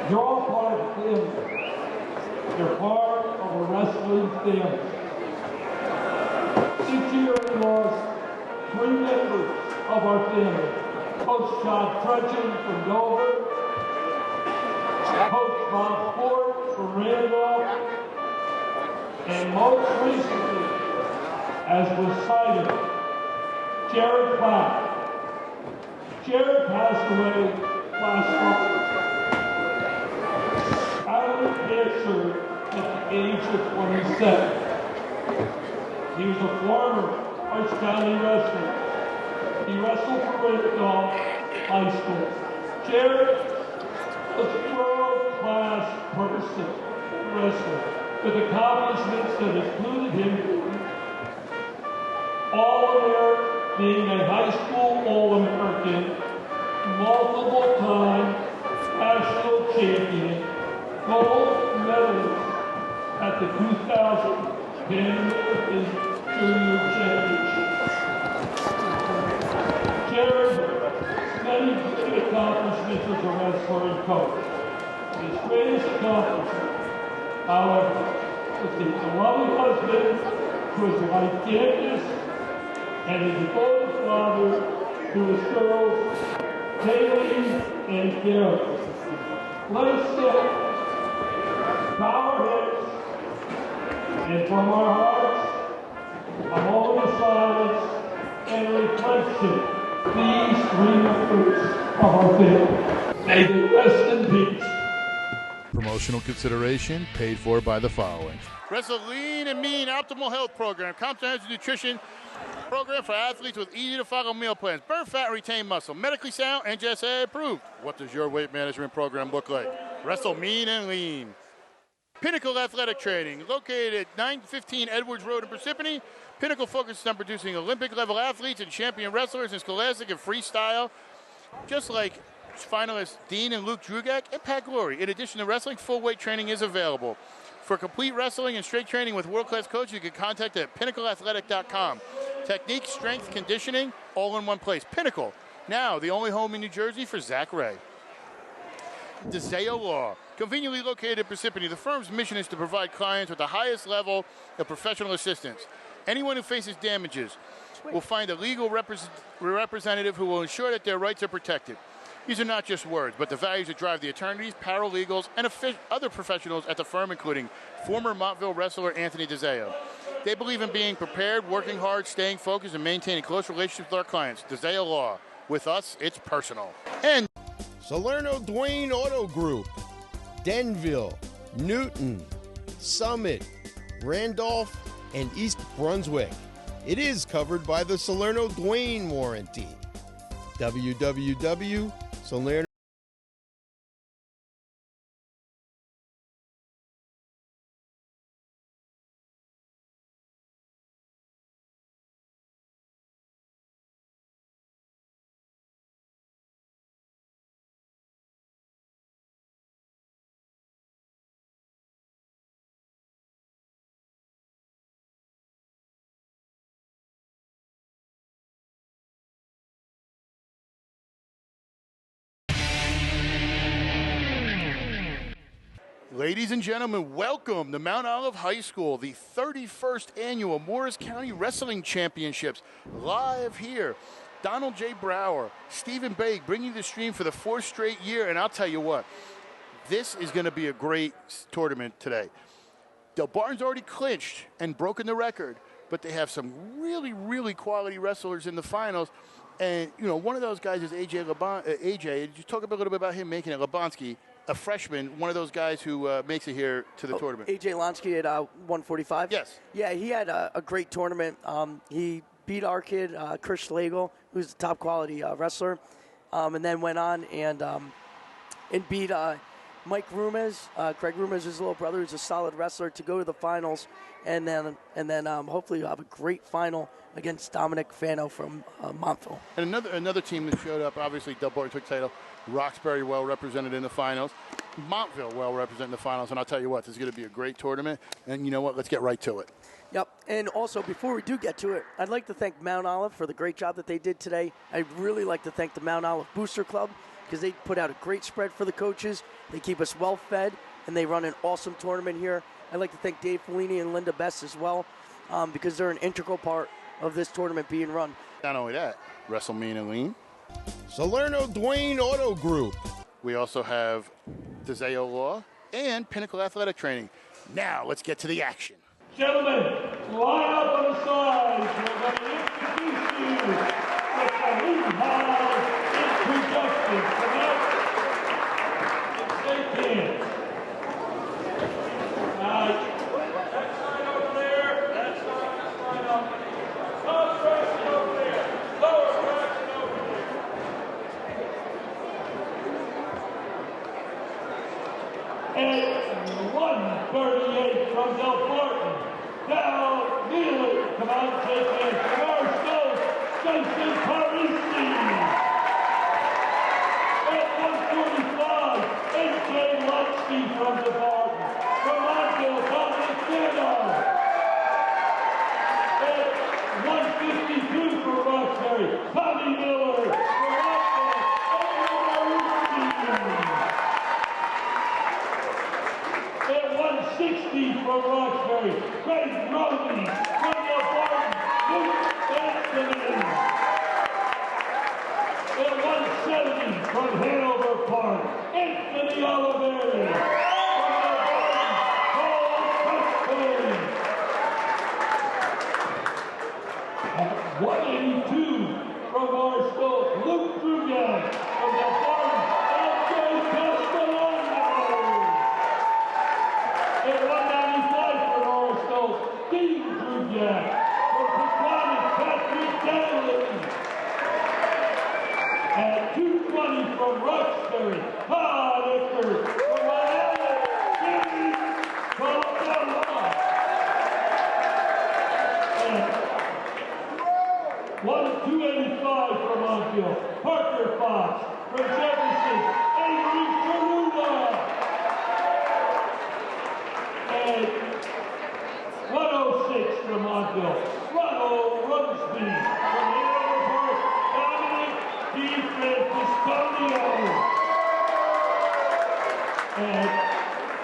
You're all part of the family. You're part of a wrestling family. This year we lost 3 members of our family. Coach John Trudgeon from Dover, Coach Bob Ford from Randolph, and most recently, as was cited, Jared Platt. Jared passed away last month out of cancer at the age of 27. He was a former Arch County wrestler. He wrestled for Randolph High School. Jared was a world-class person, wrestler, with accomplishments that included him All-American, being a high school All-American, multiple-time national champion, gold medalist at the 2000 Pan American Junior Championship. Jared, many great accomplishments as a wrestler and coach. His greatest accomplishment, however, was being a loving husband to his wife Candace and a devoted father to his girls, Haley and Karen. Let us sit, bow our heads, and from our hearts, a moment of silence and reflection, these 3 members of our family. May they rest in peace. Promotional consideration paid for by the following. Wrestle Lean and Mean Optimal Health Program, comprehensive nutrition program for athletes with easy-to-follow meal plans. Burn fat and retain muscle. Medically sound and NJSA approved. What does your weight management program look like? Wrestle Mean and Lean. Pinnacle Athletic Training, located at 915 Edwards Road in Parsippany. Pinnacle focuses on producing Olympic-level athletes and champion wrestlers in scholastic and freestyle, just like finalists Dean and Luke Drugak and Pat Glory. In addition to wrestling, full-weight training is available. For complete wrestling and strength training with world-class coaches, you can contact at pinnacleathletic.com. Technique, strength, conditioning, all in one place. Pinnacle, now the only home in New Jersey for Zach Ray. DeZeo Law, conveniently located in Parsippany. The firm's mission is to provide clients with the highest level of professional assistance. Anyone who faces damages will find a legal representative who will ensure that their rights are protected. These are not just words, but the values that drive the attorneys, paralegals, and other professionals at the firm, including former Montville wrestler Anthony DeZeo. They believe in being prepared, working hard, staying focused, and maintaining close relationships with our clients. DeZeo Law. With us, it's personal. And Salerno Dwayne Auto Group, Denville, Newton, Summit, Randolph, and East Brunswick. It is covered by the Salerno Dwayne warranty. www.salerno ladies and gentlemen, welcome to Mount Olive High School, the 31st annual Morris County Wrestling Championships, live here. Donald J. Brower, Stephen Baig bringing you the stream for the 4th straight year, and I'll tell you what, this is going to be a great tournament today. Del Barton's already clinched and broken the record, but they have some really, really quality wrestlers in the finals. And, you know, one of those guys is AJ. Did you talk a little bit about him making it? Lebonsky, a freshman, one of those guys who makes it here to the tournament. AJ Lonsky at 145? Yes. Yeah, he had a great tournament. He beat our kid, Chris Schlegel, who's a top quality wrestler, and then went on and beat Mike Rumes, Craig Rumes, his little brother, who's a solid wrestler, to go to the finals, and then hopefully you'll have a great final against Dominic Fano from Montville. And another team that showed up, obviously Del Barton took title. Roxbury well represented in the finals. Montville well represented in the finals. And I'll tell you what, this is going to be a great tournament. And you know what? Let's get right to it. Yep. And also, before we do get to it, I'd like to thank Mount Olive for the great job that they did today. I'd really like to thank the Mount Olive Booster Club because they put out a great spread for the coaches. They keep us well fed, and they run an awesome tournament here. I'd like to thank Dave Fellini and Linda Best as well, because they're an integral part of this tournament being run. Not only that, WrestleMania Lean. Salerno Dwayne Auto Group. We also have DeZeo Law and Pinnacle Athletic Training. Now let's get to the action. Gentlemen, line up on the sides. We're going to introduce you with the Lehigh introduction. Come out and shake hands. That side over there. That side up. Lower fraction over there. Lower fraction over there. And 138 from Del Barton. Now, Neely, come on, take it. Marshall, Jason Parisi. At 145, A.J. Lutsky from the Barton. From Montville, Dominic Gano. At 152 for Roxbury, Tommy Miller. From Montville, at 160 from Roxbury, Craig Brody, from the Barton, Luke Anthony. At 170 from Hanover Park, Anthony Oliveri. From the Barton, Paul Preston. At 182 from Barstow, Luke Drugan. From the Barton, L.J. Castellano. At 195 for Norristow, Dean Drugak. For Pequannock, Patrick Dowling. At 220 from Roxbury, Todd Eckert. From Miami, Jimmy Colabella. At 285 from Montville, Parker Fox. From Jefferson, Avery Cerula. And 106 from Montville, Ronald Rumsby. From Hanover Park, Dominic DiFrancisco. And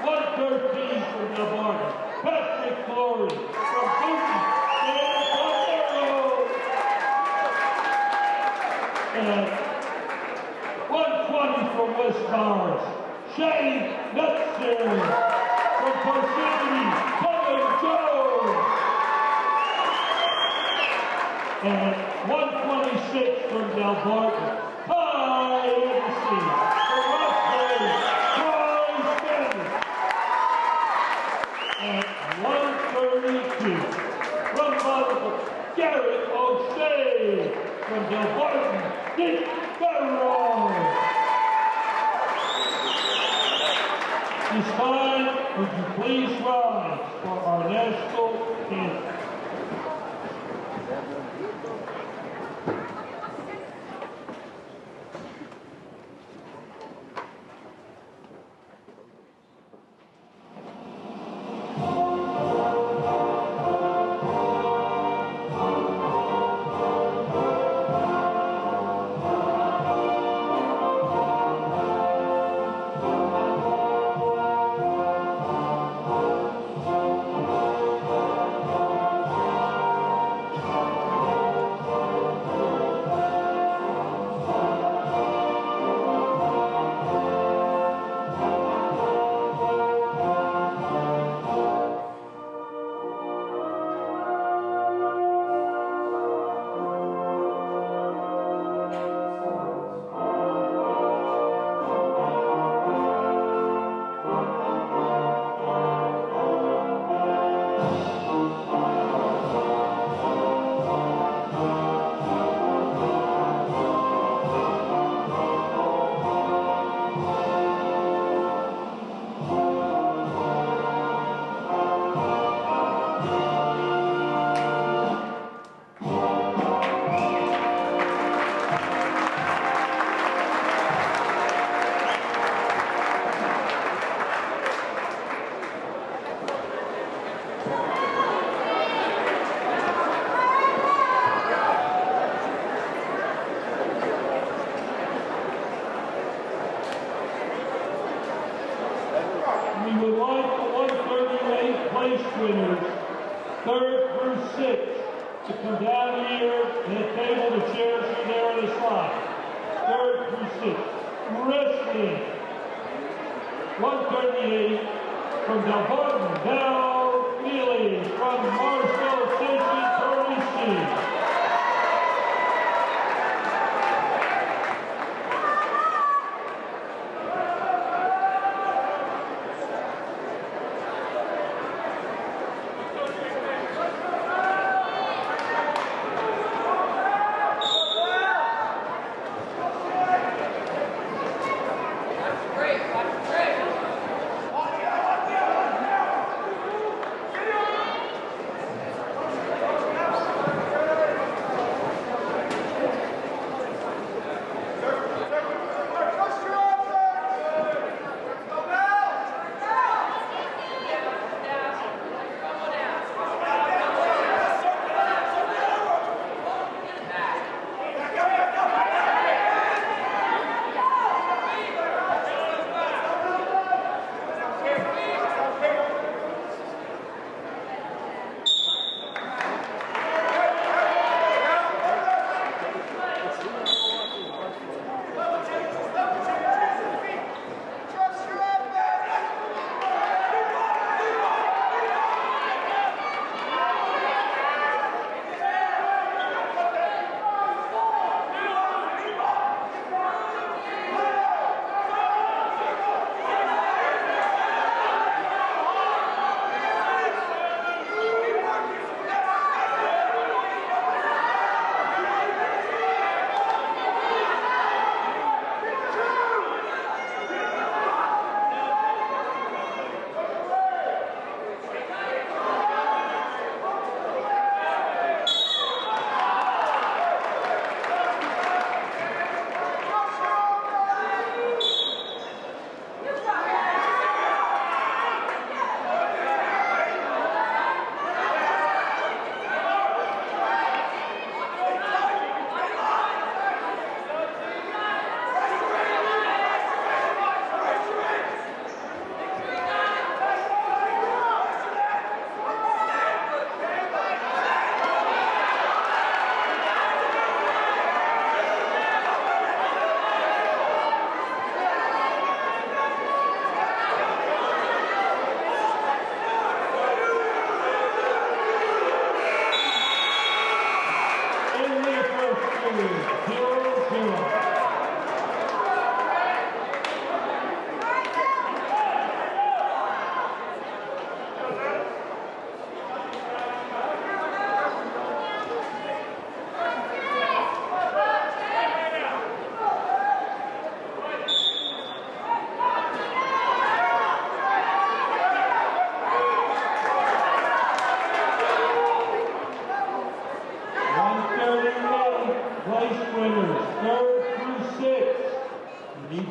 113 from Del Barton, Patrick Flory. From Booty, San Antonio. And 120 from West Mars, Shane Nutzer. From Parsippany, Kevin Jones. And 126 from Del Barton, Ty Anderson. From Roxbury, Troy Stanley. And 132 from Bonneville, Garrett O'Shea. From Del Barton, Dick Barrow. This time, would you please rise for our national anthem? would like the 138 place winners, 3rd through 6th, to come down here and table the chairs are there on the side. 3rd through 6th. Wrestling, 138 from Delbon Bell Neely from Marshall Station, Tennessee.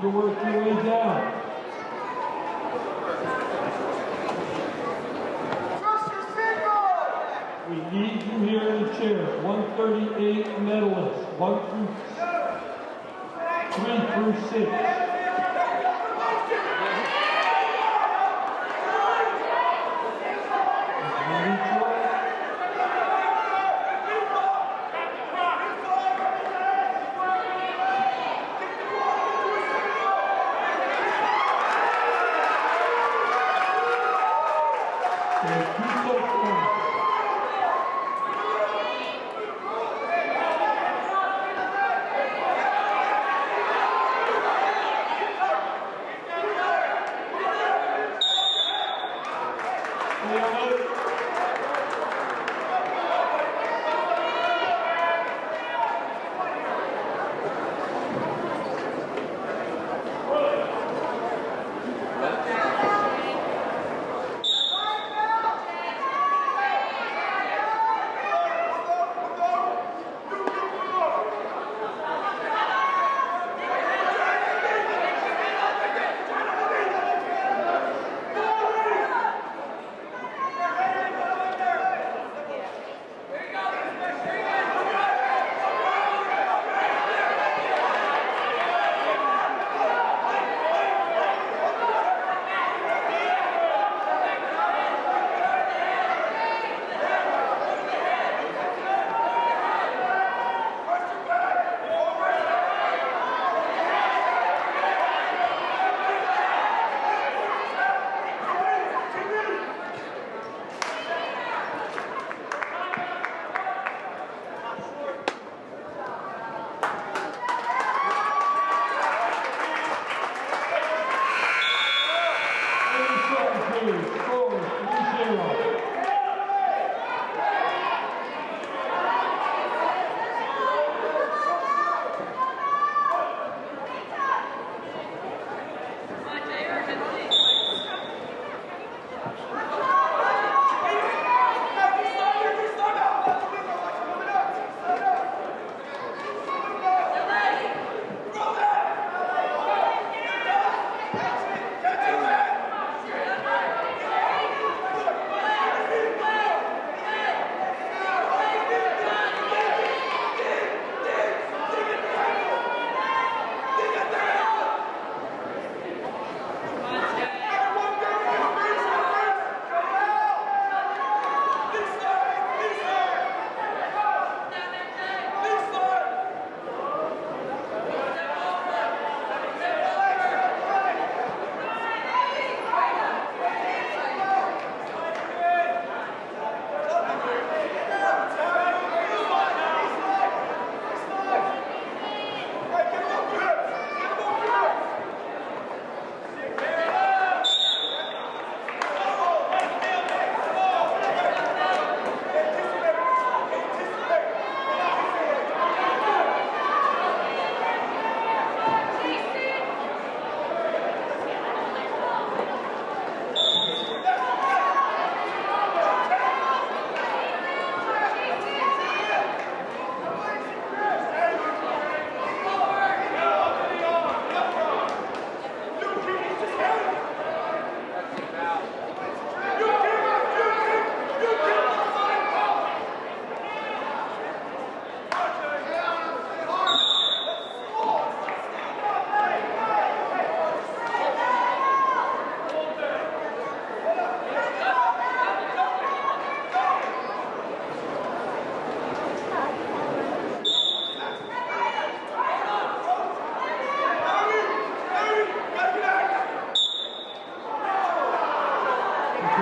to work your way down. We need you here in the chairs. 138 medalists, 3 through 6.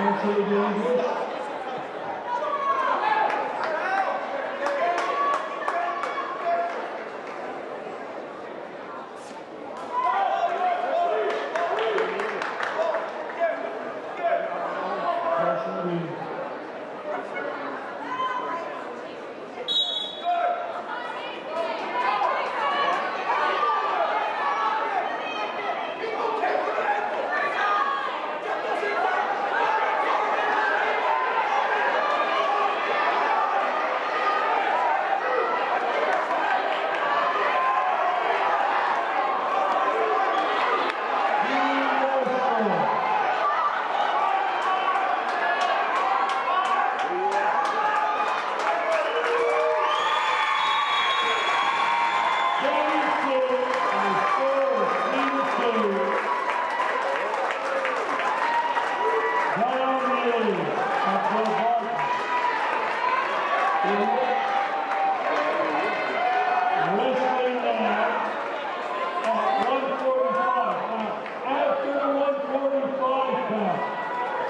Translated English.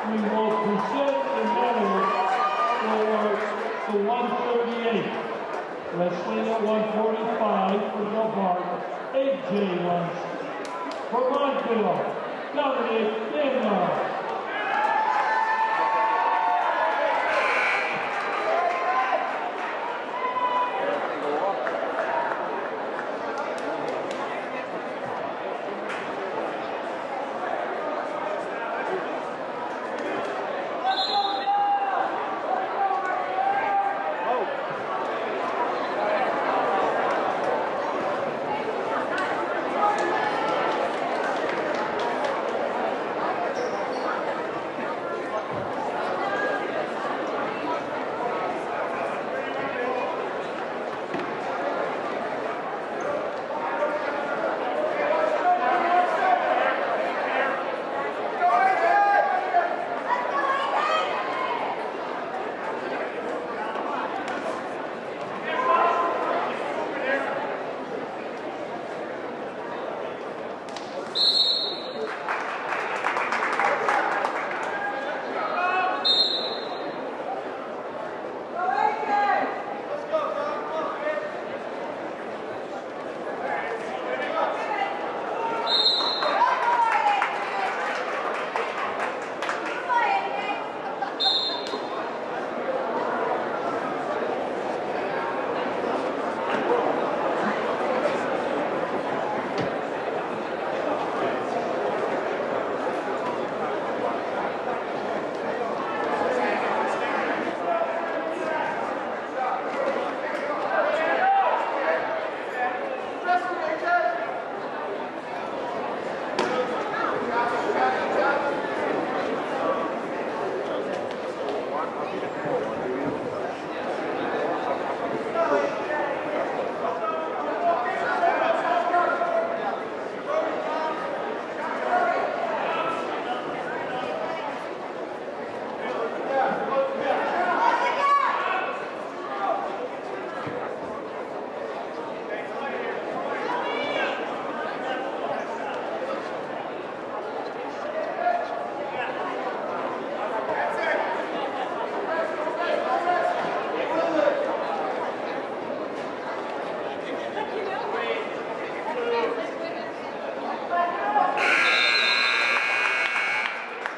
We will present the medal for the 138. Wrestling at 145 for Del Barton, AJ Luns. For Montville, Dominic Daniel.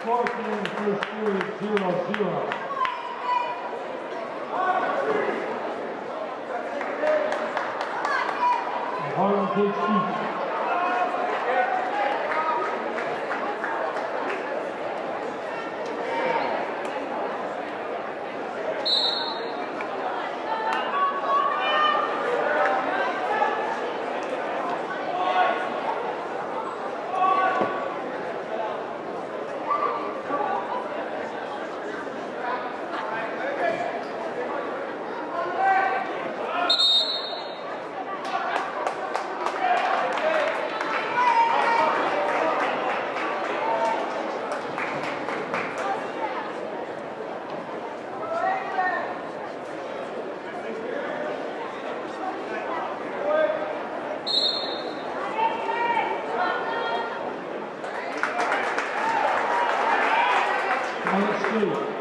First period 0-0. Harden takes each. State.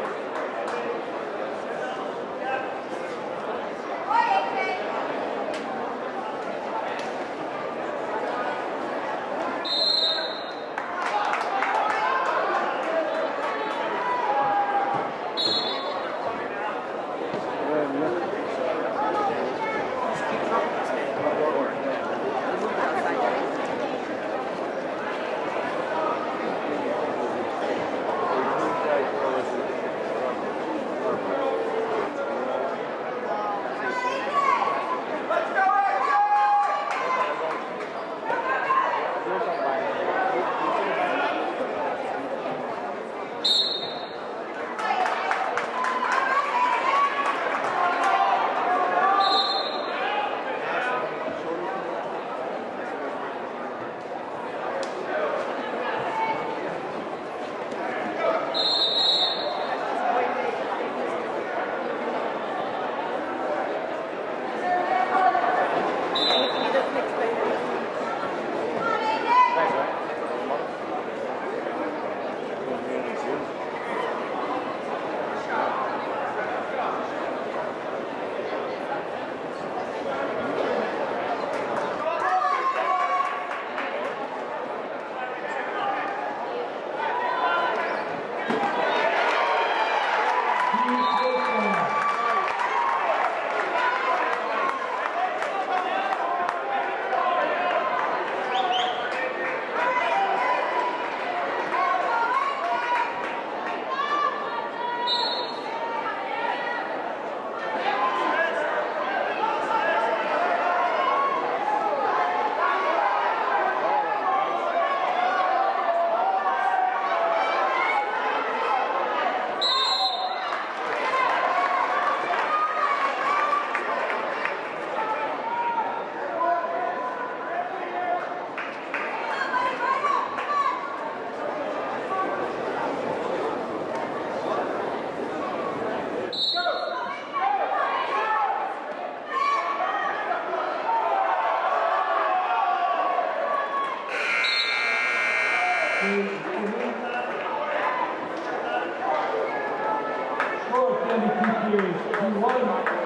Score at the end of 2 periods, 2-1.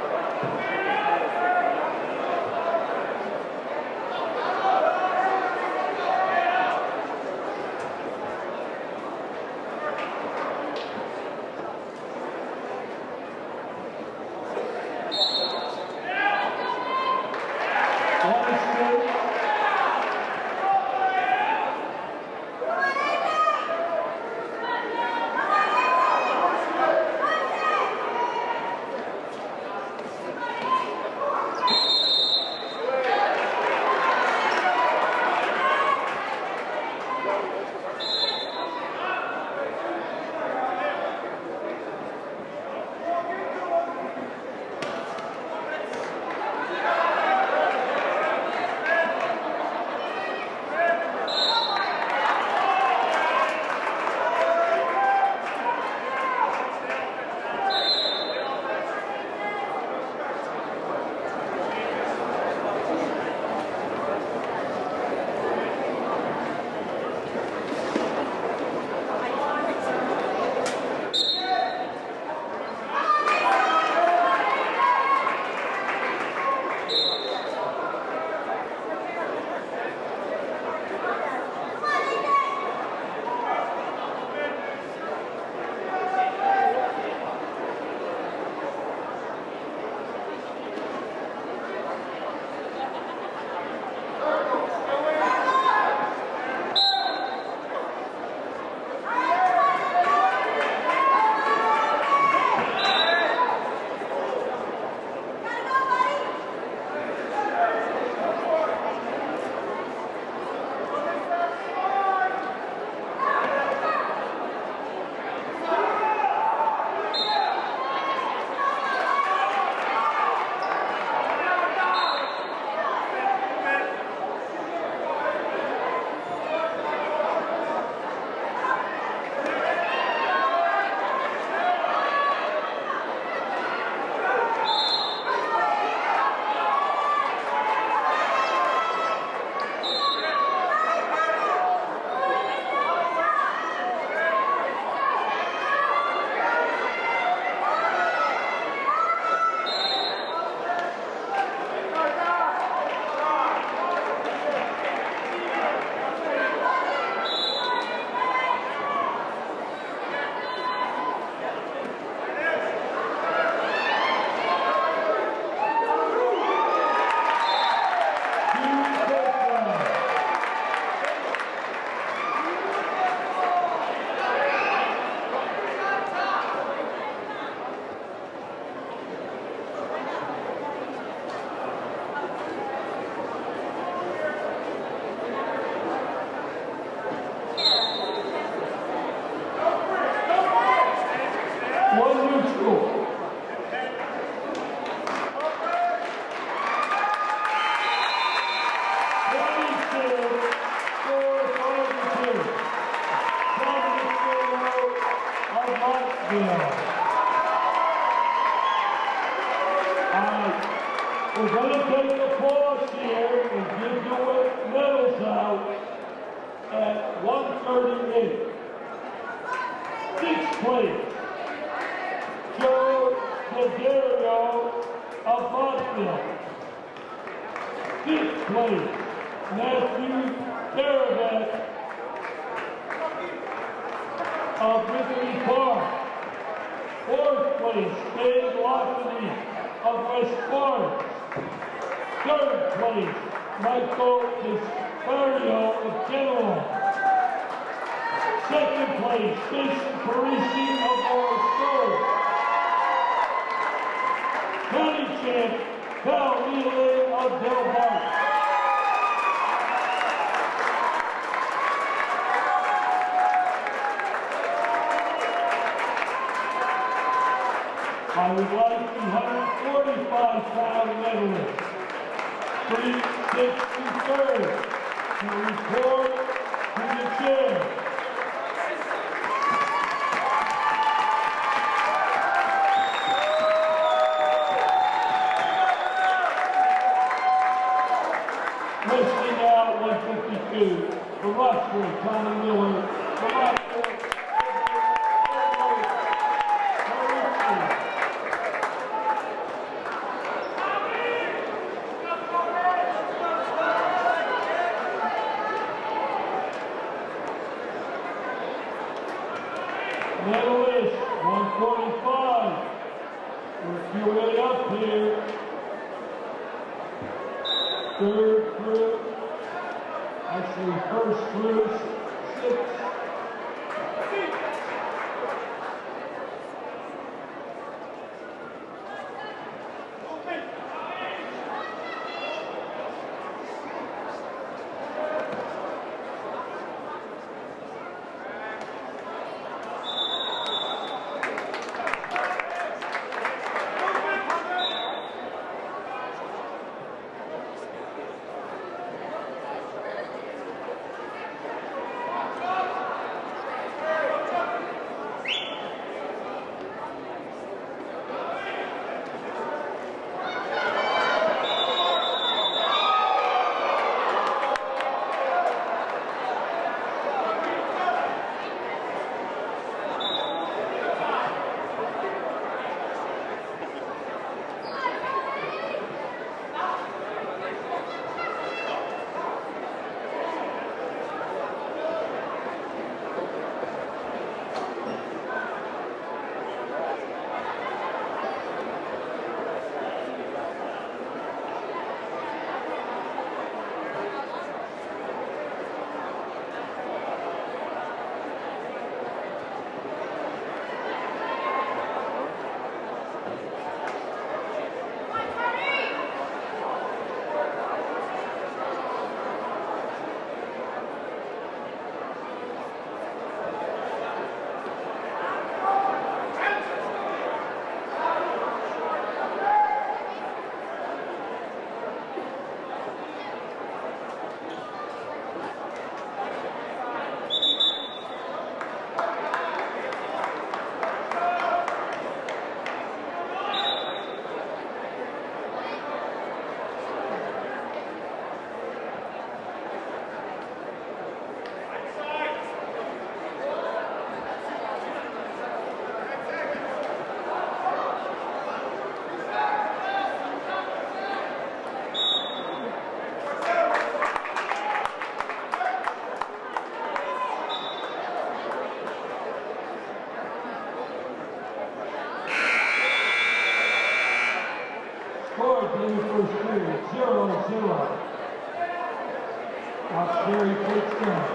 Buntsville. We're going to take a pause here and give the medals out at 1:38. Sixth place, Joe D'Addario of Buntsville. Fifth place, Matthew Caravat of Victory Park. Fourth place, Dave Lockney of West Forest. Third place, Michael Despario of General. Second place, Jason Parisi of Morrisville. County champ, Cal Neely of Del Mar. I would like the 145-pound medalist, 363rd, to report to the chair. Listing out 152, for Rockford, Tommy Miller, for Rockford, medalist 145. Work your way up here. Third group, actually first group, 6. in the first period, 0-0. Roxbury takes down.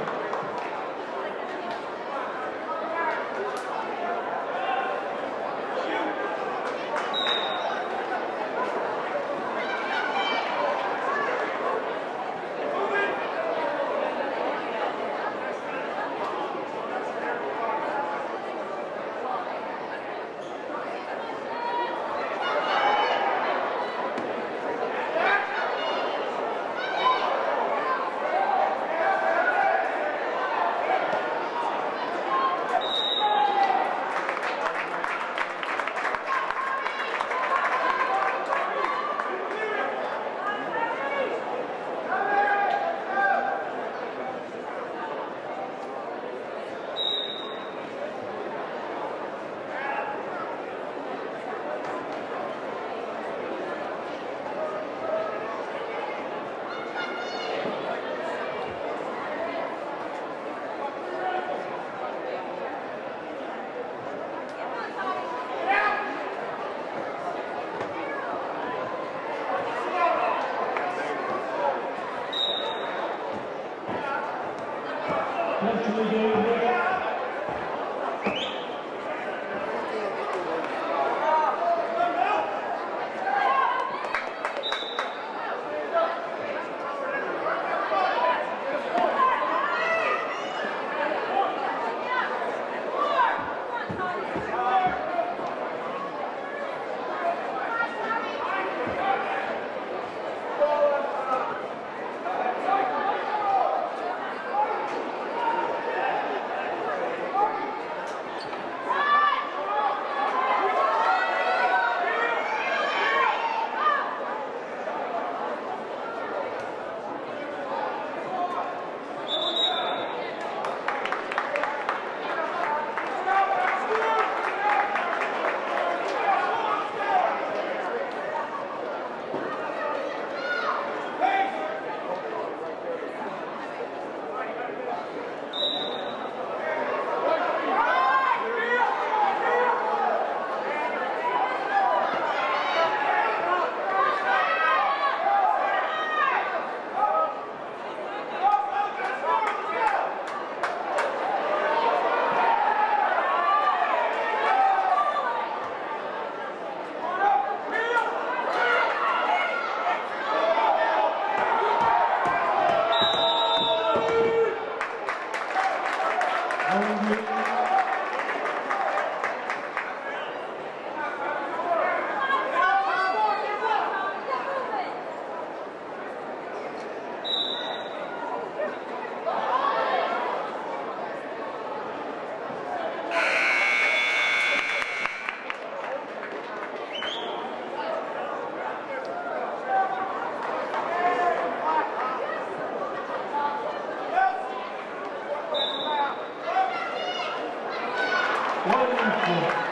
1-4.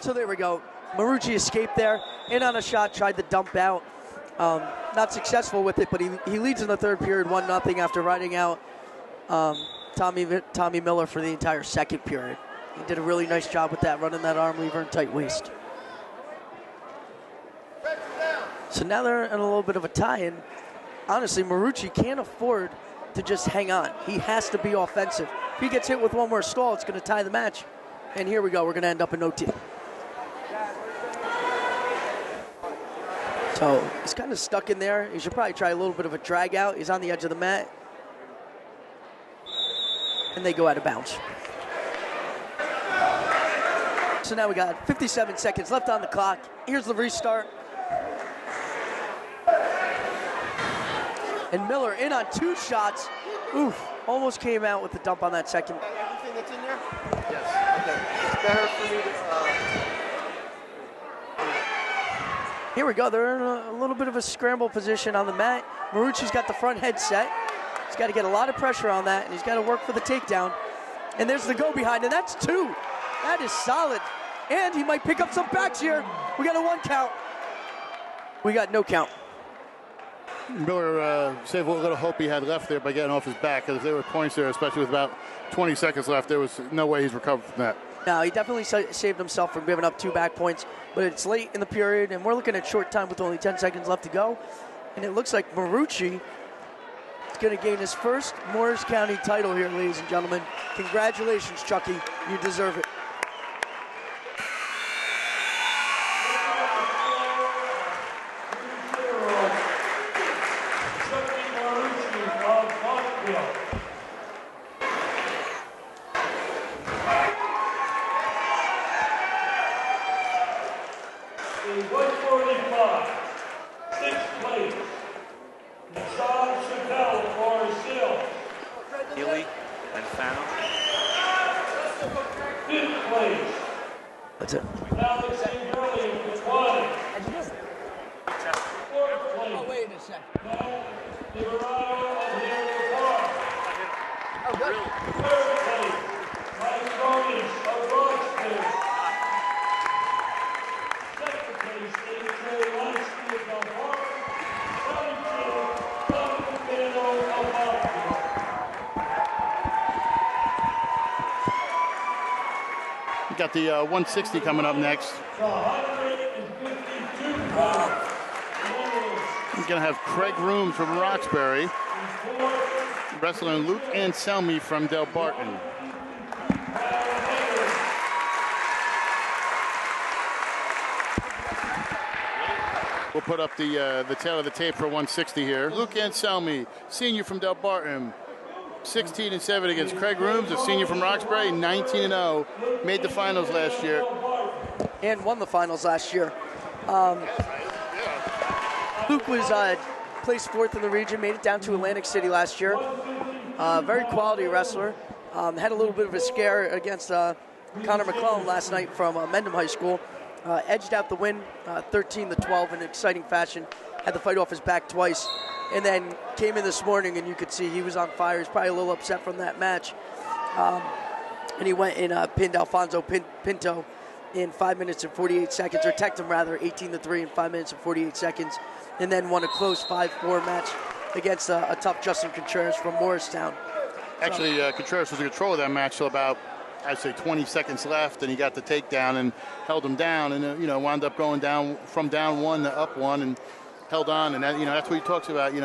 So there we go. Marucci escaped there, in on a shot, tried to dump out. Not successful with it, but he leads in the third period 1-0 after riding out Tommy Miller for the entire second period. He did a really nice job with that, running that arm lever and tight waist. So now they're in a little bit of a tie-in. Honestly, Marucci can't afford to just hang on. He has to be offensive. If he gets hit with one more stall, it's going to tie the match. And here we go. We're going to end up in OT. So he's kind of stuck in there. He should probably try a little bit of a drag out. He's on the edge of the mat. And they go out of bounds. So now we got 57 seconds left on the clock. Here's the restart. And Miller in on 2 shots. Oof, almost came out with the dump on that second. Everything that's in there? Yes. Okay. It's better for me to... Here we go. They're in a little bit of a scramble position on the mat. Marucci's got the front head set. He's got to get a lot of pressure on that, and he's got to work for the takedown. And there's the go behind, and that's 2. That is solid. And he might pick up some backs here. We got a 1 count. We got no count. Miller saved what little hope he had left there by getting off his back, because if there were points there, especially with about 20 seconds left, there was no way he's recovered from that. No, he definitely saved himself from giving up 2 back points, but it's late in the period, and we're looking at short time with only 10 seconds left to go. And it looks like Marucci is going to gain his first Morris County title here, ladies and gentlemen. Congratulations, Chucky. You deserve it. That's it. Oh, wait a second. Oh, good. Got the 160 coming up next. He's going to have Craig Rooms from Roxbury wrestling Luke Anselmi from Del Barton. We'll put up the tail of the tape for 160 here. Luke Anselmi, senior from Del Barton. 16-7 against Craig Rooms, a senior from Roxbury, 19-0. Made the finals last year. And won the finals last year. Luke was placed 4th in the region, made it down to Atlantic City last year. Very quality wrestler. Had a little bit of a scare against Connor McClellan last night from Mendham High School. Edged out the win, 13-12 in exciting fashion. Had the fight off his back twice. And then came in this morning, and you could see he was on fire. He's probably a little upset from that match. And he went and pinned Alfonso Pinto in 5 minutes and 48 seconds, or teched him rather, 18-3 in 5 minutes and 48 seconds, and then won a close 5-4 match against a tough Justin Contreras from Morristown. Actually, Contreras was in control of that match till about, I'd say, 20 seconds left, and he got the takedown and held him down, and wound up going down from down 1 to up 1, and held on, and that, that's what he talks about. You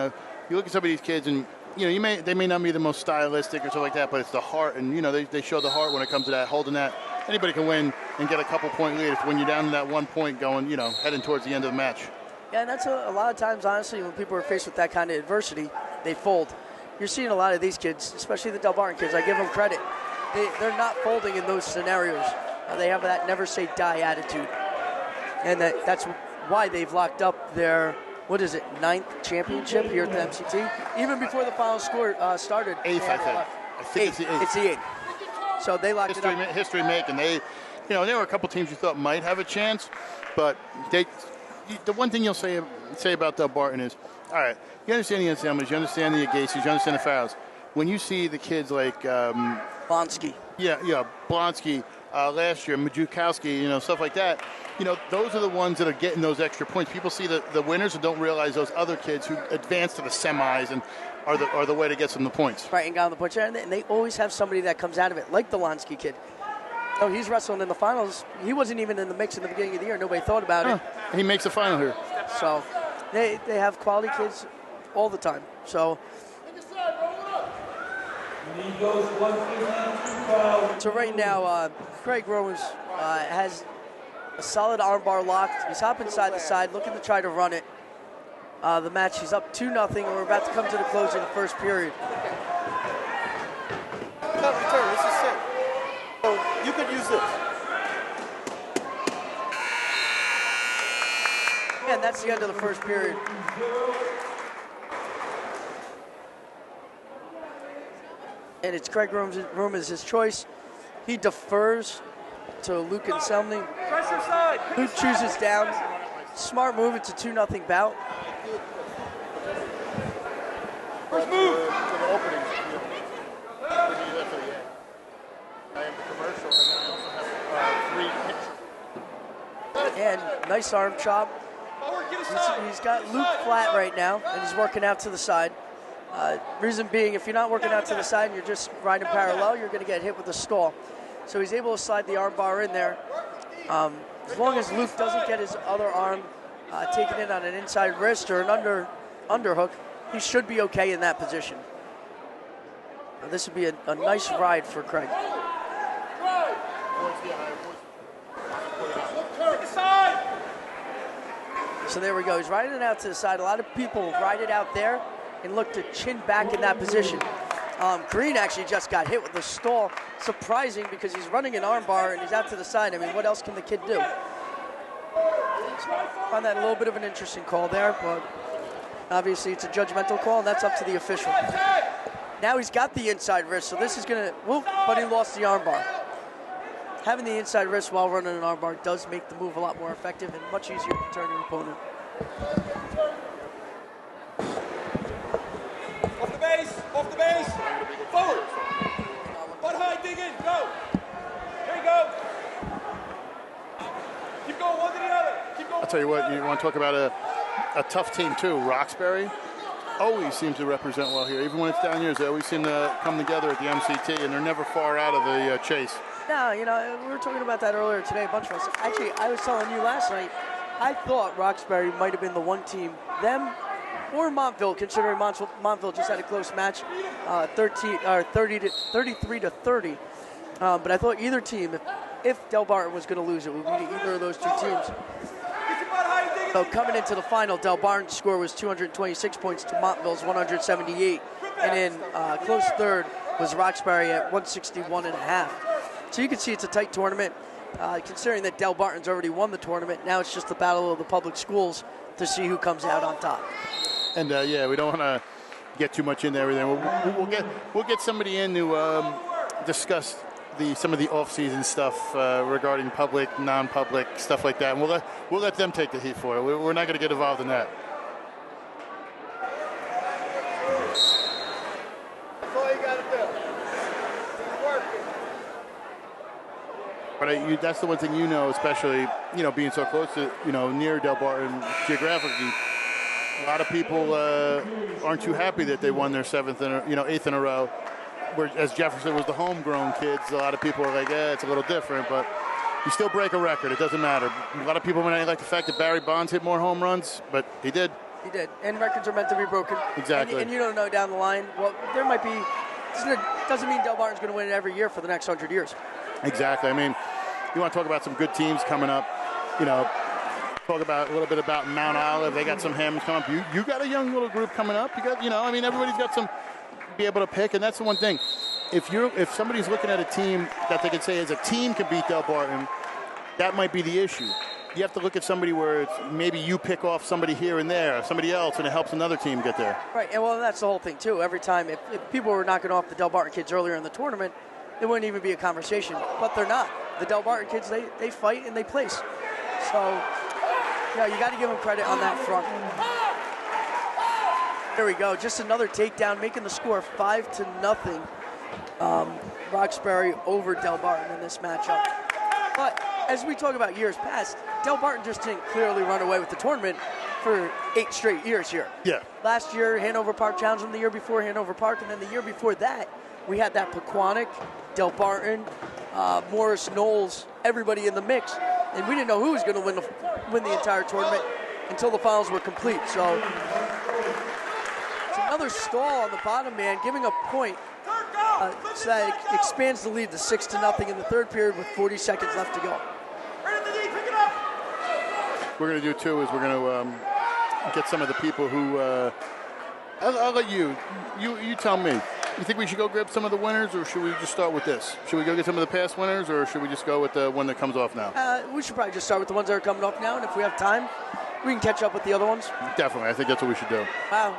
look at some of these kids, and they may not be the most stylistic or something like that, but it's the heart, and they show the heart when it comes to that, holding that. Anybody can win and get a couple-point lead when you're down to that 1 point going, heading towards the end of the match. Yeah, and that's a lot of times, honestly, when people are faced with that kind of adversity, they fold. You're seeing a lot of these kids, especially the Del Barton kids. I give them credit. They're not folding in those scenarios. They have that never say die attitude, and that's why they've locked up their, 9th championship here at the MCT. Even before the final score started. 8th, I think. I think it's the 8th. It's the 8th. So they locked it up. History making. There were a couple teams you thought might have a chance, but the one thing you'll say about Del Barton is, all right, you understand the ensembles, you understand the Agassiz, you understand the fouls. When you see the kids like Blonsky. Yeah, Blonsky, last year, Majukowski, stuff like that, those are the ones that are getting those extra points. People see the winners and don't realize those other kids who advance to the semis and are the way to get them the points. Right, and got on the point. And they always have somebody that comes out of it, like the Lonsky kid. Oh, he's wrestling in the finals. He wasn't even in the mix in the beginning of the year. Nobody thought about it. And he makes the final here. So they have quality kids all the time. So right now, Craig Rowans has a solid armbar locked. He's hopping side to side, looking to try to run it. The match, he's up 2-0, and we're about to come to the close of the first period. Return. This is set. So you could use this. And that's the end of the first period. And it's Craig Rowans' his choice. He defers to Luke Anselmi. Luke chooses down. Smart move. It's a 2-0 bout. First move. To the opening. I have the commercial, and then I also have 3 pictures. And nice arm chop. He's got Luke flat right now, and he's working out to the side. Reason being, if you're not working out to the side and you're just riding parallel, you're going to get hit with a stall. So he's able to slide the arm bar in there. As long as Luke doesn't get his other arm taken in on an inside wrist or an underhook, he should be okay in that position. This would be a nice ride for Craig. So there we go. He's riding it out to the side. A lot of people ride it out there and look to chin back in that position. Green actually just got hit with a stall. Surprising because he's running an armbar and he's out to the side. I mean, what else can the kid do? I find that a little bit of an interesting call there, but obviously it's a judgmental call, and that's up to the official. Now he's got the inside wrist, so this is going to, whoop, but he lost the armbar. Having the inside wrist while running an armbar does make the move a lot more effective and much easier to turn your opponent. Off the base, forward. Butt high, dig in, go. There you go. Keep going, one to the other. Keep going. I'll tell you what, you want to talk about a tough team too. Roxbury always seems to represent well here. Even when it's down years, they always seem to come together at the MCT, and they're never far out of the chase. No, we were talking about that earlier today, a bunch of us. Actually, I was telling you last night, I thought Roxbury might have been the one team, them or Montville, considering Montville just had a close match, 33-30. But I thought either team, if Del Barton was going to lose, it would be either of those two teams. So coming into the final, Del Barton's score was 226 points to Montville's 178. And in close third was Roxbury at 161.5. So you can see it's a tight tournament. Considering that Del Barton's already won the tournament, now it's just the battle of the public schools to see who comes out on top. And we don't want to get too much into everything. We'll get somebody in to discuss some of the off-season stuff regarding public, non-public, stuff like that. And we'll let them take the heat for it. We're not going to get involved in that. That's all you got to do. Keep working. But that's the one thing especially being so close to near Del Barton geographically. A lot of people aren't too happy that they won their 8th in a row. As Jefferson was the homegrown kids, a lot of people are like, it's a little different, but you still break a record. It doesn't matter. A lot of people might like the fact that Barry Bonds hit more home runs, but he did. He did, and records are meant to be broken. Exactly. And you don't know down the line. Well, there might be. Doesn't mean Del Barton's going to win it every year for the next 100 years. Exactly. I mean, you want to talk about some good teams coming up. Talk about a little bit about Mount Olive. They got some Hams coming up. You got a young little group coming up. You got, everybody's got some be able to pick, and that's the one thing. If somebody's looking at a team that they can say as a team can beat Del Barton, that might be the issue. you have to look at somebody where it's maybe you pick off somebody here and there, somebody else, and it helps another team get there. Right, and well, that's the whole thing, too. Every time, if people were knocking off the Del Barton kids earlier in the tournament, it wouldn't even be a conversation. But they're not. The Del Barton kids, they fight and they place. So, yeah, you got to give them credit on that front. There we go. Just another takedown, making the score 5-0. Roxbury over Del Barton in this matchup. But as we talk about years past, Del Barton just didn't clearly run away with the tournament for 8 straight years here. Yeah. Last year, Hanover Park challenged them. The year before, Hanover Park. And then the year before that, we had that Pequannock, Del Barton, Morris Knowles, everybody in the mix. And we didn't know who was going to win the entire tournament until the finals were complete. So it's another stall on the bottom, man, giving a point. So that it expands the lead to 6-0 in the third period with 40 seconds left to go. What we're going to do, too, is we're going to get some of the people who I'll let you tell me. You think we should go grab some of the winners, or should we just start with this? Should we go get some of the past winners, or should we just go with the one that comes off now? We should probably just start with the ones that are coming off now, and if we have time, we can catch up with the other ones. Definitely. I think that's what we should do. Wow.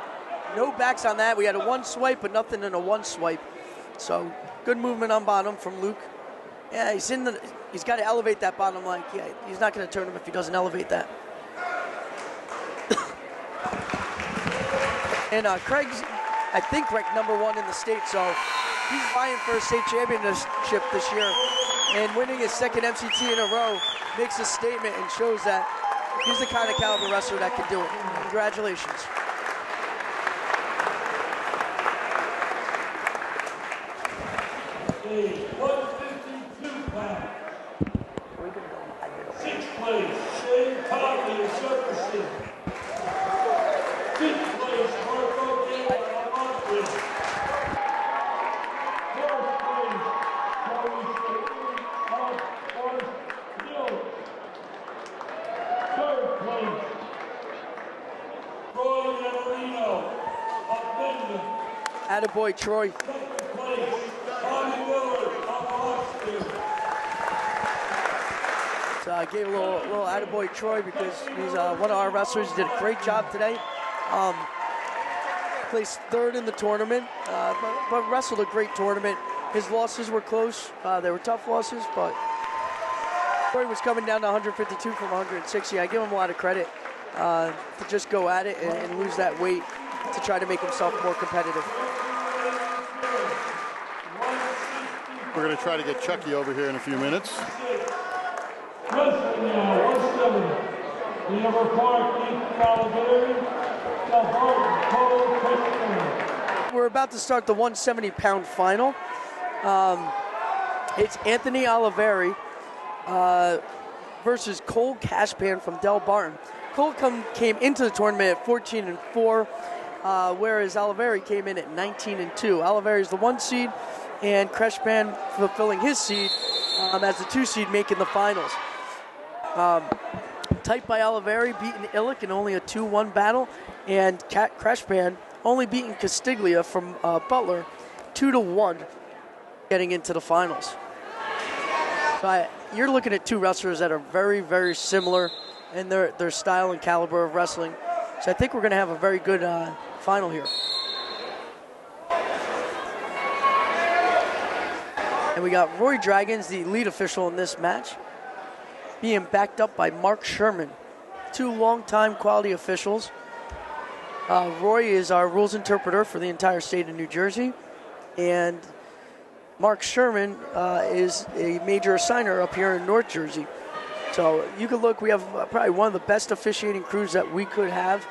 No backs on that. We had a 1 swipe, but nothing in a 1 swipe. So good movement on bottom from Luke. Yeah, he's got to elevate that bottom line. Yeah, he's not going to turn him if he doesn't elevate that. And Craig's, I think, ranked #1 in the state, so he's vying for a state championship this year. And winning his second MCT in a row makes a statement and shows that he's the kind of caliber wrestler that can do it. Congratulations. The 152 pound. 6th place, Shane Conley of Jefferson. 5th place, Marco Taylor of Montreal. 4th place, Corey Shane of Forest Hill. 3rd place, Troy Yamarino of Denver. Attaboy, Troy. 2nd place, Tommy Miller of Roxbury. So I gave a little attaboy Troy because he's one of our wrestlers. He did a great job today. Placed 3rd in the tournament, but wrestled a great tournament. His losses were close. They were tough losses, but Troy was coming down to 152 from 160. I give him a lot of credit to just go at it and lose that weight to try to make himself more competitive. We're going to try to get Chucky over here in a few minutes. Wrestling now, 170. The Hanover Park, Ethan Oliveri, Del Barton, Cole Christian. We're about to start the 170-pound final. It's Anthony Oliveri versus Cole Cashpan from Del Barton. Cole came into the tournament at 14-4, whereas Oliveri came in at 19-2. Oliveri is the 1 seed, and Cashpan fulfilling his seed as the 2 seed, making the finals. Tight by Oliveri, beating Illick in only a 2-1 battle, and Cashpan only beating Castiglia from Butler 2-1, getting into the finals. So you're looking at 2 wrestlers that are very, very similar in their style and caliber of wrestling. So I think we're going to have a very good final here. And we got Roy Dragons, the lead official in this match, being backed up by Mark Sherman, 2 longtime quality officials. Roy is our rules interpreter for the entire state of New Jersey, and Mark Sherman is a major assigner up here in North Jersey. So you can look, we have probably one of the best officiating crews that we could have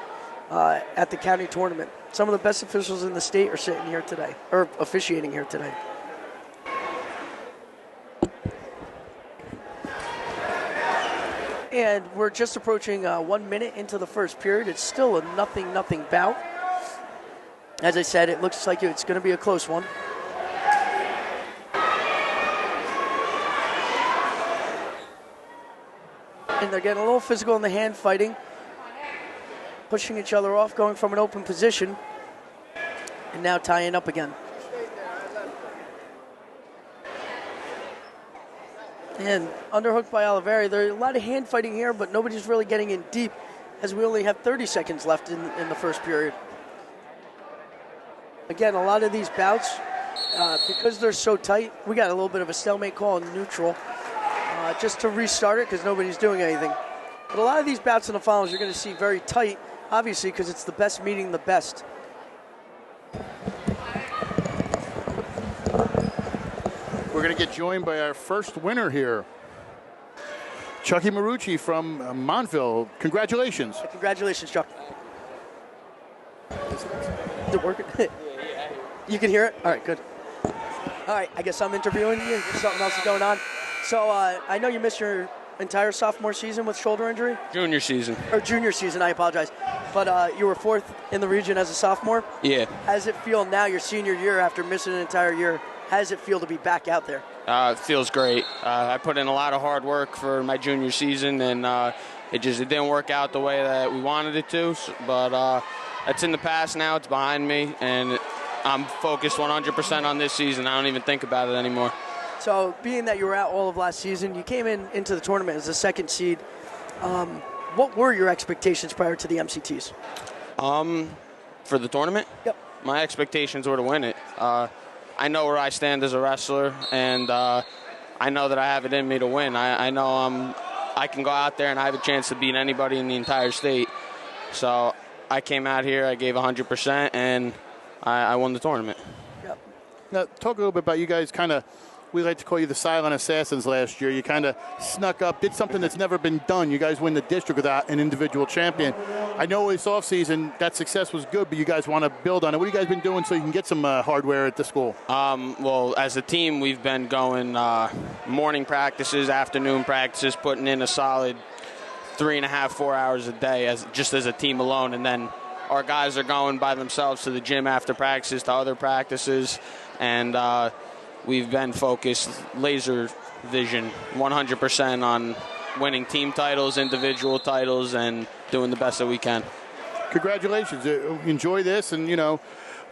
at the county tournament. Some of the best officials in the state are sitting here today, or officiating here today. And we're just approaching 1 minute into the first period. It's still a 0-0 bout. As I said, it looks like it's going to be a close one. And they're getting a little physical in the hand fighting, pushing each other off, going from an open position, and now tying up again. And underhooked by Oliveri. There's a lot of hand fighting here, but nobody's really getting in deep as we only have 30 seconds left in the first period. Again, a lot of these bouts, because they're so tight, we got a little bit of a stalemate call in neutral just to restart it because nobody's doing anything. But a lot of these bouts in the finals you're going to see very tight, obviously, because it's the best meeting the best. We're going to get joined by our first winner here, Chucky Marucci from Montville. Congratulations. Congratulations, Chuck. Is it working? You can hear it? All right, good. All right, I guess I'm interviewing you. Something else is going on. So I know you missed your entire sophomore season with shoulder injury. Junior season. Or junior season, I apologize. But you were 4th in the region as a sophomore. Yeah. How does it feel now, your senior year, after missing an entire year? How does it feel to be back out there? It feels great. I put in a lot of hard work for my junior season, and it didn't work out the way that we wanted it to. But it's in the past now. It's behind me, and I'm focused 100% on this season. I don't even think about it anymore. So being that you were out all of last season, you came into the tournament as the 2nd seed. What were your expectations prior to the MCTs? For the tournament? Yep. My expectations were to win it. I know where I stand as a wrestler, and I know that I have it in me to win. I know I can go out there and I have a chance to beat anybody in the entire state. So I came out here, I gave 100%, and I won the tournament. Yep. Now, talk a little bit about you guys we like to call you the silent assassins last year. You kind of snuck up, did something that's never been done. You guys win the district without an individual champion. I know this offseason that success was good, but you guys want to build on it. What have you guys been doing so you can get some hardware at the school? Well, as a team, we've been going morning practices, afternoon practices, putting in a solid 3.5, 4 hours a day just as a team alone. And then our guys are going by themselves to the gym after practices, to other practices. And we've been focused, laser vision, 100% on winning team titles, individual titles, and doing the best that we can. Congratulations. Enjoy this, and,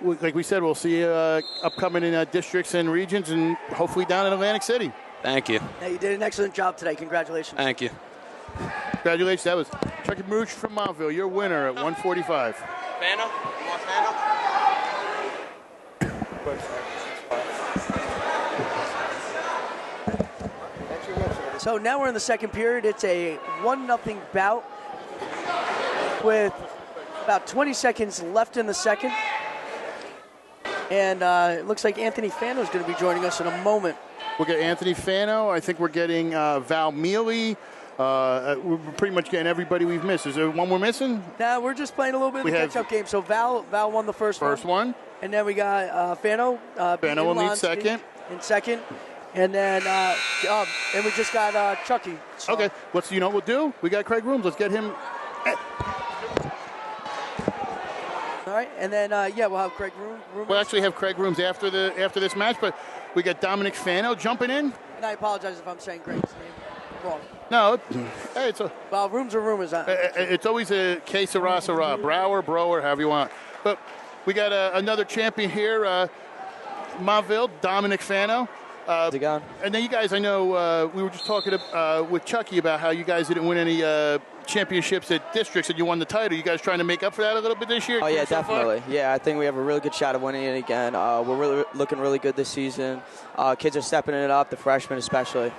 like we said, we'll see you upcoming in districts and regions and hopefully down in Atlantic City. Thank you. Yeah, you did an excellent job today. Congratulations. Thank you. Congratulations. That was Chucky Marucci from Montville, your winner at 145. Fano? You want Fano? So now we're in the second period. It's a 1-0 bout with about 20 seconds left in the second. And it looks like Anthony Fano is going to be joining us in a moment. We'll get Anthony Fano. I think we're getting Val Mealy. We're pretty much getting everybody we've missed. Is there one we're missing? Nah, we're just playing a little bit of the catch-up game. So Val won the first one. And then we got Fano. Fano will need second. In second. And then and we just got Chucky. So. Okay, what we'll do? We got Craig Rooms. Let's get him. All right, and then we'll have Craig Rooms. We'll actually have Craig Rooms after this match, but we got Dominic Fano jumping in. And I apologize if I'm saying Greg's name wrong. No, hey, well, rooms are rumors. It's always a que sera, sera, Brower, Brower, however you want. But we got another champion here, Montville, Dominic Fano. And then you guys, I know we were just talking with Chucky about how you guys didn't win any championships at districts and you won the title. You guys trying to make up for that a little bit this year? Oh, yeah, definitely. Yeah, I think we have a really good shot of winning it again. We're really looking really good this season. Kids are stepping it up, the freshmen especially.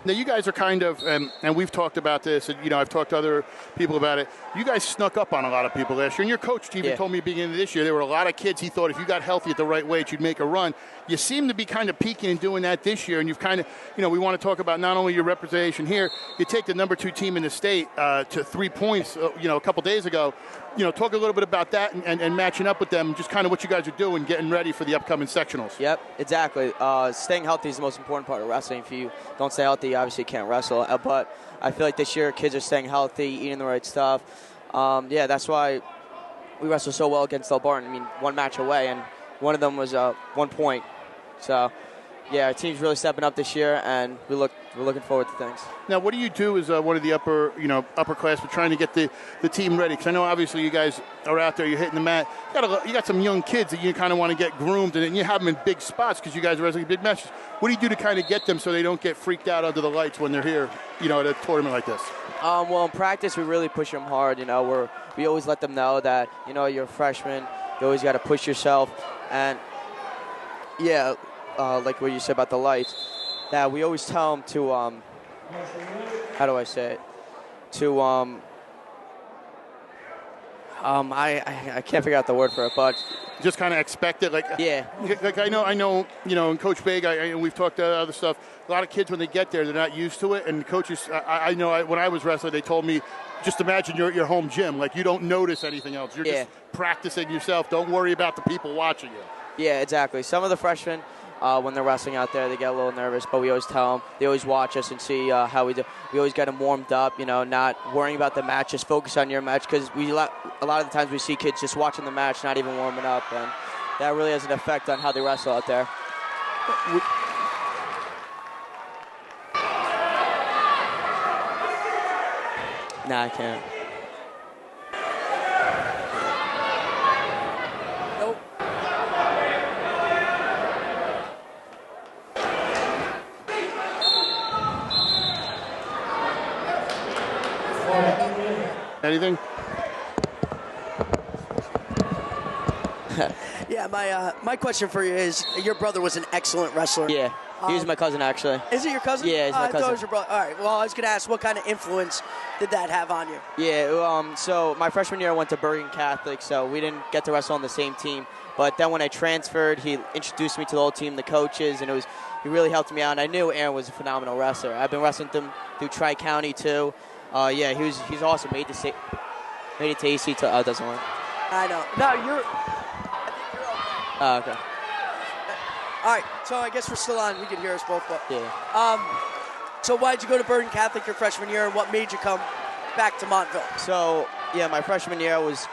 Now, you guys are kind of, and we've talked about this, and, I've talked to other people about it. You guys snuck up on a lot of people last year, and your coach even told me at the beginning of this year there were a lot of kids he thought if you got healthy at the right weight, you'd make a run. You seem to be kind of peaking and doing that this year, and you've kind of, we want to talk about not only your representation here, you take the number 2 team in the state to 3 points, a couple days ago. Talk a little bit about that and matching up with them, just kind of what you guys are doing, getting ready for the upcoming sectionals. Yep, exactly. Staying healthy is the most important part of wrestling. If you don't stay healthy, obviously you can't wrestle. But I feel like this year kids are staying healthy, eating the right stuff. That's why we wrestled so well against Del Barton. I mean, one match away, and one of them was 1 point. So yeah, our team's really stepping up this year, and we're looking forward to things. Now, what do you do as one of the upperclassmen trying to get the team ready? Because I know obviously you guys are out there, you're hitting the mat. You got some young kids that you kind of want to get groomed, and then you have them in big spots because you guys are wrestling big matches. What do you do to kind of get them so they don't get freaked out under the lights when they're here, at a tournament like this? Well, in practice, we really push them hard. We always let them know that you're a freshman, you always got to push yourself, and yeah, like what you said about the lights, that we always tell them to how do I say it? To I can't figure out the word for it, but just kind of expect it, like yeah. Like I know, and Coach Big, and we've talked other stuff. A lot of kids when they get there, they're not used to it, and the coaches. I know when I was wrestling, they told me, just imagine you're at your home gym, like you don't notice anything else. You're just practicing yourself. Don't worry about the people watching you. Yeah, exactly. Some of the freshmen, when they're wrestling out there, they get a little nervous, but we always tell them, they always watch us and see how we do. We always get them warmed up, not worrying about the match, just focus on your match, because a lot of the times we see kids just watching the match, not even warming up, and that really has an effect on how they wrestle out there. Nah, I can't. Nope. Anything? Yeah, my question for you is, your brother was an excellent wrestler. Yeah, he was my cousin, actually. Is it your cousin? Yeah, he's my cousin. I thought it was your brother. All right, well, I was going to ask, what kind of influence did that have on you? Yeah, so my freshman year I went to Bergen Catholic, so we didn't get to wrestle on the same team. But then when I transferred, he introduced me to the whole team, the coaches, and he really helped me out. And I knew Aaron was a phenomenal wrestler. I've been wrestling him through Tri-County, too. Yeah, he's awesome. Made it to AC. Doesn't work. I know. No, I think you're okay. Oh, okay. All right, so I guess we're still on. You can hear us both. But, yeah. So why did you go to Bergen Catholic your freshman year, and what made you come back to Montville? So, yeah, my freshman year I was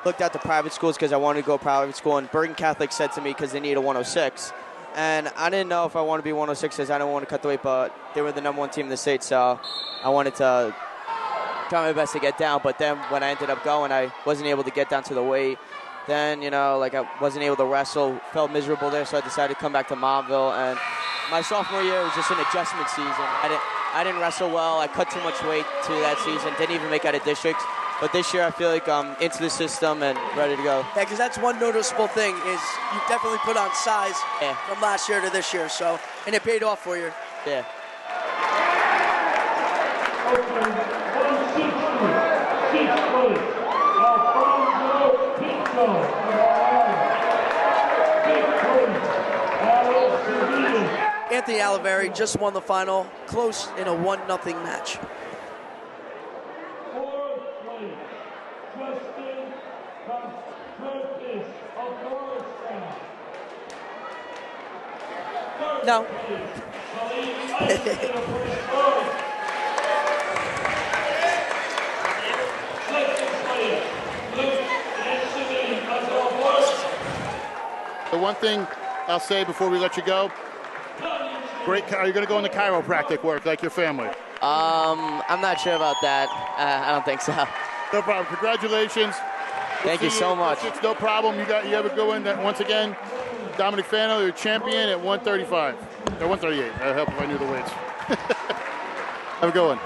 looked at the private schools because I wanted to go private school, and Bergen Catholic said to me because they need a 106. And I didn't know if I wanted to be 106 because I didn't want to cut the weight, but they were the #1 team in the state, so I wanted to try my best to get down. But then when I ended up going, I wasn't able to get down to the weight. Then, I wasn't able to wrestle, felt miserable there, so I decided to come back to Montville. And my sophomore year was just an adjustment season. I didn't wrestle well. I cut too much weight to that season, didn't even make out of districts. But this year I feel like I'm into the system and ready to go. Yeah, because that's one noticeable thing is you definitely put on size from last year to this year. So, and it paid off for you. Yeah. Anthony Oliveri just won the final, close in a 1-0 match. No. The one thing I'll say before we let you go, great. Are you going to go into chiropractic work like your family? I'm not sure about that. I don't think so. No problem. Congratulations. Thank you so much. It's no problem. You have a good one. Once again, Dominic Fano, your champion at 135 or 138. That'd help if I knew the weights. Have a good one.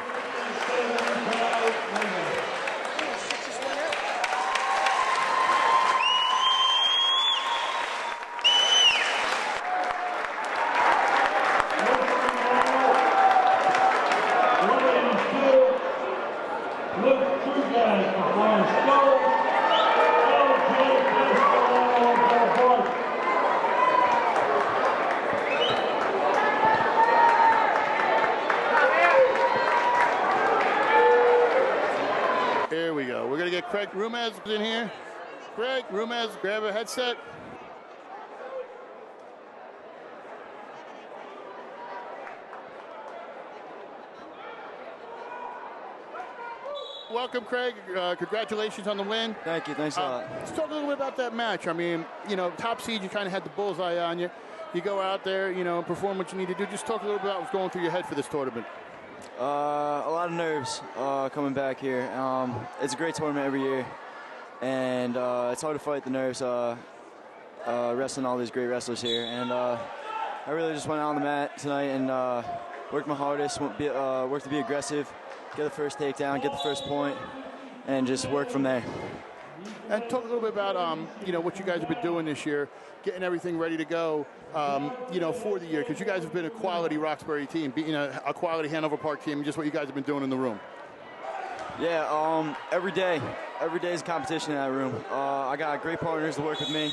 Craig Rumez in here. Craig Rumez, grab a headset. welcome, Craig. Congratulations on the win. Thank you. Thanks a lot. Let's talk a little bit about that match. I mean, top seed, you kind of had the bullseye on you. You go out there, and perform what you need to do. Just talk a little bit about what's going through your head for this tournament. A lot of nerves coming back here. It's a great tournament every year, and it's hard to fight the nerves wrestling all these great wrestlers here. And I really just went out on the mat tonight and worked my hardest, worked to be aggressive, get the first takedown, get the first point, and just work from there. And talk a little bit about, what you guys have been doing this year, getting everything ready to go, for the year, because you guys have been a quality Roxbury team, beating a quality Hanover Park team, just what you guys have been doing in the room. Yeah, every day is a competition in that room. I got great partners to work with me.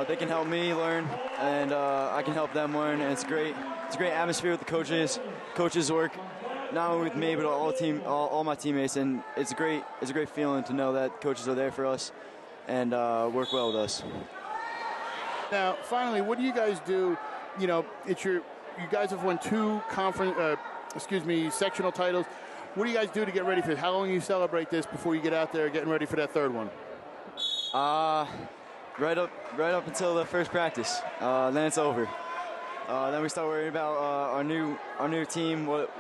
They can help me learn, and I can help them learn, and it's great. It's a great atmosphere with the coaches. Coaches work not only with me, but all my teammates, and it's a great feeling to know that coaches are there for us and work well with us. Now, finally, what do you guys do? You guys have won 2 sectional titles. What do you guys do to get ready for it? How long do you celebrate this before you get out there getting ready for that 3rd one? Right up until the first practice. Then it's over. Then we start worrying about our new team, what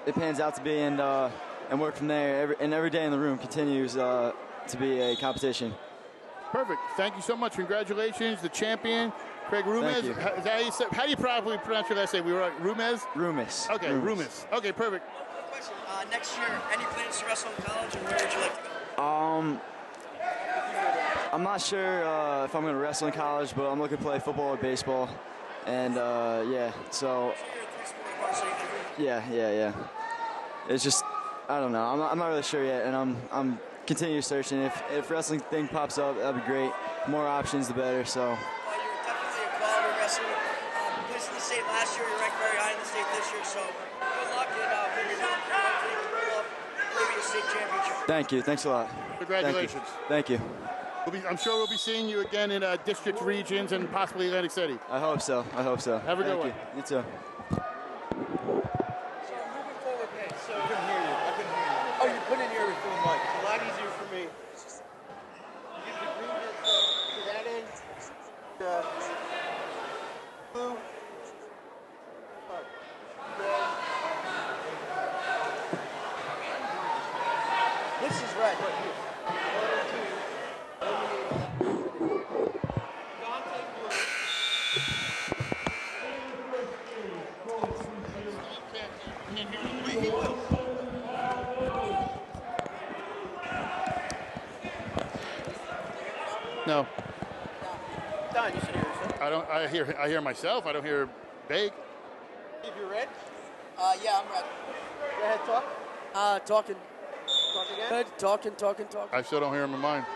it pans out to be, and work from there. Every day in the room continues to be a competition. Perfect. Thank you so much. Congratulations, the champion, Craig Rumes. How do you probably pronounce your last name? We were right. Rumes? Rumes. Okay, Rumes. Okay, perfect. Question. Next year, any plans to wrestle in college, and where would you like to go? I'm not sure if I'm going to wrestle in college, but I'm looking to play football or baseball. And, so yeah. It's just, I don't know. I'm not really sure yet, and I'm continue searching. If wrestling thing pops up, that'd be great. The more options, the better. So. You're definitely a quality wrestler. You placed in the state last year. You ranked very high in the state this year. So good luck and maybe a state championship. Thank you. Thanks a lot. Congratulations. Thank you. I'm sure we'll be seeing you again in district regions and possibly Atlantic City. I hope so. Have a good one. You too. Oh, you put in here with the mic. It's a lot easier for me. You can bring it to that end. Blue. This is red. No. Don, you should hear yourself. I hear myself. I don't hear Big. If you're red? Yeah, I'm ready. Go ahead, talk. Talking. Talk again. Good. Talking. I still don't hear him in mine.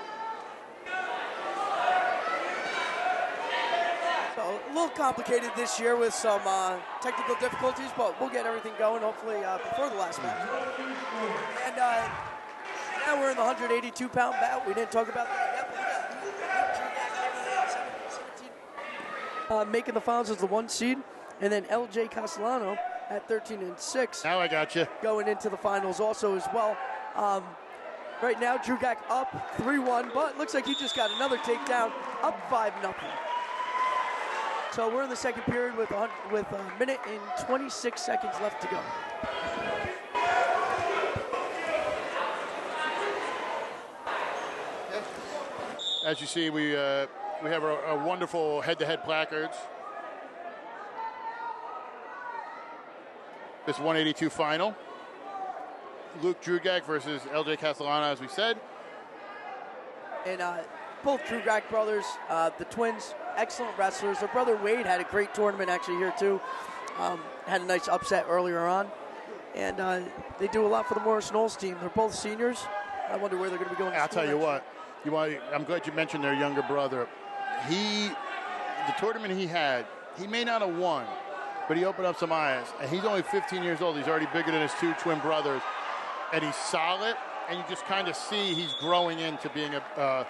So, a little complicated this year with some technical difficulties, but we'll get everything going hopefully before the last match. And now we're in the 182-pound bout. We didn't talk about that yet, but we got making the finals as the 1 seed, and then LJ Castellano at 13-6. Now I got you. Going into the finals also as well. Right now, Drugak up 3-1, but looks like he just got another takedown, up 5-0. So we're in the second period with a minute and 26 seconds left to go. As you see, we have a wonderful head-to-head placards. This 182 final. Luke Drugak versus LJ Castellano, as we said. And both Drugak brothers, the twins, excellent wrestlers. Their brother Wade had a great tournament actually here too. Had a nice upset earlier on. And they do a lot for the Morris Knowles team. They're both seniors. I wonder where they're going to be going. I'll tell you what. I'm glad you mentioned their younger brother. The tournament he had, he may not have won, but he opened up some eyes. And he's only 15 years old. He's already bigger than his 2 twin brothers. And he's solid, and you just kind of see he's growing into being a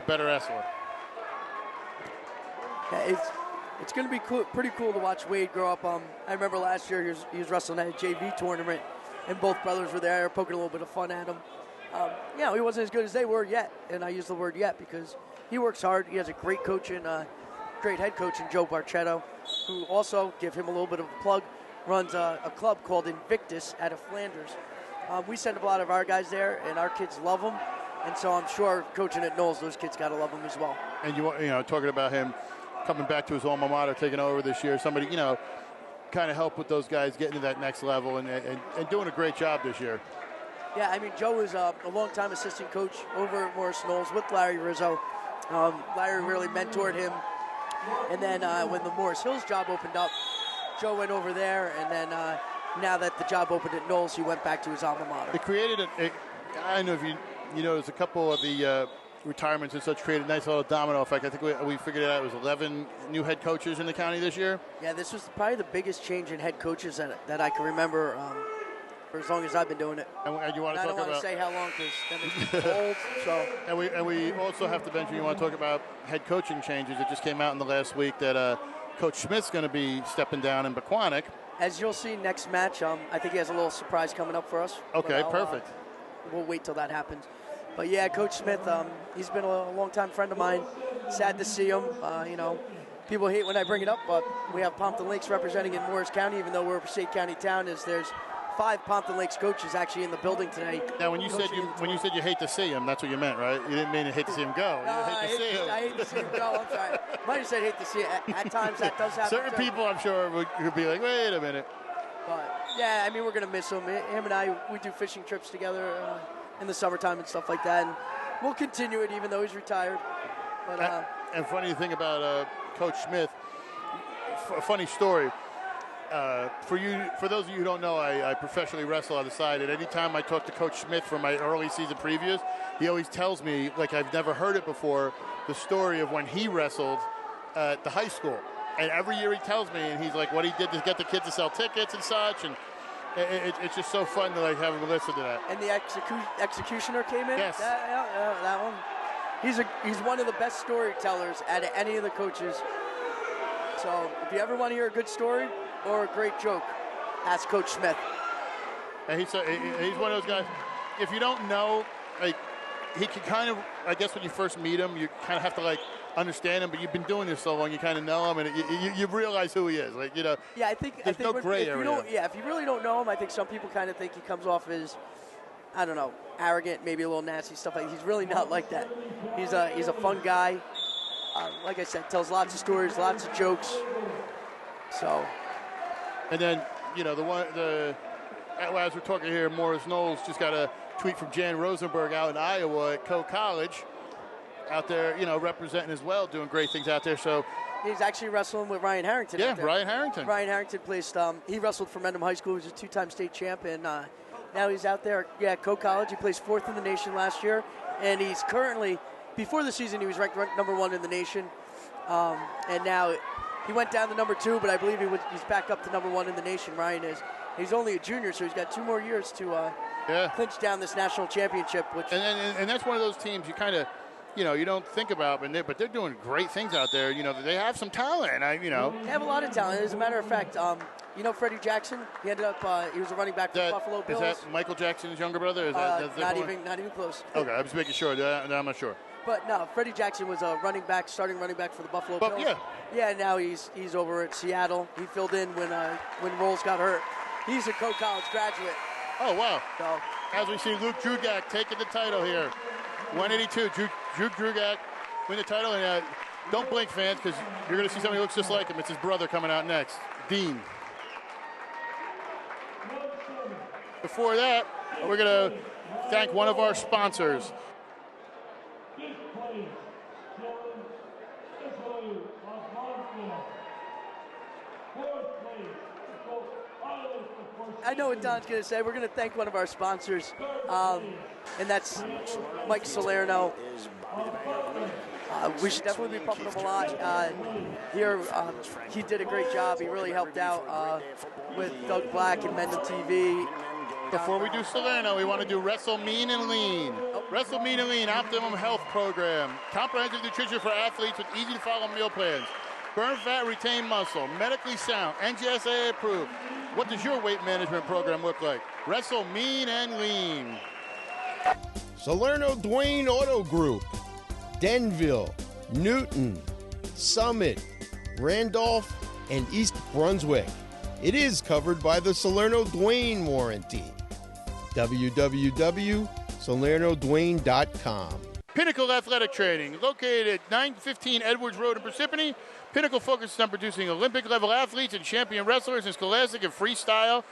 better wrestler. Yeah, it's going to be pretty cool to watch Wade grow up. I remember last year he was wrestling at a JV tournament, and both brothers were there poking a little bit of fun at him. You know, he wasn't as good as they were yet, and I use the word yet because he works hard. He has a great coach and great head coach in Joe Barchetto, who also, give him a little bit of a plug, runs a club called Invictus out of Flanders. We send a lot of our guys there, and our kids love him, and so I'm sure coaching at Knowles, those kids got to love him as well. And you know, talking about him coming back to his alma mater, taking over this year, somebody, you know, kind of help with those guys getting to that next level and doing a great job this year. Yeah, I mean, Joe was a long-time assistant coach over at Morris Knowles with Larry Rizzo. Larry really mentored him. And then when the Morris Hills job opened up, Joe went over there. And then now that the job opened at Knowles, he went back to his alma mater. It created I don't know if you noticed a couple of the retirements and such created a nice little domino effect. I think we figured it out. It was 11 new head coaches in the county this year. Yeah, this was probably the biggest change in head coaches that I can remember for as long as I've been doing it. And you want to talk about? I don't want to say how long because then it's old. So. And we also have to mention, you want to talk about head coaching changes. It just came out in the last week that Coach Smith's going to be stepping down in Pequannock. As you'll see next match, I think he has a little surprise coming up for us. Okay, perfect. We'll wait till that happens. But yeah, Coach Smith, he's been a long-time friend of mine. Sad to see him. You know, people hate when I bring it up, but we have Pompton Lakes representing in Morris County, even though we're a Passaic County town. There's 5 Pompton Lakes coaches actually in the building today. Now, when you said you hate to see him, that's what you meant, right? You didn't mean to hate to see him go. I hate to see him go. I'm sorry. Might have said hate to see it. At times that does happen. Certain people, I'm sure, would be like, wait a minute. But yeah, I mean, we're gonna miss him. Him and I, we do fishing trips together in the summertime and stuff like that, and we'll continue it even though he's retired. But and funny thing about Coach Smith, a funny story. For those of you who don't know, I professionally wrestle on the side, and any time I talk to Coach Smith from my early season previews, he always tells me, like I've never heard it before, the story of when he wrestled at the high school. And every year he tells me, and he's like, what he did to get the kids to sell tickets and such, and it's just so fun to like have him listen to that. And the executioner came in. Yes. That one. He's one of the best storytellers out of any of the coaches. So if you ever want to hear a good story or a great joke, ask Coach Smith. And he's one of those guys. If you don't know, like he can kind of, I guess when you first meet him, you kind of have to like understand him. But you've been doing this so long, you kind of know him, and you realize who he is. Like, you know. Yeah, I think there's no gray area. If you really don't know him, I think some people kind of think he comes off as, I don't know, arrogant, maybe a little nasty stuff like that. He's really not like that. He's a fun guy. Like I said, tells lots of stories, lots of jokes. So. And then, you know, as we're talking here, Morris Knowles just got a tweet from Jan Rosenberg out in Iowa at Coe College, out there, you know, representing as well, doing great things out there. So he's actually wrestling with Ryan Harrington. Yeah, Ryan Harrington. Ryan Harrington placed. He wrestled for Mendham High School. He was a 2-time state champ, and now he's out there. Yeah, Coe College. He placed 4th in the nation last year, and he's currently, before the season, he was ranked number 1 in the nation, and now he went down to number 2, but I believe he's back up to number 1 in the nation. Ryan is. He's only a junior, so he's got 2 more years to clinch down this national championship. And that's one of those teams you kind of, you know, you don't think about, but they're doing great things out there. You know, they have some talent. They have a lot of talent. As a matter of fact, you know Freddie Jackson. He ended up he was a running back for the Buffalo Bills. Is that Michael Jackson's younger brother? Is not even close. Okay, I was making sure. I'm not sure. But no, Freddie Jackson was a starting running back for the Buffalo Bills. Yeah. Yeah, now he's over at Seattle. He filled in when Rolls got hurt. He's a Coe College graduate. Oh, wow. So, as we see Luke Drugak taking the title here. 182, Drew Drugak win the title. And don't blink, fans, because you're going to see somebody who looks just like him. It's his brother coming out next, Dean. Before that, we're going to thank one of our sponsors. I know what Don's going to say. We're going to thank one of our sponsors, and that's Mike Salerno. We should definitely be pumping him a lot. Here, he did a great job. He really helped out with Doug Black and Mendham TV. Before we do Salerno, we want to do Wrestle Mean and Lean. Wrestle Mean and Lean Optimum Health Program. Comprehensive nutrition for athletes with easy-to-follow meal plans. Burn fat, retain muscle. Medically sound. NGSA approved. What does your weight management program look like? Wrestle mean and lean. Salerno Dwayne Auto Group, Denville, Newton, Summit, Randolph, and East Brunswick. It is covered by the Salerno Dwayne warranty. www.salernodwayne.com. Pinnacle Athletic Training, located at 915 Edwards Road in Parsippany. Pinnacle focuses on producing Olympic-level athletes and champion wrestlers in scholastic and freestyle,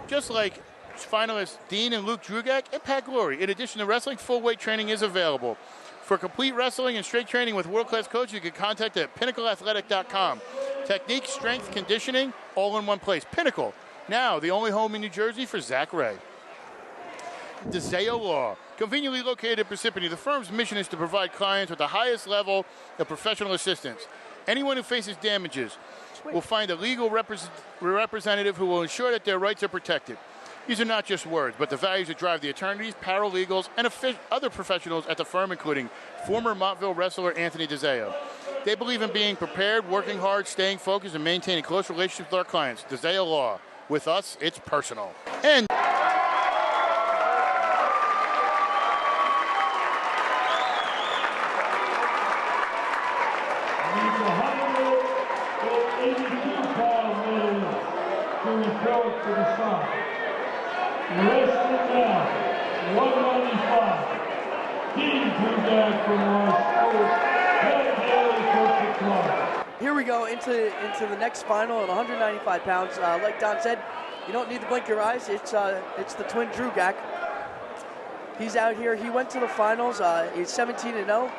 just like finalists Dean and Luke Drugak and Pat Glory. In addition to wrestling, full-weight training is available. For complete wrestling and strength training with world-class coaches, you can contact at pinnacleathletic.com. Technique, strength, conditioning, all in one place. Pinnacle, now the only home in New Jersey for Zach Ray. DeZeo Law, conveniently located in Parsippany. The firm's mission is to provide clients with the highest level of professional assistance. Anyone who faces damages will find a legal representative who will ensure that their rights are protected. These are not just words, but the values that drive the attorneys, paralegals, and other professionals at the firm, including former Montville wrestler Anthony DeZeo. They believe in being prepared, working hard, staying focused, and maintaining close relationships with our clients. DeZeo Law. With us, it's personal. And to the front. Wrestling now, 195. Dean Drugak from Here we go into the next final at 195 pounds. Like Don said, you don't need to blink your eyes. It's the twin Drugak. He's out here. He went to the finals. He's 17-0.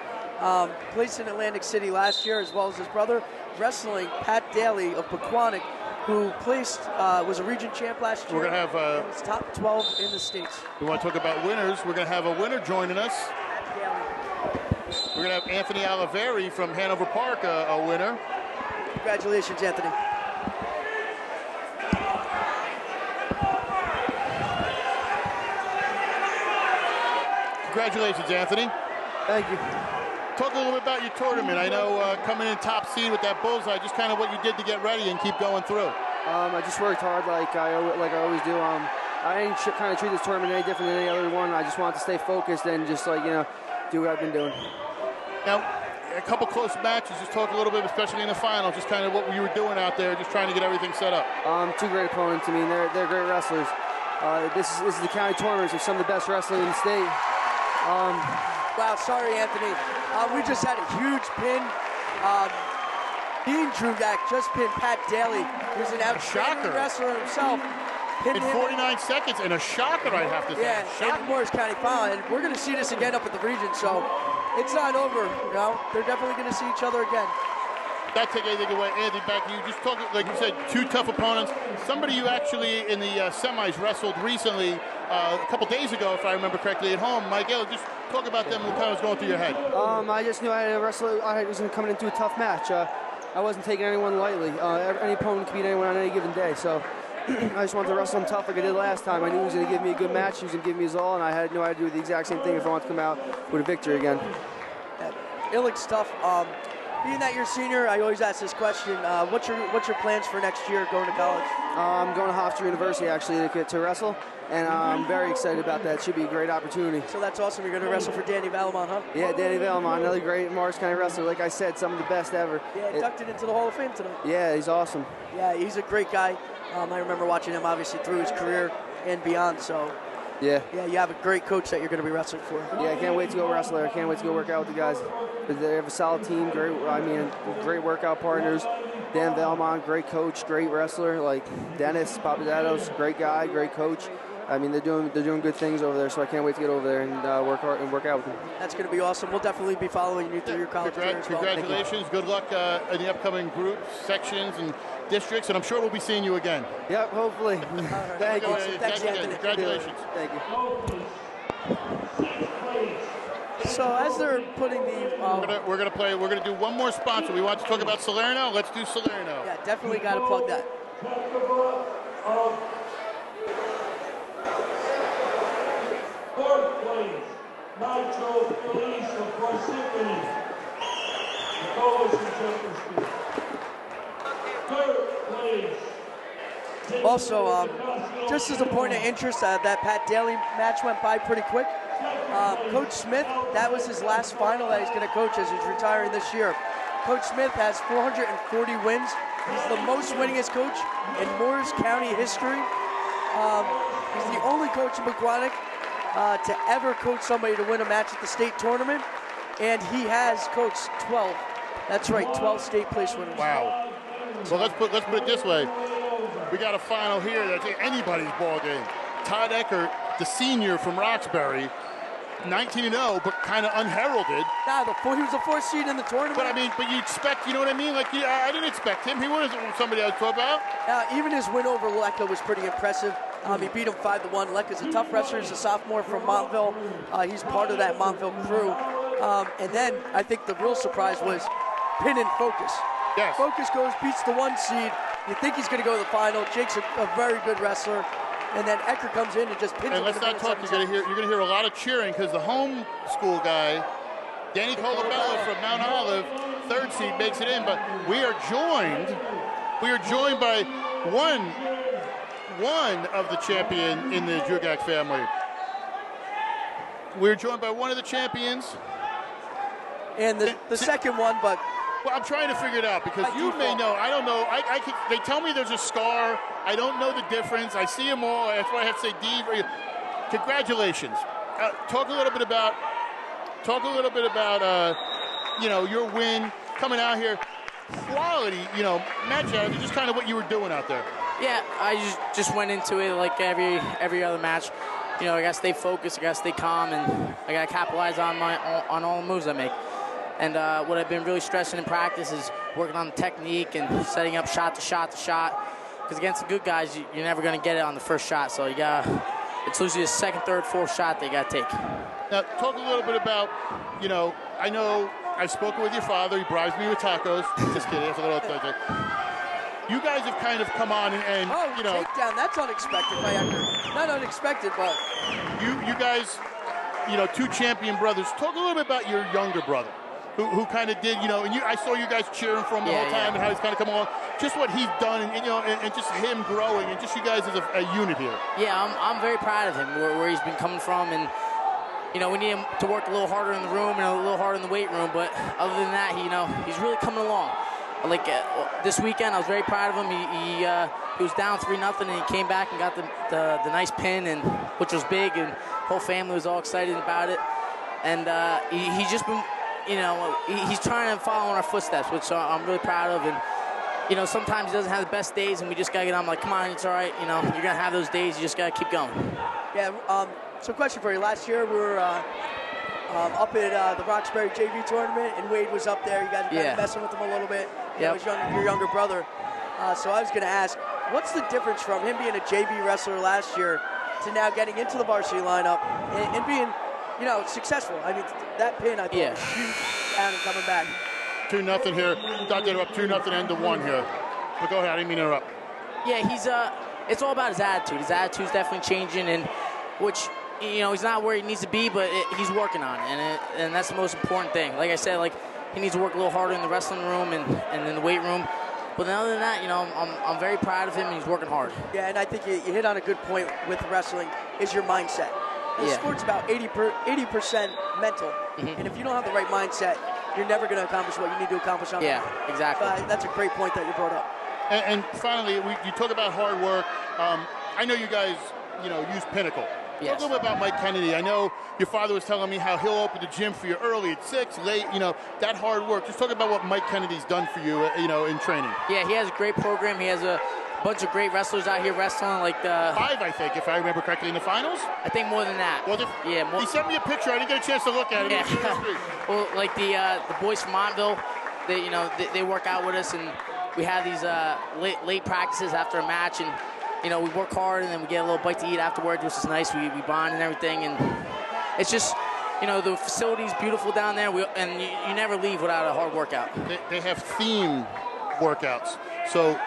Placed in Atlantic City last year, as well as his brother, wrestling Pat Daly of Pequannock, who was a region champ last year. We're going to have and was top 12 in the States. We want to talk about winners. We're going to have a winner joining us. We're going to have Anthony Oliveri from Hanover Park, a winner. Congratulations, Anthony. Congratulations, Anthony. Thank you. Talk a little bit about your tournament. I know coming in top seed with that bullseye, just kind of what you did to get ready and keep going through. I just worked hard like I always do. I didn't kind of treat this tournament any different than any other one. I just wanted to stay focused and just do what I've been doing. Now, a couple close matches. Just talk a little bit, especially in the final, just kind of what you were doing out there, just trying to get everything set up. Two great opponents. I mean, they're great wrestlers. This is the county tournaments with some of the best wrestling in the state. Wow, sorry, Anthony. We just had a huge pin. Dean Drugak just pinned Pat Daly, who's an outstanding wrestler himself. In 49 seconds, and a shocker, I have to say. Yeah, in Morris County final. And we're going to see this again up at the region, so it's not over. They're definitely going to see each other again. Not take anything away. Andy, back to you. Just talk, like you said, two tough opponents. Somebody you actually, in the semis, wrestled recently, a couple days ago, if I remember correctly, at home. Mike Gill, just talk about them, what kind of was going through your head. I just knew I had to wrestle. I was going to come into a tough match. I wasn't taking anyone lightly. Any opponent can beat anyone on any given day, so I just wanted to wrestle him tough like I did last time. I knew he was going to give me a good match. He was going to give me his all, and I knew I had to do the exact same thing if I wanted to come out with a victory again. It looks tough. Being that you're a senior, I always ask this question. What's your plans for next year going to college? I'm going to Hofstra University, actually, to wrestle, and I'm very excited about that. It should be a great opportunity. So that's awesome. You're going to wrestle for Danny Valamon, huh? Yeah, Danny Valamon, another great Morris County wrestler. Like I said, some of the best ever. Yeah, inducted into the Hall of Fame tonight. Yeah, he's awesome. Yeah, he's a great guy. I remember watching him, obviously, through his career and beyond, so... Yeah, you have a great coach that you're going to be wrestling for. Yeah, I can't wait to go wrestle there. I can't wait to go work out with the guys. They have a solid team, great workout partners. Dan Valmont, great coach, great wrestler. Like Dennis Papadopoulos, great guy, great coach. I mean, they're doing good things over there, so I can't wait to get over there and work hard and work out with them. That's going to be awesome. We'll definitely be following you through your college career as well. Congratulations. Good luck in the upcoming groups, sections, and districts, and I'm sure we'll be seeing you again. Yep, hopefully. Thank you. Thanks, Anthony. Congratulations. Thank you. So as they're putting the... We're gonna do one more sponsor. We want to talk about Salerno. Let's do Salerno. Yeah, definitely got to plug that. Fourth place, Nitro Police of Parsippany. The Coalition Championship. Third place, Also, just as a point of interest, that Pat Daly match went by pretty quick. Coach Smith, that was his last final that he's going to coach as he's retiring this year. Coach Smith has 440 wins. He's the most winningest coach in Morris County history. He's the only coach in Pequannock to ever coach somebody to win a match at the state tournament, and he has coached 12. That's right, 12 state place winners. Wow. So let's put it this way. We got a final here that's anybody's ball game. Todd Eckert, the senior from Roxbury, 19-0, but kind of unheralded. Nah, he was the fourth seed in the tournament. But you expect, you know what I mean? Like, I didn't expect him. He wasn't somebody I was talking about. Even his win over Lecca was pretty impressive. He beat him 5-1. Lecca's a tough wrestler. He's a sophomore from Montville. He's part of that Montville crew. And then I think the real surprise was Pin and Focus. Yes. Focus goes, beats the 1 seed. You think he's going to go to the final. Jake's a very good wrestler. And then Eckert comes in and just pins him. And let's not talk. You're going to hear a lot of cheering because the home school guy, Danny Colabella from Mount Olive, 3rd seed, makes it in. But we are joined by one of the champion in the Jugak family. We're joined by one of the champions. And the second one, but... Well, I'm trying to figure it out because you may know. I don't know. They tell me there's a scar. I don't know the difference. I see them all. That's why I have to say D. Congratulations. Talk a little bit about your win coming out here. Quality, match out. Just kind of what you were doing out there. Yeah, I just went into it like every other match. I gotta stay focused. I gotta stay calm, and I gotta capitalize on all the moves I make. And what I've been really stressing in practice is working on the technique and setting up shot to shot to shot. Because against the good guys, you're never going to get it on the first shot. So it's usually the second, third, fourth shot they got to take. Now, talk a little bit about, I know I've spoken with your father. He bribes me with tacos. Just kidding. That's a little thing. You guys have kind of come on and takedown. That's unexpected. Not unexpected, but you guys, 2 champion brothers. Talk a little bit about your younger brother. Who kind of did, and I saw you guys cheering for him the whole time and how he's kind of come along. Just what he's done and just him growing and just you guys as a unit here. Yeah, I'm very proud of him, where he's been coming from. And, we need him to work a little harder in the room and a little harder in the weight room. But other than that, he's really coming along. Like this weekend, I was very proud of him. He was down 3-0 and he came back and got the nice pin, and which was big, and the whole family was all excited about it. And he's just been... he's trying to follow in our footsteps, which I'm really proud of. And, sometimes he doesn't have the best days, and we just got to get on, like, come on, it's all right. You're going to have those days. You just got to keep going. Yeah, so question for you. Last year, we were up at the Roxbury JV tournament, and Wade was up there. You guys were kind of messing with him a little bit. Yep. Your younger brother. So I was going to ask, what's the difference from him being a JV wrestler last year to now getting into the varsity lineup and being successful? I mean, that pin, I thought, was huge, and coming back. 2-0 here. Not to interrupt, 2-0 end to 1 here. But go ahead, I didn't mean to interrupt. Yeah, it's all about his attitude. His attitude's definitely changing, and which, he's not where he needs to be, but he's working on it, and that's the most important thing. Like I said, he needs to work a little harder in the wrestling room and in the weight room. But other than that, I'm very proud of him, and he's working hard. Yeah, and I think you hit on a good point with wrestling, is your mindset. The sport's about 80% mental, and if you don't have the right mindset, you're never going to accomplish what you need to accomplish on Yeah, exactly. That's a great point that you brought up. And finally, you talk about hard work. I know you guys, use Pinnacle. Yes. Talk a little bit about Mike Kennedy. I know your father was telling me how he'll open the gym for you early at 6, late, that hard work. Just talk about what Mike Kennedy's done for you, in training. Yeah, he has a great program. He has a bunch of great wrestlers out here wrestling, 5, I think, if I remember correctly, in the finals? I think more than that. Well, more. He sent me a picture. I didn't get a chance to look at it. Yeah. Well, the boys from Montville, they work out with us, and we have these late practices after a match, and we work hard, and then we get a little bite to eat afterwards, which is nice. We bond and everything, and it's just, the facility's beautiful down there, and you never leave without a hard workout. They have theme workouts, so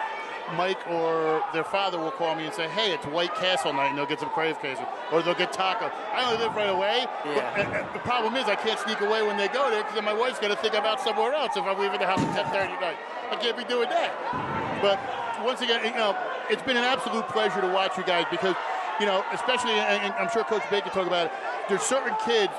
Mike or their father will call me and say, hey, it's White Castle night, and they'll get some crave queso, or they'll get taco. I only live right away. Yeah. But the problem is I can't sneak away when they go there because then my wife's going to think I'm out somewhere else if I'm leaving the house at 10:30 at night. I can't be doing that. But once again, it's been an absolute pleasure to watch you guys because, you know, especially, and I'm sure Coach Baker talked about it, there's certain kids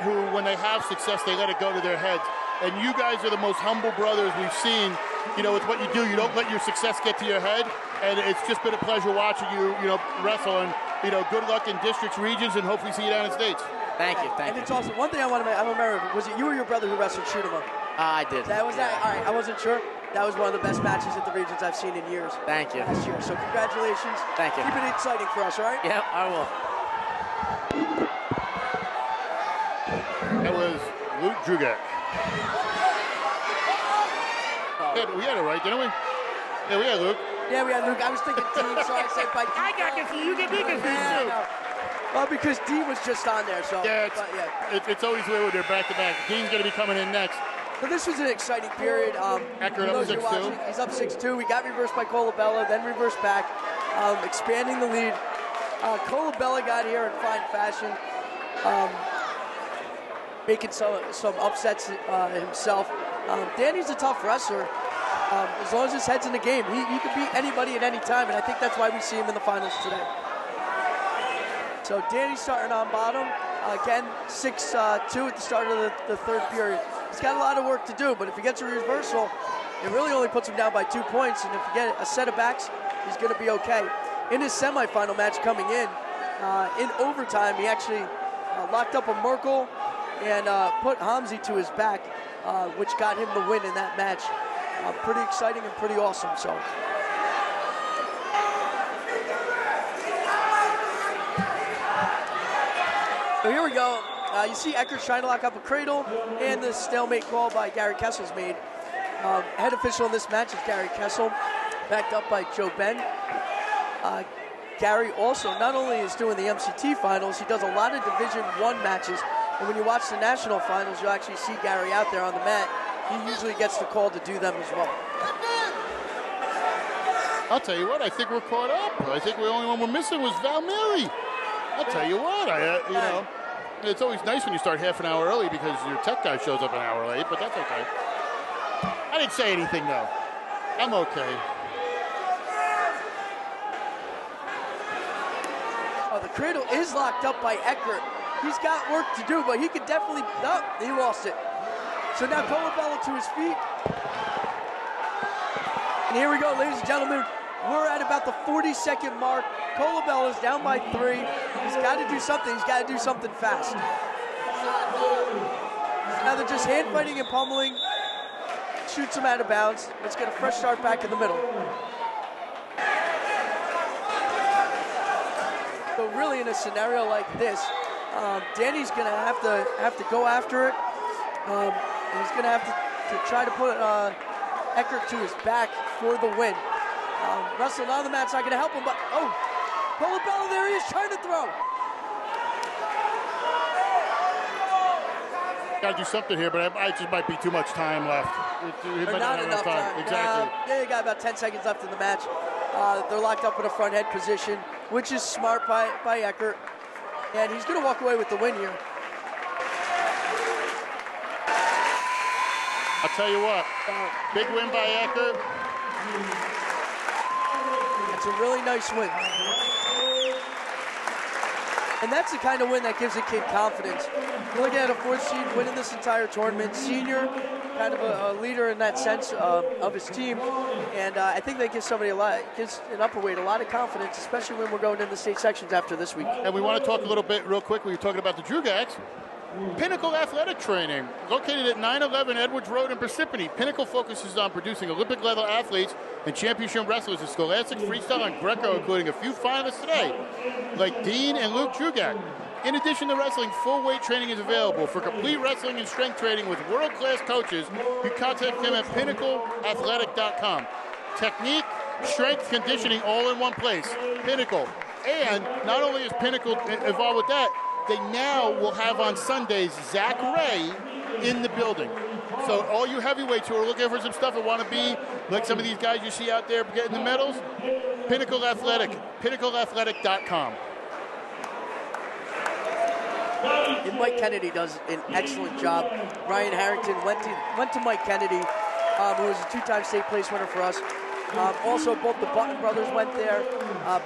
who, when they have success, they let it go to their heads. And you guys are the most humble brothers we've seen. You know, it's what you do. You don't let your success get to your head. And it's just been a pleasure watching you, you know, wrestle. And, you know, good luck in districts, regions, and hopefully see you down in states. Thank you. And it's awesome. One thing I want to make, I don't remember, was it you or your brother who wrestled shoot 'em up? I did. That was that? All right, I wasn't sure. That was one of the best matches at the regions I've seen in years. Thank you. Last year. So congratulations. Thank you. Keep it exciting for us, all right? Yep, I will. That was Luke Drugak. Yeah, we had it right, didn't we? Yeah, we had Luke. Yeah, we had Luke. I was thinking Dean, so I said by I got confused. You get me confused too. no. Well, because Dean was just on there, so. Yeah, it's always the way when they're back-to-back. Dean's going to be coming in next. So this was an exciting period. Eckert up 6-2. He's up 6-2. We got reversed by Colabella, then reversed back, expanding the lead. Colabella got here in fine fashion, making some upsets himself. Danny's a tough wrestler. As long as his head's in the game, he can beat anybody at any time, and I think that's why we see him in the finals today. So Danny's starting on bottom. Again, 6-2 at the start of the third period. He's got a lot of work to do, but if he gets a reversal, it really only puts him down by 2 points, and if you get a set of backs, he's going to be okay. In his semifinal match coming in overtime, he actually locked up a Merkel and put Hamzi to his back, which got him the win in that match. Pretty exciting and pretty awesome. So here we go. You see Eckert trying to lock up a cradle, and the stalemate call by Gary Kessel's made. Head official in this match is Gary Kessel, backed up by Joe Ben. Gary also not only is doing the MCT finals, he does a lot of Division I matches. And when you watch the national finals, you'll actually see Gary out there on the mat. He usually gets the call to do them as well. I'll tell you what, I think we're caught up. I think the only one we're missing was Val Mary. I'll tell you what, you know, it's always nice when you start half an hour early because your tech guy shows up an hour late, but that's okay. I didn't say anything, though. I'm okay. Oh, the cradle is locked up by Eckert. He's got work to do, but he could definitely... No, he lost it. So now Colabella to his feet. And here we go, ladies and gentlemen. We're at about the 40-second mark. Colabella's down by 3. He's got to do something. He's got to do something fast. Now they're just hand fighting and pummeling. Shoots him out of bounds. Let's get a fresh start back in the middle. So really in a scenario like this, Danny's going to have to go after it. He's going to have to try to put Eckert to his back for the win. Wrestling on the mat's not going to help him, but Colabella, there he is trying to throw. Got to do something here, but it just might be too much time left. But not enough time. Exactly. Yeah, you got about 10 seconds left in the match. They're locked up in a front head position, which is smart by Eckert. And he's going to walk away with the win here. I'll tell you what, big win by Eckert. It's a really nice win. And that's the kind of win that gives a kid confidence. You're looking at a 4th seed winning this entire tournament, senior, kind of a leader in that sense of his team. And I think that gives somebody gives an upperweight a lot of confidence, especially when we're going into the state sections after this week. And we want to talk a little bit real quick. We were talking about the Drugaks. Pinnacle Athletic Training, located at 911 Edwards Road in Parsippany. Pinnacle focuses on producing Olympic-level athletes and championship wrestlers in scholastics, freestyle, and Greco, including a few finalists today, like Dean and Luke Drugak. In addition to wrestling, full-weight training is available. For complete wrestling and strength training with world-class coaches, you contact them at pinnacleathletic.com. Technique, strength, conditioning, all in one place. Pinnacle. And not only is Pinnacle involved with that, they now will have on Sundays Zach Ray in the building. So all you heavyweights who are looking for some stuff and want to be like some of these guys you see out there getting the medals, Pinnacle Athletic, pinnacleathletic.com. And Mike Kennedy does an excellent job. Ryan Harrington went to Mike Kennedy, who was a 2-time state place winner for us. Also, both the Button brothers went there.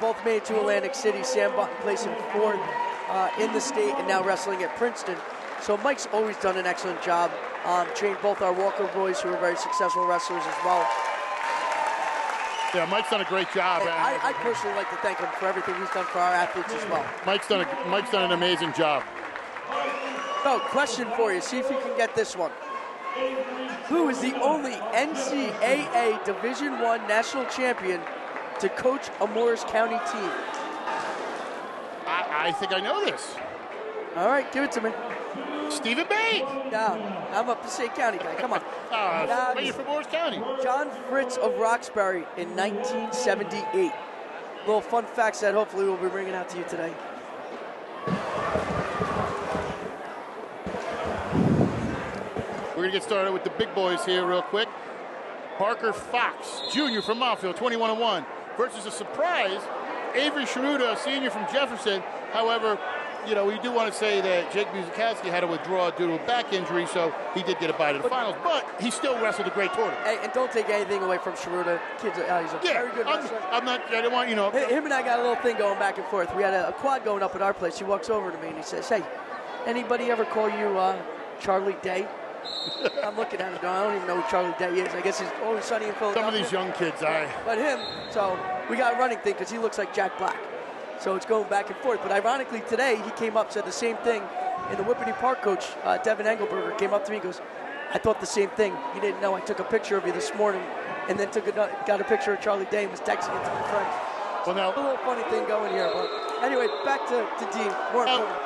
Both made it to Atlantic City. Sam Button placing 4th in the state and now wrestling at Princeton. So Mike's always done an excellent job. Trained both our Walker boys, who are very successful wrestlers as well. Yeah, Mike's done a great job. I personally like to thank him for everything he's done for our athletes as well. Mike's done an amazing job. So, question for you. See if you can get this one. Who is the only NCAA Division I national champion to coach a Morris County team? I think I know this. All right, give it to me. Stephen Bain. No, I'm a Passaic County guy. Come on. You're from Morris County. John Fritz of Roxbury in 1978. Little fun facts that hopefully we'll be bringing out to you today. We're going to get started with the big boys here real quick. Parker Fox, Jr. from Montfield, 21-1, versus a surprise, Avery Sharuda, a senior from Jefferson. However, you know, we do want to say that Jake Buzikowski had to withdraw due to a back injury, so he did get a bye to the finals, but he still wrestled a great tournament. Hey, and don't take anything away from Sharuda. He's a very good wrestler. I don't want, you know. Him and I got a little thing going back and forth. We had a quad going up at our place. He walks over to me and he says, "Hey, anybody ever call you Charlie Day?" I'm looking at him going, I don't even know who Charlie Day is. I guess he's always sunny in Philadelphia. Some of these young kids, But him, so we got a running thing because he looks like Jack Black. So it's going back and forth. But ironically, today, he came up, said the same thing. And the Whippany Park coach, Devin Engelberger, came up to me and goes, "I thought the same thing. You didn't know I took a picture of you this morning and then got a picture of Charlie Day and was texting it to my friends." So well, now, a little funny thing going here. But anyway, back to Dean. More important.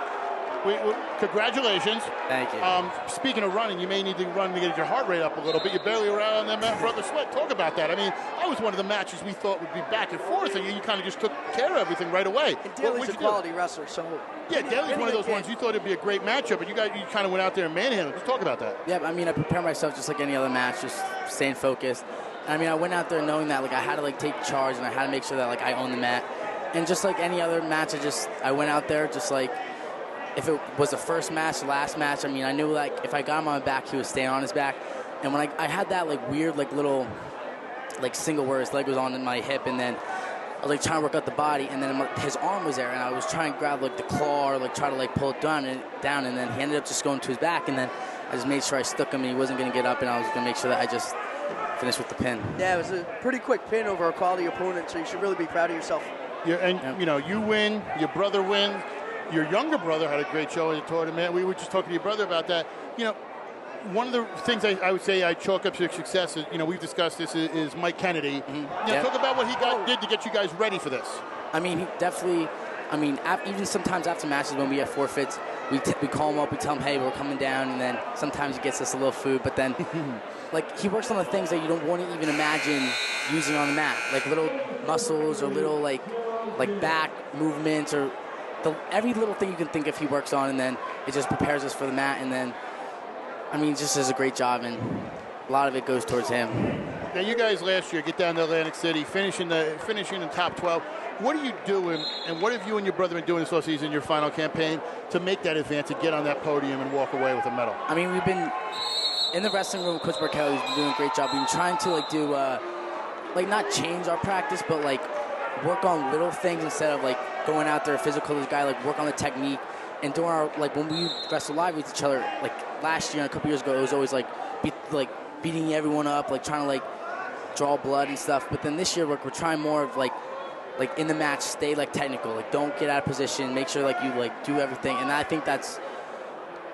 Congratulations. Thank you. Speaking of running, you may need to run to get your heart rate up a little bit. You barely were out on that mat, Brother Sweat. Talk about that. I mean, that was one of the matches we thought would be back and forth, and you kind of just took care of everything right away. And Daly's a quality wrestler, so... Yeah, Daly's one of those ones you thought it'd be a great matchup, but you kind of went out there and manhandled. Let's talk about that. Yeah, I mean, I prepare myself just like any other match, just staying focused. And I mean, I went out there knowing that, like, I had to, like, take charge, and I had to make sure that, like, I own the mat. And just like any other match, I went out there just like, if it was the first match, the last match, I mean, I knew, like, if I got him on my back, he was staying on his back. And when I had that, like, weird, like, little, like, single where his leg was on my hip, and then I was, like, trying to work out the body, and then his arm was there, and I was trying to grab, like, the claw or, like, try to, like, pull it down, and then he ended up just going to his back, and then I just made sure I stuck him, and he wasn't going to get up, and I was going to make sure that I just finished with the pin. Yeah, it was a pretty quick pin over a quality opponent, so you should really be proud of yourself. Yeah, and, you know, you win, your brother wins. Your younger brother had a great show in the tournament. We were just talking to your brother about that. You know, one of the things I would say I chalk up to success is, you know, we've discussed this, is Mike Kennedy. Mm-hmm. You know, talk about what he did to get you guys ready for this. I mean, he definitely, even sometimes after matches when we have forfeits, we call him up, we tell him, hey, we're coming down, and then sometimes he gets us a little food, but then, like, he works on the things that you don't want to even imagine using on the mat, like little muscles or little, like back movements or every little thing you can think of he works on, and then it just prepares us for the mat, and then, I mean, just does a great job, and a lot of it goes towards him. Now, you guys last year get down to Atlantic City, finishing in top 12. What are you doing, and what have you and your brother been doing this offseason in your final campaign to make that advance and get on that podium and walk away with a medal? I mean, we've been in the wrestling room with Coach Burkell. He's been doing a great job. We've been trying to, like, do, like, not change our practice, but, like, work on little things instead of, like, going out there physical as a guy, like, work on the technique. And during our, like, when we wrestle live with each other, like, last year and a couple years ago, it was always, like, beating everyone up, like, trying to, like, draw blood and stuff. But then this year, we're trying more of, like in the match, stay, like, technical. Like, don't get out of position. Make sure, like, you, like, do everything. And I think that's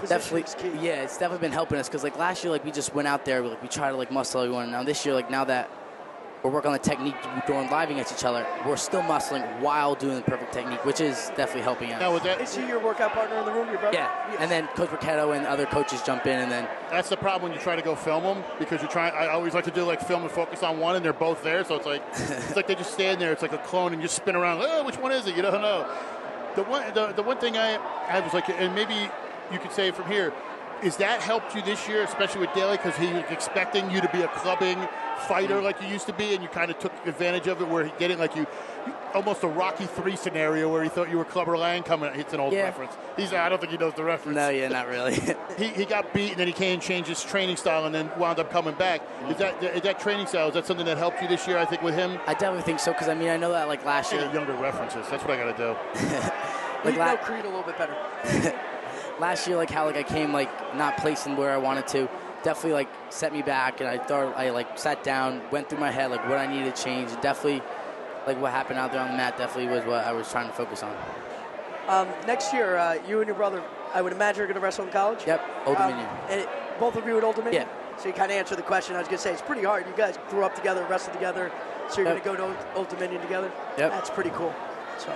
definitely key. Yeah, it's definitely been helping us. Because, like, last year, like, we just went out there, like, we tried to, like, muscle everyone. And now this year, like, now that we're working on the technique during live against each other, we're still muscling while doing the perfect technique, which is definitely helping out. Now, is he your workout partner in the room, your brother? Yeah, yes. And then Coach Burketto and other coaches jump in, and then... That's the problem when you try to go film them, because you're trying... I always like to do, like, film and focus on one, and they're both there, so it's like they just stand there. It's like a clone, and you just spin around. Oh, which one is it? You don't know. The one thing I was like, and maybe you could say it from here, is that helped you this year, especially with Daly, because he was expecting you to be a clubbing fighter like you used to be, and you kind of took advantage of it where he didn't, like you almost a Rocky III scenario where he thought you were Clubber Lang coming. It's an old reference. I don't think he knows the reference. No, yeah, not really. he got beat, and then he came and changed his training style, and then wound up coming back. Is that training style? Is that something that helped you this year? I think with him. I definitely think so because I know that like last year. Younger references. That's what I got to do. You know Creed a little bit better. Last year, like how I came not placing where I wanted to, definitely set me back, and I sat down, went through my head what I needed to change. Definitely, what happened out there on the mat definitely was what I was trying to focus on. Next year, you and your brother, I would imagine, are going to wrestle in college. Yep, Old Dominion. Both of you at Old Dominion. Yeah. So you kind of answered the question. I was going to say it's pretty hard. You guys grew up together, wrestled together, so you're going to go to Old Dominion together. Yep. That's pretty cool. So.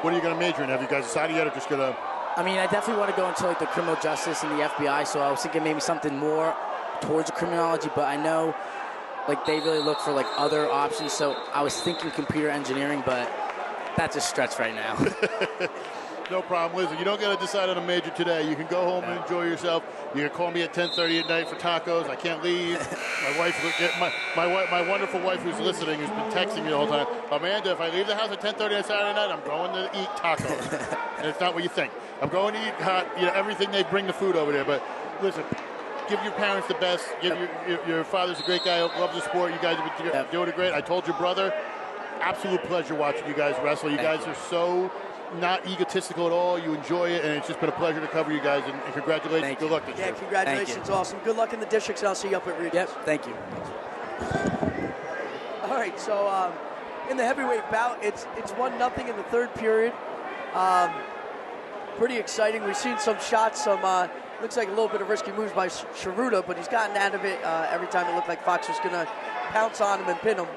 What are you going to major in? Have you guys decided yet, or just going to? I definitely want to go into the criminal justice and the FBI, so I was thinking maybe something more towards the criminology, but I know they really look for other options, so I was thinking computer engineering, but that's a stretch right now. No problem. Listen, you don't got to decide on a major today. You can go home and enjoy yourself. You can call me at 10:30 at night for tacos. I can't leave. My wife, my wonderful wife who's listening, who's been texting me the whole time. Amanda, if I leave the house at 10:30 on Saturday night, I'm going to eat tacos. And it's not what you think. I'm going to eat hot, everything they bring the food over there. But listen, give your parents the best. Your father's a great guy. Loves the sport. You guys have been doing it great. I told your brother, absolute pleasure watching you guys wrestle. You guys are so not egotistical at all. You enjoy it, and it's just been a pleasure to cover you guys. And congratulations. Good luck this year. Yeah, congratulations. Awesome. Good luck in the districts, and I'll see you up at Regis. Yep, thank you. All right, so in the heavyweight bout, it's 1-0 in the third period. Pretty exciting. We've seen some shots, looks like a little bit of risky moves by Sharuda, but he's gotten out of it every time it looked like Fox was going to pounce on him and pin him.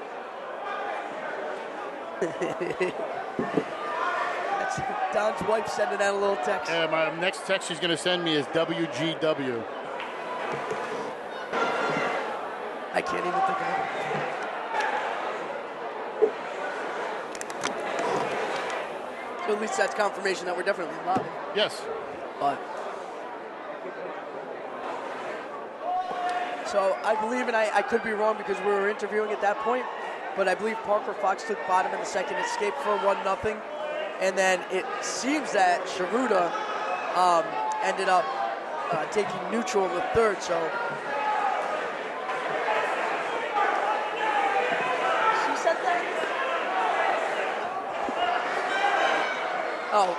That's Don's wife sending out a little text. Yeah, my next text she's going to send me is WGW. I can't even think of it. So at least that's confirmation that we're definitely live. Yes. But so I believe, and I could be wrong because we were interviewing at that point, but I believe Parker Fox took bottom in the second, escaped for 1-0, and then it seems that Sharuda ended up taking neutral in the third. So she said that. Oh,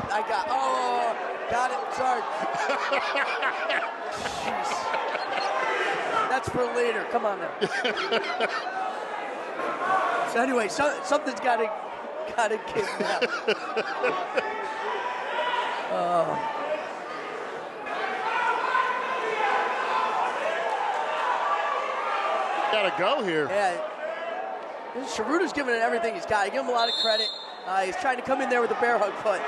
got it. Sorry. Jeez. That's for later. Come on now. So anyway, something's got to give now. Gotta go here. Yeah. Sharuda's giving it everything he's got. I give him a lot of credit. He's trying to come in there with a bear hug, but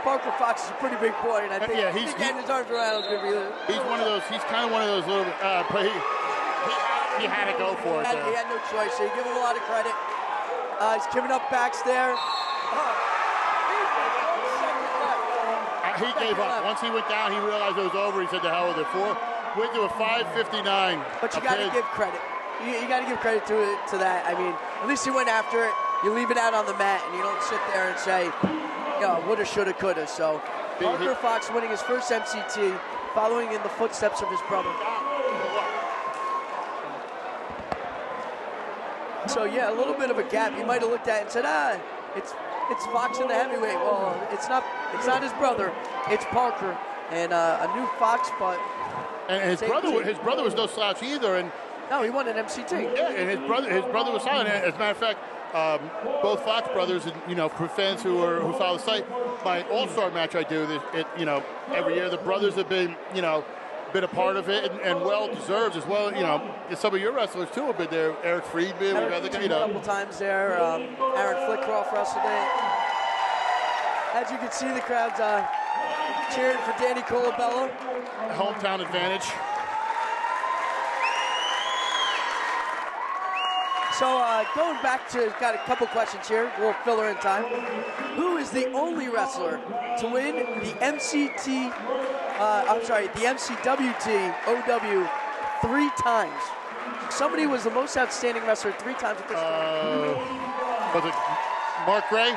Parker Fox is a pretty big boy, and I think he's getting his arms around him is going to be. He's one of those. He's kind of one of those little. But he had to go for it. He had no choice. So you give him a lot of credit. He's giving up backs there. He gave up. Once he went down, he realized it was over. He said, "The hell with it." Went to a 5:59. But you got to give credit. You got to give credit to that. I mean, at least he went after it. You leave it out on the mat, and you don't sit there and say, woulda, shoulda, coulda. So Parker Fox winning his first MCT, following in the footsteps of his brother. So yeah, a little bit of a gap. You might have looked at it and said, it's Fox in the heavyweight. Well, it's not his brother. It's Parker, and a new Fox, but. And his brother was no slouch either, and. No, he won an MCT. Yeah, and his brother was solid. As a matter of fact, both Fox brothers, and for fans who follow the site, my all-star match I do, every year, the brothers have been, been a part of it and well deserved as well. Some of your wrestlers too have been there. Eric Friedman, a couple times there. Aaron Flickroff wrestled it. As you can see, the crowd's cheering for Danny Colabello. Hometown advantage. So going back to, got a couple questions here. We'll fill her in time. Who is the only wrestler to win the MCWT OW 3 times? Somebody was the most outstanding wrestler 3 times at this point. Was it Mark Gray.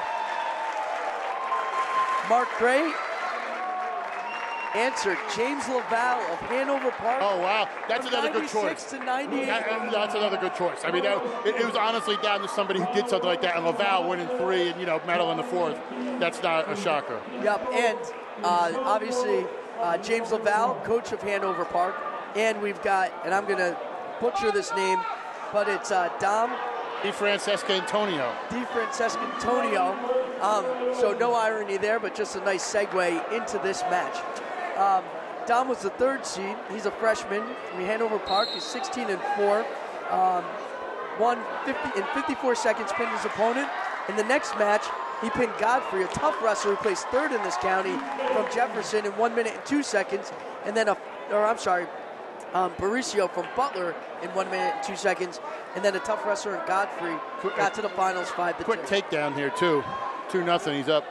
Mark Gray answered James Laval of Hanover Park. Oh, wow. That's from another good choice. 96 to 98. That's another good choice. I mean, it was honestly down to somebody who did something like that, and Laval winning 3 and, medal in the 4th. That's not a shocker. Yep, and obviously James Laval, coach of Hanover Park, and we've got, and I'm going to butcher this name, but it's Dom DiFrancesco Antonio. So no irony there, but just a nice segue into this match. Dom was the 3rd seed. He's a freshman from Hanover Park. He's 16-4. Won 54 seconds, pinned his opponent. In the next match, he pinned Godfrey, a tough wrestler who placed 3rd in this county, from Jefferson in 1 minute and 2 seconds. And then Mauricio from Butler in 1 minute and 2 seconds. And then a tough wrestler in Godfrey got to the finals 5-2. Quick takedown here, too. 2-0, he's up.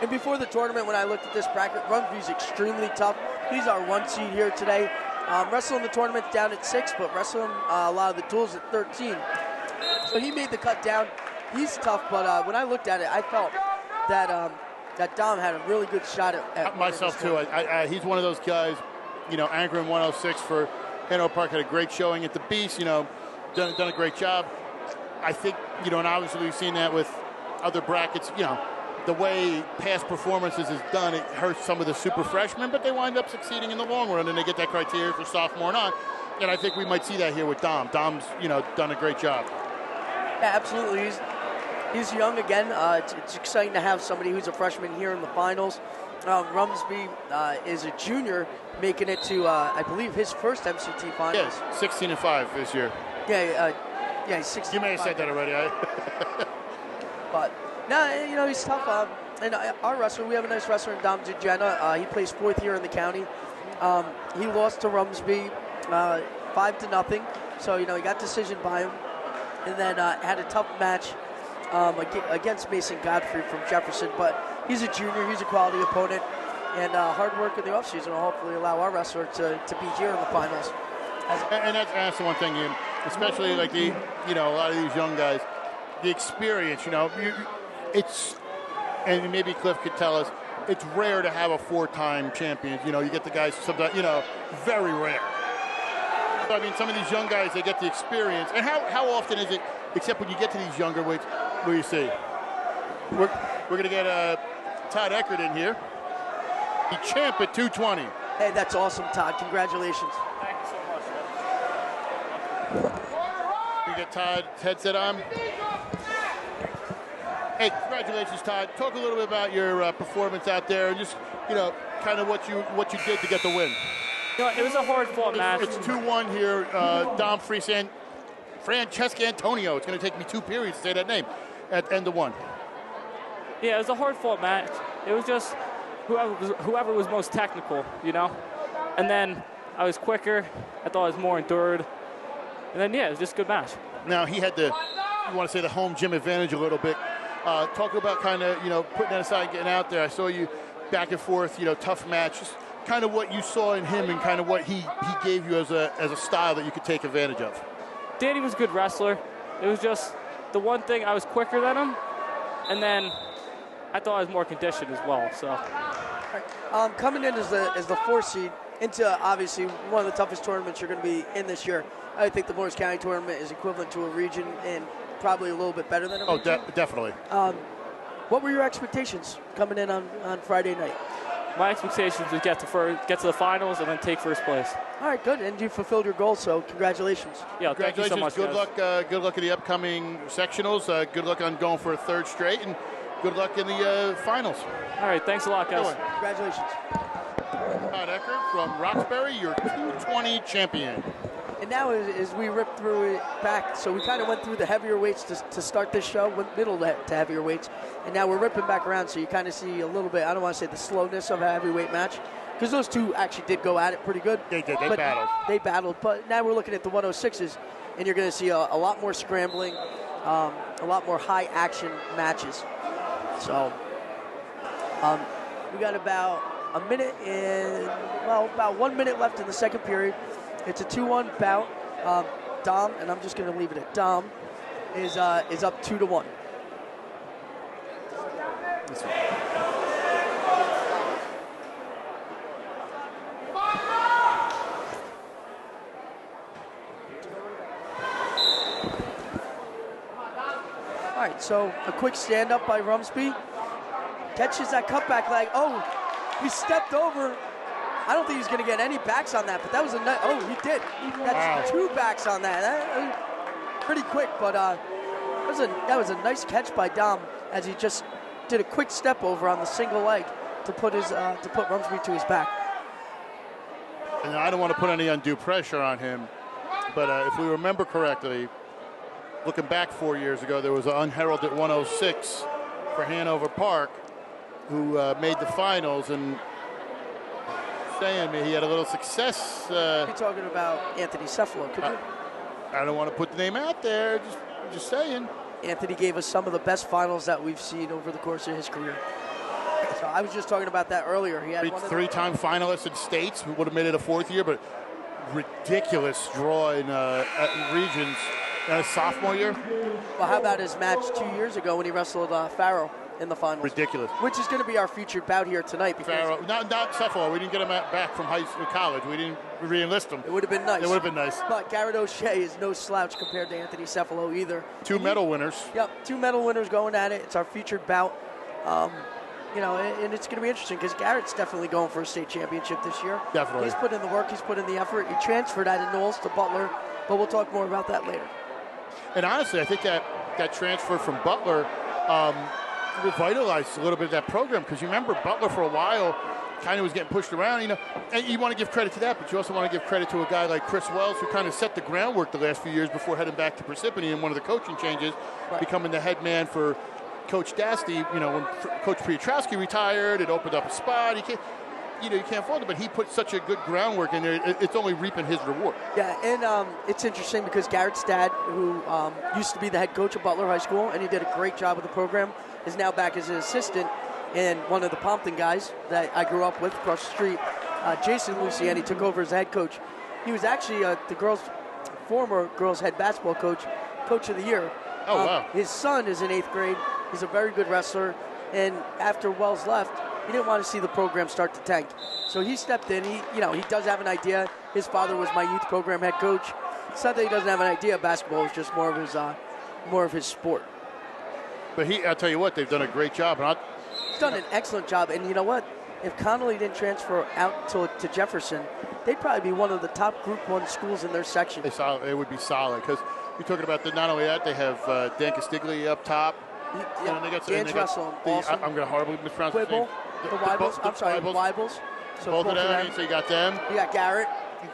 And before the tournament, when I looked at this bracket, Rumsby's extremely tough. He's our 1 seed here today. Wrestling the tournament down at 6, but wrestling a lot of the duels at 13. So he made the cut down. He's tough, but when I looked at it, I felt that that Dom had a really good shot at myself too. He's one of those guys, anchoring 106 for Hanover Park, had a great showing at the Beast, done a great job. I think, and obviously we've seen that with other brackets, the way past performances is done, it hurts some of the super freshmen, but they wind up succeeding in the long run, and they get that criteria for sophomore and on. And I think we might see that here with Dom. Dom's, done a great job. Yeah, absolutely. He's young again. It's exciting to have somebody who's a freshman here in the finals. Rumsby is a junior, making it to, I believe, his first MCT finals. Yes, 16-5 this year. Yeah, he's 16. You may have said that already. But, no, he's tough. And our wrestler, we have a nice wrestler in Dom DeGena. He plays 4th here in the county. He lost to Rumsby 5-0. So, he got decision by him. And then had a tough match against Mason Godfrey from Jefferson. But he's a junior. He's a quality opponent. And hard work in the offseason will hopefully allow our wrestler to be here in the finals. And that's the one thing, especially like a lot of these young guys, the experience, it's, and maybe Cliff could tell us, it's rare to have a 4-time champion. You get the guys sometimes, very rare. So, I mean, some of these young guys, they get the experience. And how often is it, except when you get to these younger weights, where you see? We're going to get Todd Eckert in here. The champ at 220. Hey, that's awesome, Todd. Congratulations. Thank you so much. We get Todd's headset on. Hey, congratulations, Todd. Talk a little bit about your performance out there, and just kind of what you did to get the win. It was a hard-fought match. It's 2-1 here. Dom Francesco Antonio. It's going to take me 2 periods to say that name at end of 1. Yeah, it was a hard-fought match. It was just whoever was most technical, And then I was quicker. I thought I was more endured. And then, it was just a good match. Now, he had you want to say the home gym advantage a little bit. Talk about kind of, putting that aside and getting out there. I saw you back and forth, tough matches. Kind of what you saw in him and kind of what he gave you as a style that you could take advantage of. Danny was a good wrestler. It was just the one thing, I was quicker than him. And then I thought I was more conditioned as well. So, coming in as the 4th seed into obviously one of the toughest tournaments you're going to be in this year. I think the Morris County tournament is equivalent to a region and probably a little bit better than a region. Definitely. What were your expectations coming in on Friday night? My expectations was get to the finals and then take first place. All right, good, and you fulfilled your goal. So congratulations. Yeah, thank you so much. Good guys. luck. Good luck in the upcoming sectionals. Good luck on going for a 3rd straight, and good luck in the finals. All right, thanks a lot, guys. Congratulations. Todd Eckert from Roxbury, your 220 champion. And now as we rip through it back, so we kind of went through the heavier weights to start this show, went middle to heavier weights, and now we're ripping back around, so you kind of see a little bit, I don't want to say the slowness of a heavyweight match, because those two actually did go at it pretty good. They did, they battled. But now we're looking at the 106s, and you're going to see a lot more scrambling, a lot more high-action matches. So we got about about 1 minute left in the second period. It's a 2-1 bout. Dom, and I'm just going to leave it at Dom, is up 2-1. All right, so a quick stand-up by Rumsby. Catches that cutback leg. Oh, he stepped over. I don't think he's going to get any backs on that, but that was a nice. Oh, he did. That's 2 backs on that. Pretty quick, but that was a nice catch by Dom as he just did a quick step over on the single leg to put Rumsby to his back. And I don't want to put any undue pressure on him, but if we remember correctly, looking back 4 years ago, there was an unheralded 106 for Hanover Park who made the finals, and saying me he had a little success. You're talking about Anthony Cefalo, could you? I don't want to put the name out there, just saying. Anthony gave us some of the best finals that we've seen over the course of his career. So I was just talking about that earlier. He had three-time finalist in states, who would have made it a 4th year, but ridiculous draw in regions. Sophomore year. Well, how about his match 2 years ago when he wrestled Farrow in the finals? Ridiculous. Which is going to be our featured bout here tonight. Because Farrow, not Cefalo. We didn't get him back from high school, college. We didn't re-enlist him. It would have been nice. It would have been nice. But Garrett O'Shea is no slouch compared to Anthony Cefalo either. 2 medal winners. Yep, 2 medal winners going at it. It's our featured bout. And it's going to be interesting because Garrett's definitely going for a state championship this year. Definitely. He's put in the work. He's put in the effort. He transferred out of Knowles to Butler, but we'll talk more about that later. And honestly, I think that transfer from Butler revitalized a little bit of that program, because you remember Butler for a while kind of was getting pushed around, and you want to give credit to that, but you also want to give credit to a guy like Chris Wells, who kind of set the groundwork the last few years before heading back to Parsippany in one of the coaching changes, becoming the head man for Coach Dasty. When Coach Piotrowski retired, it opened up a spot. You can't fault it, but he put such a good groundwork in there. It's only reaping his reward. Yeah, and it's interesting because Garrett's dad, who used to be the head coach of Butler High School, and he did a great job with the program, is now back as an assistant. And one of the Pompton guys that I grew up with across the street, Jason Luciani, took over as the head coach. He was actually the former girls head basketball coach of the year. Oh, wow. His son is in 8th grade. He's a very good wrestler. And after Wells left, he didn't want to see the program start to tank. So he stepped in. He does have an idea. His father was my youth program head coach. It's not that he doesn't have an idea. Basketball is just more of his sport. But I'll tell you what, they've done a great job. He's done an excellent job. And you know what? If Connolly didn't transfer out to Jefferson, they'd probably be one of the top Group 1 schools in their section. It would be solid, because you're talking about not only that, they have Dan Castiglia up top. Yeah, Dan's wrestling. Awesome. I'm going to horribly mispronounce his name. The Weibels. So both of them. So you got them. You got Garrett.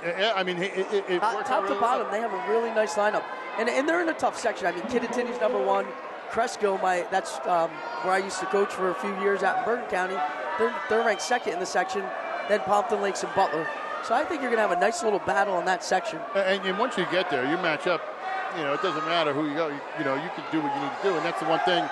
Yeah, I mean, it top to bottom, they have a really nice lineup, and they're in a tough section. I mean, Kittatinny's number 1. Cresco, that's where I used to coach for a few years out in Bergen County. They're ranked 2nd in the section. Then Pompton Lakes and Butler. So I think you're going to have a nice little battle in that section. And once you get there, you match up. It doesn't matter who you go. You can do what you need to do, and that's the one thing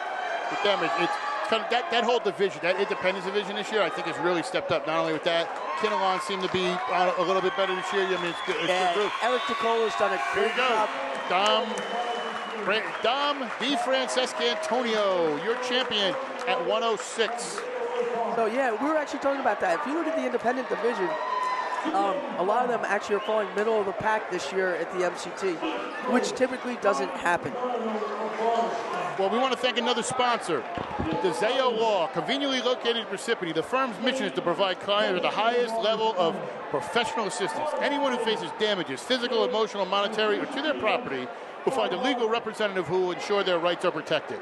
with them. It's kind of that whole division, that independence division this year, I think has really stepped up. Not only with that, Kinnelon seemed to be a little bit better this year. I mean, it's good group. Eric DeCola's done a great job. Dom DeFrancesco Antonio, your champion at 106. So yeah, we were actually talking about that. If you look at the independent division, a lot of them actually are falling middle of the pack this year at the MCT, which typically doesn't happen. Well, we want to thank another sponsor, DeZeo Law, conveniently located in Parsippany. The firm's mission is to provide clients with the highest level of professional assistance. Anyone who faces damages, physical, emotional, monetary, or to their property, will find a legal representative who will ensure their rights are protected.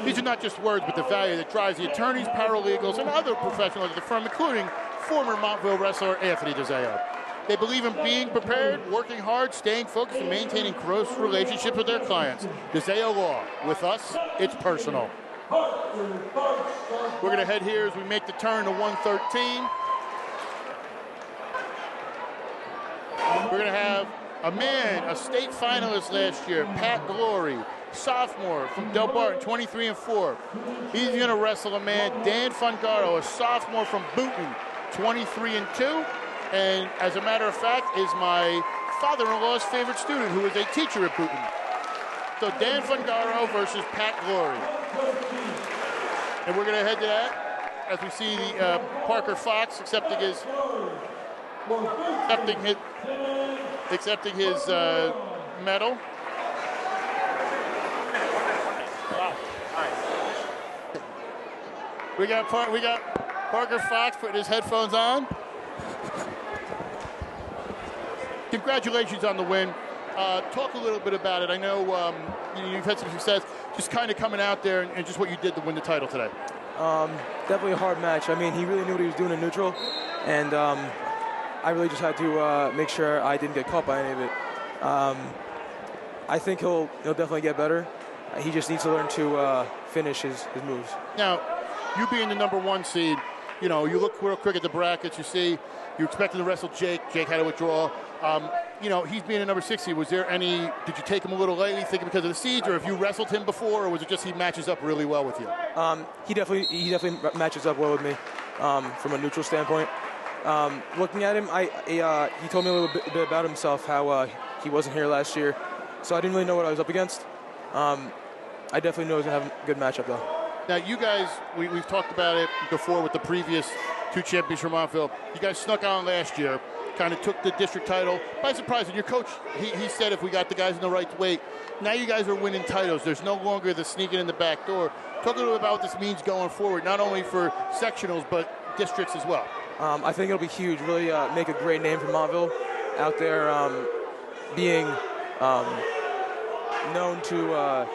These are not just words, but the value that drives the attorneys, paralegals, and other professionals at the firm, including former Montville wrestler Anthony DeZeo. They believe in being prepared, working hard, staying focused, and maintaining close relationships with their clients. DeZeo Law. With us, it's personal. We're going to head here as we make the turn to 113. We're going to have a state finalist last year, Pat Glory, sophomore from Del Barton, 23-4. He's going to wrestle a man, Dan Fungaro, a sophomore from Boonton, 23-2. And as a matter of fact, is my father-in-law's favorite student, who is a teacher at Boonton. So Dan Fungaro versus Pat Glory. And we're going to head to that as we see the Parker Fox accepting his medal. We got Parker Fox putting his headphones on. Congratulations on the win. Talk a little bit about it. I know you've had some success just kind of coming out there and just what you did to win the title today. Definitely a hard match. I mean, he really knew what he was doing in neutral, and I really just had to make sure I didn't get caught by any of it. I think he'll definitely get better. He just needs to learn to finish his moves. Now, you being the number 1 seed, you look real quick at the brackets. You see, you expected to wrestle Jake. Jake had to withdraw. He's being a number 6 seed. Was there any? Did you take him a little lightly, thinking because of the seeds, or have you wrestled him before, or was it just he matches up really well with you? He definitely matches up well with me from a neutral standpoint. Looking at him, he told me a little bit about himself, how he wasn't here last year, so I didn't really know what I was up against. I definitely knew I was going to have a good matchup, though. Now, you guys, we've talked about it before with the previous 2 champions from Montville. You guys snuck on last year, kind of took the district title by surprise. And your coach, he said if we got the guys in the right weight, now you guys are winning titles. There's no longer the sneaking in the back door. Talk a little bit about what this means going forward, not only for sectionals, but districts as well. I think it'll be huge, really make a great name for Montville out there, being known to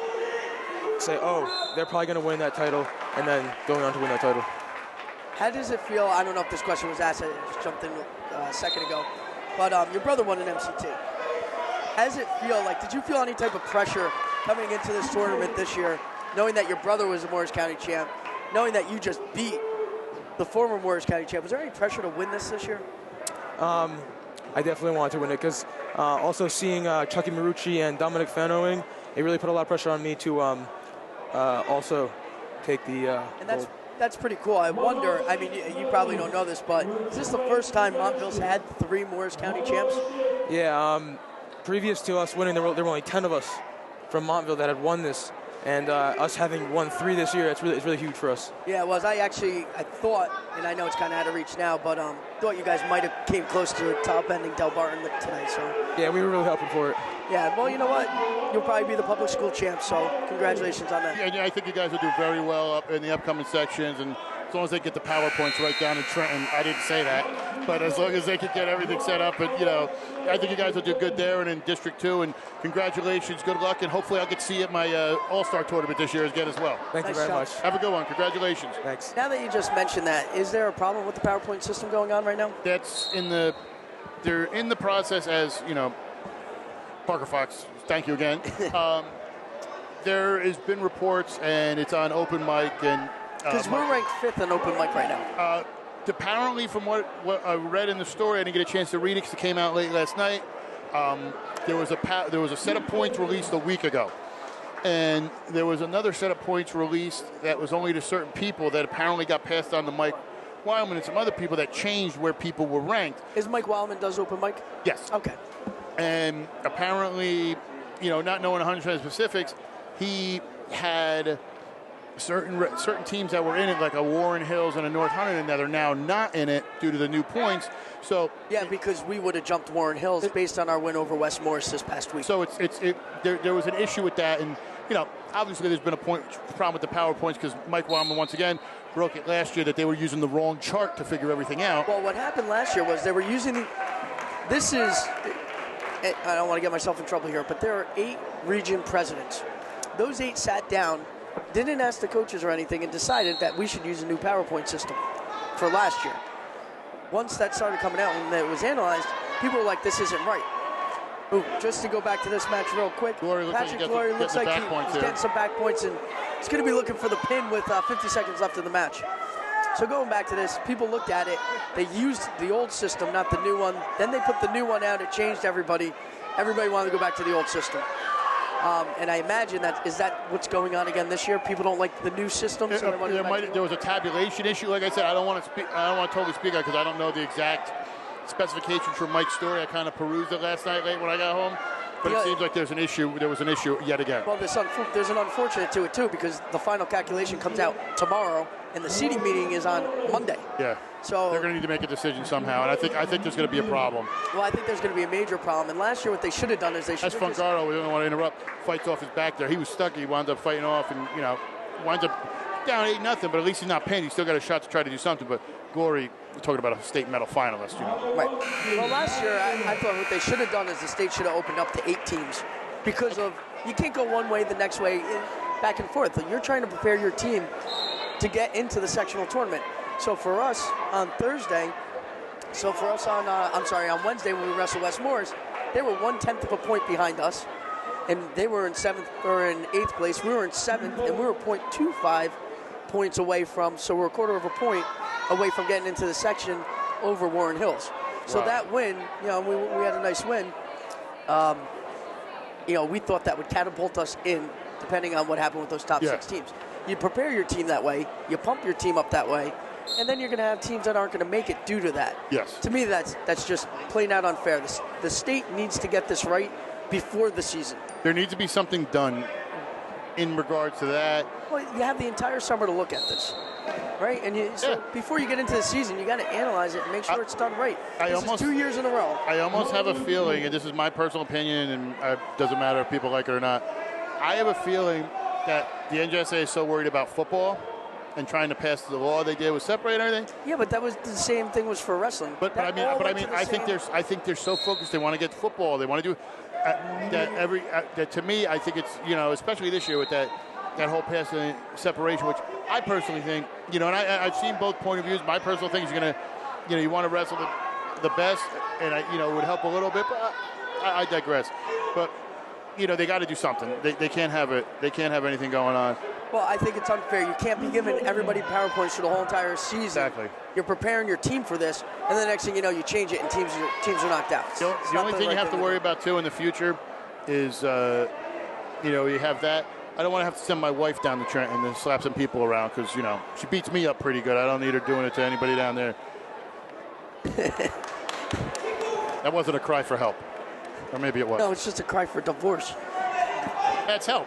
say, oh, they're probably going to win that title, and then going on to win that title. How does it feel? I don't know if this question was asked. I just jumped in a second ago. But your brother won an MCT. How does it feel? Like, did you feel any type of pressure coming into this tournament this year, knowing that your brother was a Morris County champ, knowing that you just beat the former Morris County champ? Was there any pressure to win this year? I definitely wanted to win it because also seeing Chucky Marucci and Dominic Fanoing, it really put a lot of pressure on me to also take the and that's pretty cool. I wonder, I mean, you probably don't know this, but is this the first time Montville's had 3 Morris County champs? Yeah, previous to us winning, there were only 10 of us from Montville that had won this. And us having won 3 this year, it's really huge for us. Yeah, it was. I thought, and I know it's kind of out of reach now, but thought you guys might have came close to top-ending Del Barton tonight. So yeah, we were really hoping for it. Yeah, well, you know what? You'll probably be the public school champ, so congratulations on that. Yeah, I think you guys will do very well up in the upcoming sections, and as long as they get the PowerPoints right down in Trenton, I didn't say that, but as long as they can get everything set up, and I think you guys will do good there and in District 2, and congratulations, good luck, and hopefully I'll get to see you at my All-Star tournament this year again as well. Thank you very much. Have a good one. Congratulations. Thanks. Now that you just mentioned that, is there a problem with the PowerPoint system going on right now? That's they're in the process as, Parker Fox, thank you again. There has been reports, and it's on open mic, and because we're ranked 5th on open mic right now. Apparently, from what I read in the story, I didn't get a chance to read it because it came out late last night. There was a set of points released a week ago, and there was another set of points released that was only to certain people that apparently got passed on to Mike Wildman and some other people that changed where people were ranked. Is Mike Wildman does open mic? Yes. Okay. And apparently, not knowing 100% specifics, he had certain teams that were in it, like a Warren Hills and a North Huntington, that are now not in it due to the new points. So yeah, because we would have jumped Warren Hills based on our win over West Morris this past week. So there was an issue with that, and obviously there's been a problem with the PowerPoints because Mike Wildman once again broke it last year that they were using the wrong chart to figure everything out. Well, what happened last year was they were using this is. I don't want to get myself in trouble here, but there are 8 region presidents. Those 8 sat down, didn't ask the coaches or anything, and decided that we should use a new PowerPoint system for last year. Once that started coming out and it was analyzed, people were like, this isn't right. Ooh, just to go back to this match real quick, Patrick Glory looks like he's getting some back points, and he's going to be looking for the pin with 50 seconds left in the match. So going back to this, people looked at it. They used the old system, not the new one. Then they put the new one out. It changed everybody. Everybody wanted to go back to the old system. And I imagine is that what's going on again this year? People don't like the new system. So there was a tabulation issue. Like I said, I don't want to totally speak on it because I don't know the exact specifications for Mike's story. I kind of perused it last night late when I got home. But it seems like there's an issue. There was an issue yet again. Well, there's an unfortunate to it too because the final calculation comes out tomorrow, and the seating meeting is on Monday. Yeah. So they're going to need to make a decision somehow, and I think there's going to be a problem. Well, I think there's going to be a major problem. And last year, what they should have done is they should. That's Fungaro. We don't want to interrupt. Fights off his back there. He was stuck. He wound up fighting off, and winds up down 8-0, but at least he's not pinned. He's still got a shot to try to do something. But Glory, we're talking about a state medal finalist, you know. Right. Well, last year, I thought what they should have done is the state should have opened up to 8 teams because of you can't go one way the next way back and forth. You're trying to prepare your team to get into the sectional tournament. So for us on Thursday, on Wednesday when we wrestled West Morris, they were 1/10 of a point behind us, and they were in 7th or in 8th place. We were in 7th, and we were 0.25 points away from. So we're a quarter of a point away from getting into the section over Warren Hills. So that win, we had a nice win. We thought that would catapult us in, depending on what happened with those top 6 teams. You prepare your team that way, you pump your team up that way, and then you're going to have teams that aren't going to make it due to that. Yes. To me, that's just plain out unfair. The state needs to get this right before the season. There needs to be something done in regards to that. Well, you have the entire summer to look at this, right? And before you get into the season, you got to analyze it and make sure it's done right. This is 2 years in a row. I almost have a feeling, and this is my personal opinion, and it doesn't matter if people like it or not, I have a feeling that the NJSA is so worried about football and trying to pass the law they did with separate everything. Yeah, but that was the same thing was for wrestling. I think they're so focused. They want to get to football. They want to do that. To me, I think it's especially this year with that whole passing separation, which I personally think and I've seen both point of views. My personal thing is you want to wrestle the best, and it would help a little bit, but I digress. But they got to do something. They can't have it. They can't have anything going on. Well, I think it's unfair. You can't be giving everybody PowerPoints for the whole entire season. Exactly. You're preparing your team for this, and the next thing you know, you change it, and teams are knocked out. The only thing you have to worry about, too, in the future is, you have that. I don't want to have to send my wife down to Trenton and slap some people around because, she beats me up pretty good. I don't need her doing it to anybody down there. That wasn't a cry for help. Or maybe it was. No, it's just a cry for divorce. That's help.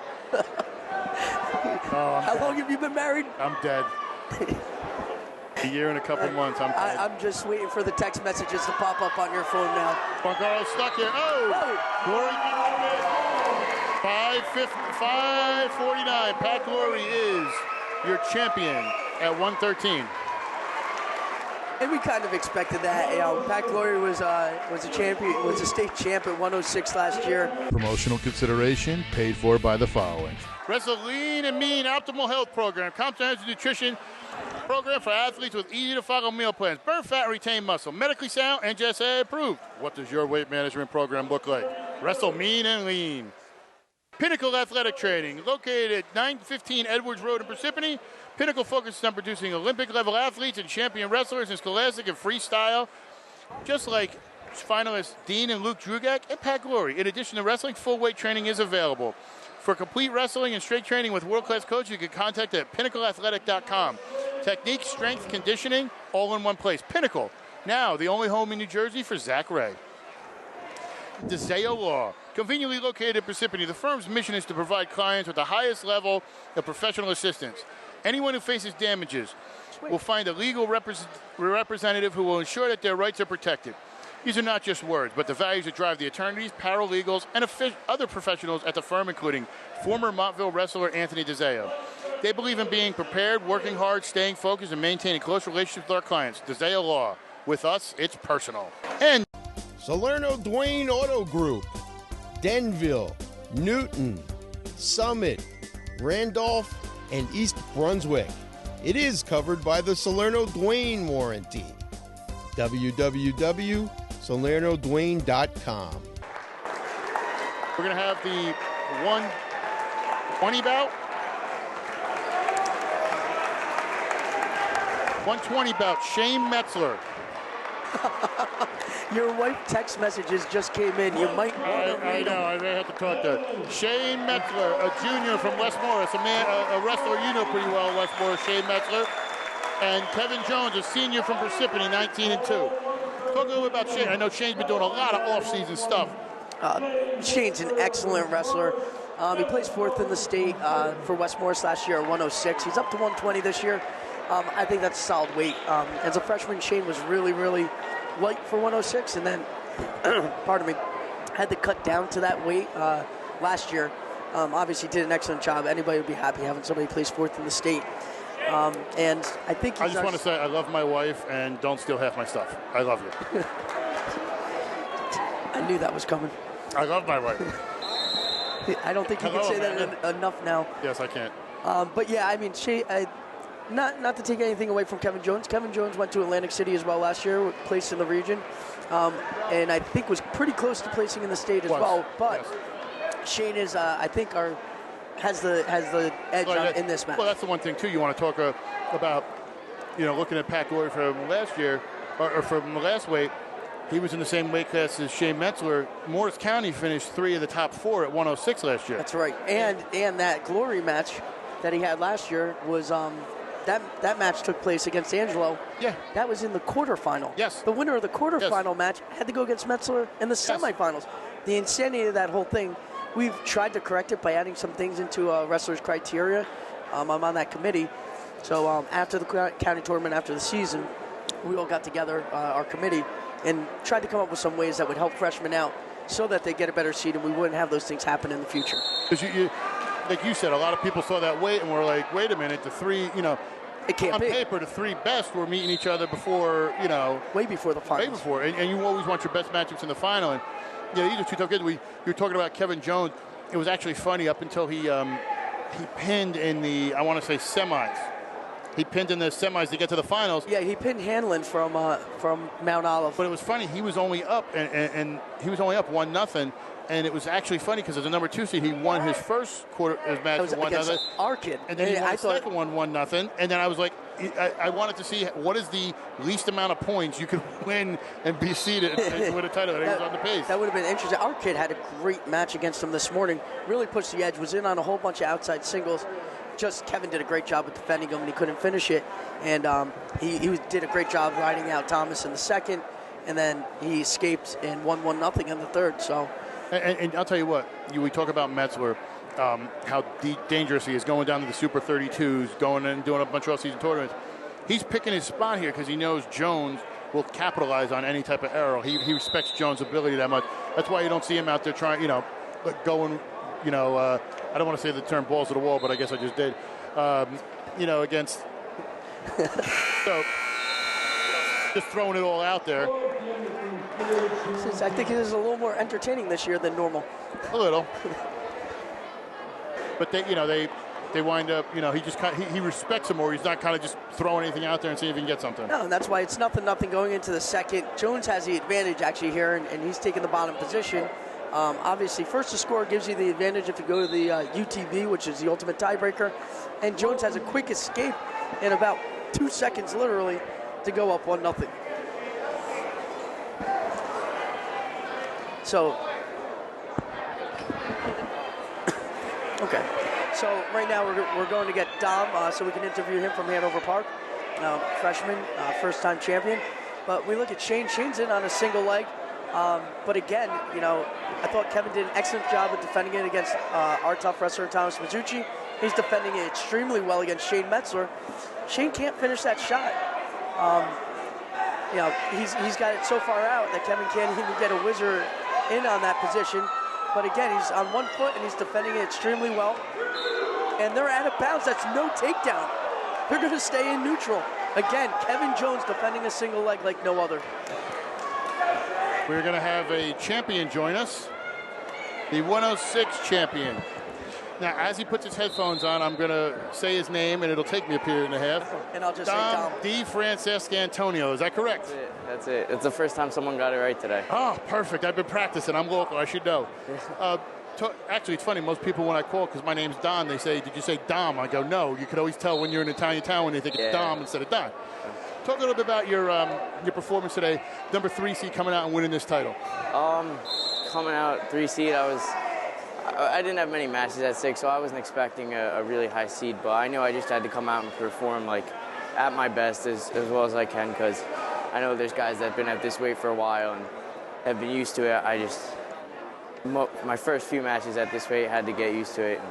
How long have you been married? I'm dead. A year and a couple months. I'm dead. I'm just waiting for the text messages to pop up on your phone now. Juan stuck here. Glory. 5:49. Pat Glory is your champion at 113. And we kind of expected that. Pat Glory was a champion, was a state champ at 106 last year. Promotional consideration paid for by the following. Wrestle Lean and Mean Optimal Health Program. Comprehensive nutrition program for athletes with easy-to-follow meal plans. Burn fat and retain muscle. Medically sound and NJSA approved. What does your weight management program look like? Wrestle Mean and Lean. Pinnacle Athletic Training, located at 915 Edwards Road in Parsippany. Pinnacle focuses on producing Olympic-level athletes and champion wrestlers in scholastic and freestyle, just like finalists Dean and Luke Drugak and Pat Glory. In addition to wrestling, full-weight training is available. For complete wrestling and strength training with world-class coaches, you can contact them at pinnacleathletic.com. Technique, strength, conditioning, all in one place. Pinnacle, now the only home in New Jersey for Zach Ray. DeZeo Law, conveniently located in Parsippany. The firm's mission is to provide clients with the highest level of professional assistance. Anyone who faces damages will find a legal representative who will ensure that their rights are protected. These are not just words, but the values that drive the attorneys, paralegals, and other professionals at the firm, including former Montville wrestler Anthony DeZeo. They believe in being prepared, working hard, staying focused, and maintaining close relationships with our clients. DeZeo Law. With us, it's personal. And Salerno Dwayne Auto Group, Denville, Newton, Summit, Randolph, and East Brunswick. It is covered by the Salerno Dwayne warranty. www.salernodwayne.com. We're going to have the 120 bout. 120 bout, Shane Metzler. Your wife text messages just came in. You might want to read them. I may have to talk to Shane Metzler, a junior from West Morris, a wrestler you know pretty well, West Morris, Shane Metzler. And Kevin Jones, a senior from Parsippany, 19-2. Talk a little bit about Shane. I know Shane's been doing a lot of off-season stuff. Shane's an excellent wrestler. He plays 4th in the state for West Morris last year at 106. He's up to 120 this year. I think that's a solid weight. As a freshman, Shane was really, really light for 106, and then, pardon me, had to cut down to that weight last year. Obviously did an excellent job. Anybody would be happy having somebody who plays 4th in the state. And I think I just want to say I love my wife and don't steal half my stuff. I love you. I knew that was coming. I love my wife. I don't think you can say that enough now. Yes, I can't. But yeah, I mean, not to take anything away from Kevin Jones. Kevin Jones went to Atlantic City as well last year, placed in the region, and I think was pretty close to placing in the state as well. But Shane is, I think, has the edge in this match. Well, that's the one thing too. You want to talk about, looking at Pat Gorey from last year or from the last weight. He was in the same weight class as Shane Metzler. Morris County finished 3 of the top 4 at 106 last year. That's right. And that glory match that he had last year was that match took place against Angelo. Yeah. That was in the quarterfinal. Yes. The winner of the quarterfinal match had to go against Metzler in the semifinals. The insanity of that whole thing. We've tried to correct it by adding some things into wrestlers' criteria. I'm on that committee. So after the county tournament, after the season, we all got together, our committee, and tried to come up with some ways that would help freshmen out so that they get a better seed and we wouldn't have those things happen in the future. Because like you said, a lot of people saw that weight and were like, wait a minute, the 3, it can't on be. paper, the 3 best were meeting each other before, way before the finals. Way before, and you always want your best matchups in the final. And these are 2 tough kids. You were talking about Kevin Jones. It was actually funny up until he pinned in the, I want to say, semis. He pinned in the semis to get to the finals. Yeah, he pinned Hanlon from Mount Olive. But it was funny. He was only up, and he was only up 1-0. And it was actually funny because as a number 2 seed, he won his first match with 1-0. Our kid. And then he won the second one 1-0. And then I was like, I wanted to see what is the least amount of points you could win and be seeded and win a title. And he was on the pace. That would have been interesting. Our kid had a great match against him this morning. Really pushed the edge. Was in on a whole bunch of outside singles. Just Kevin did a great job with defending him, and he couldn't finish it. And he did a great job riding out Thomas in the second, and then he escaped and won 1-0 in the third. So, and I'll tell you what, we talk about Metzler, how dangerous he is going down to the Super 32s, going and doing a bunch of off-season tournaments. He's picking his spot here because he knows Jones will capitalize on any type of error. He respects Jones' ability that much. That's why you don't see him out there trying, going. I don't want to say the term balls to the wall, but I guess I just did. Against. So, just throwing it all out there. I think it is a little more entertaining this year than normal. A little. But they wind up, he respects him more. He's not kind of just throwing anything out there and see if he can get something. No, and that's why it's 0-0 going into the second. Jones has the advantage actually here, and he's taking the bottom position. Obviously, first to score gives you the advantage if you go to the UTV, which is the ultimate tiebreaker. And Jones has a quick escape in about 2 seconds, literally, to go up 1-0. So, okay. So right now we're going to get Dom so we can interview him from Hanover Park, freshman, first-time champion. But we look at Shane. Shane's in on a single leg. But again, I thought Kevin did an excellent job of defending it against our tough wrestler, Thomas Mazzucci. He's defending it extremely well against Shane Metzler. Shane can't finish that shot. He's got it so far out that Kevin can't even get a whizzer in on that position. But again, he's on 1 foot and he's defending it extremely well. And they're out of bounds. That's no takedown. They're going to stay in neutral. Again, Kevin Jones defending a single leg like no other. We're going to have a champion join us, the 106 champion. Now, as he puts his headphones on, I'm going to say his name, and it'll take me a period and a half. And I'll just Dom say D. Francesca Antonio. Is that correct? That's it. It's the first time someone got it right today. Oh, perfect. I've been practicing. I'm local. I should know. Actually, it's funny. Most people, when I call, because my name's Don, they say, did you say Dom? I go, no. You could always tell when you're in an Italian town when they think it's Dom instead of Don. Talk a little bit about your performance today. Number 3 seed coming out and winning this title. Coming out 3 seed, I didn't have many matches at 6, so I wasn't expecting a really high seed. But I knew I just had to come out and perform at my best as well as I can, because I know there's guys that have been at this weight for a while and have been used to it. My first few matches at this weight had to get used to it.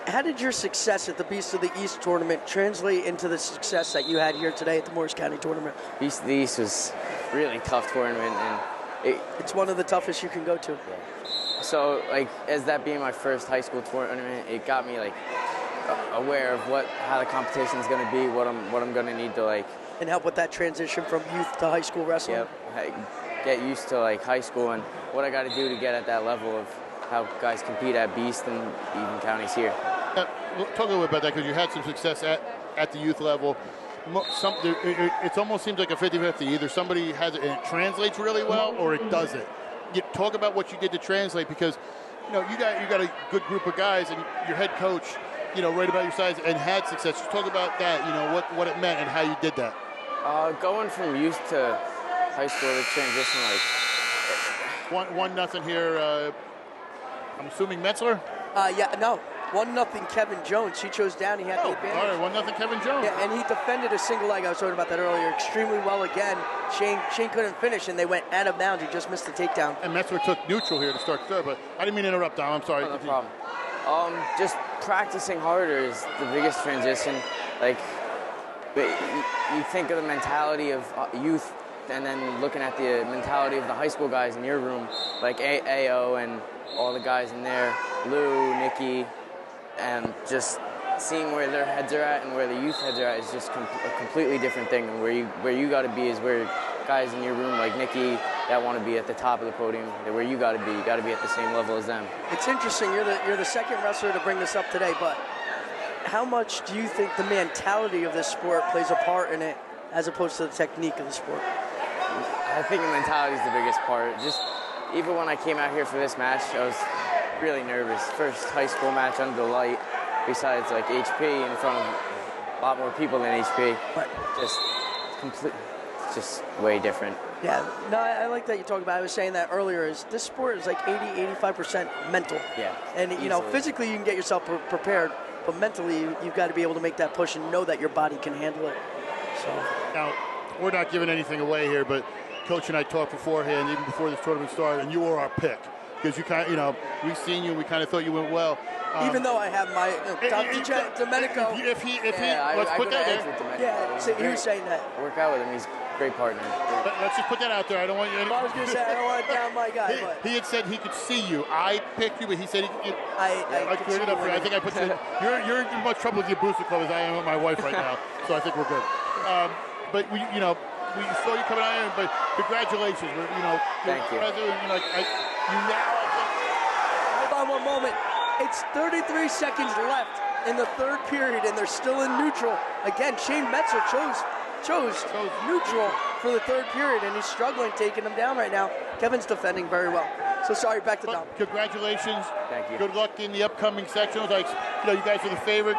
How did your success at the Beast of the East tournament translate into the success that you had here today at the Morris County tournament? Beast of the East was a really tough tournament, and it's one of the toughest you can go to. Yeah. So, as that being my first high school tournament, it got me aware of how the competition is going to be, what I'm going to need to like. And help with that transition from youth to high school wrestling. Yep. Get used to like high school and what I got to do to get at that level of how guys compete at Beast and even counties here. We'll talk a little bit about that because you had some success at the youth level. It almost seems like a 50-50. Either somebody has it and it translates really well, or it doesn't. You talk about what you did to translate, because you got a good group of guys, and your head coach, right about your size and had success. Just talk about that. What it meant and how you did that. Going from youth to high school, the transition like 1-0 here. I'm assuming Metzler. 1-0 Kevin Jones. He chose down. He had the advantage. All right, 1-0 Kevin Jones. Yeah, and he defended a single leg. I was talking about that earlier. Extremely well again. Shane couldn't finish, and they went out of bounds. He just missed the takedown. And Metzler took neutral here to start third, but I didn't mean to interrupt, Dom. I'm sorry. No problem. Just practicing harder is the biggest transition. Like, you think of the mentality of youth, and then looking at the mentality of the high school guys in your room, like AO and all the guys in there, Lou, Nikki, and just seeing where their heads are at and where the youth heads are at is just a completely different thing. And where you got to be is where guys in your room like Nikki that want to be at the top of the podium, where you got to be. You got to be at the same level as them. It's interesting. You're the second wrestler to bring this up today, but how much do you think the mentality of this sport plays a part in it, as opposed to the technique of the sport? I think the mentality is the biggest part. Just even when I came out here for this match, I was really nervous. First high school match under the light, besides like HP in front of a lot more people than HP. But just way different. Yeah, no, I like that you talk about it. I was saying that earlier, is this sport is like 80-85% mental. Yeah. And physically you can get yourself prepared, but mentally you've got to be able to make that push and know that your body can handle it. So now, we're not giving anything away here, but Coach and I talked beforehand, even before this tournament started, and you were our pick. Because we've seen you, we kind of thought you went well. Even though I have my Domenico. Let's put that there. Yeah, so he was saying that. Work out with him, he's a great partner. Let's just put that out there. I don't want you. I was going to say I don't want to down my guy. He had said he could see you. I picked you, but he said I cleared it up for you. I think I put you. You're in as much trouble with your booster club as I am with my wife right now. So I think we're good. But we saw you coming out here, but congratulations. Thank you. Hold on one moment. It's 33 seconds left in the third period, and they're still in neutral. Again, Shane Metzler chose neutral for the third period, and he's struggling taking them down right now. Kevin's defending very well. So sorry, back to Dom. Congratulations. Thank you. Good luck in the upcoming sectionals. You guys are the favorite.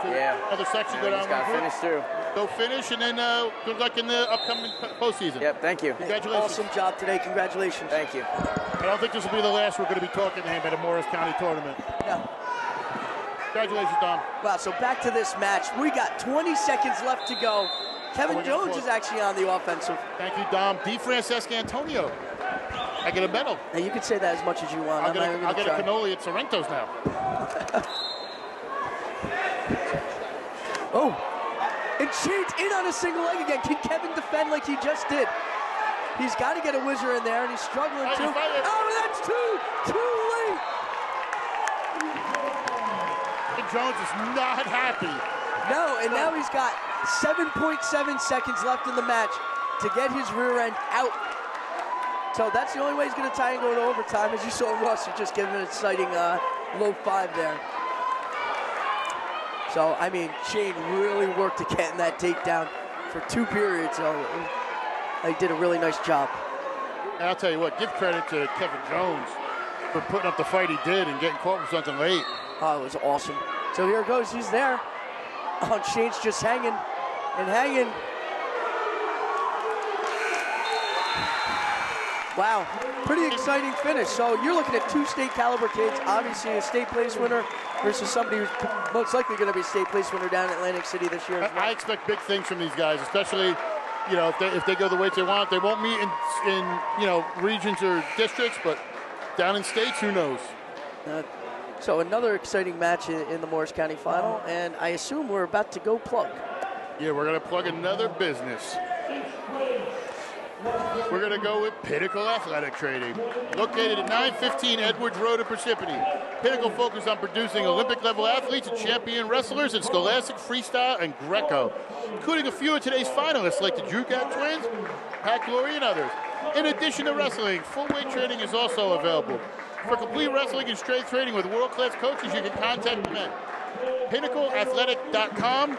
Another section. Go down. Got to finish through. Go finish, and then good luck in the upcoming postseason. Yep, thank you. Congratulations. Awesome job today. Congratulations. Thank you. I don't think this will be the last we're going to be talking to him at a Morris County tournament. No. Congratulations, Dom. Wow, so back to this match. We got 20 seconds left to go. Kevin Jones is actually on the offensive. Thank you, Dom. D. Francesca Antonio. I get a medal. Now, you can say that as much as you want. I'll get a cannoli at Sorrento's now. Oh. And Shane's in on a single leg again. Can Kevin defend like he just did? He's got to get a whizzer in there, and he's struggling too. Oh, that's too late. Jones is not happy. No, and now he's got 7.7 seconds left in the match to get his rear end out. So that's the only way he's going to tie and go to overtime. As you saw Russ, just giving an exciting low five there. So, I mean, Shane really worked to get in that takedown for 2 periods. So he did a really nice job. And I'll tell you what, give credit to Kevin Jones for putting up the fight he did and getting caught with something late. Oh, it was awesome. So here it goes. He's there. Oh, Shane's just hanging and hanging. Wow, pretty exciting finish. So you're looking at 2 state caliber kids, obviously a state place winner versus somebody who's most likely going to be a state place winner down in Atlantic City this year. I expect big things from these guys, especially, if they go the weights they want. They won't meet in regions or districts, but down in states, who knows? So another exciting match in the Morris County Final, and I assume we're about to go plug. Yeah, we're going to plug another business. we're going to go with Pinnacle Athletic Training. Located at 915 Edwards Road in Parsippany. Pinnacle focused on producing Olympic-level athletes and champion wrestlers in scholastic, freestyle, and Greco, including a few of today's finalists like the Drugat twins, Pat Glory, and others. In addition to wrestling, full-weight training is also available. For complete wrestling and strength training with world-class coaches, you can contact them at pinnacleathletic.com.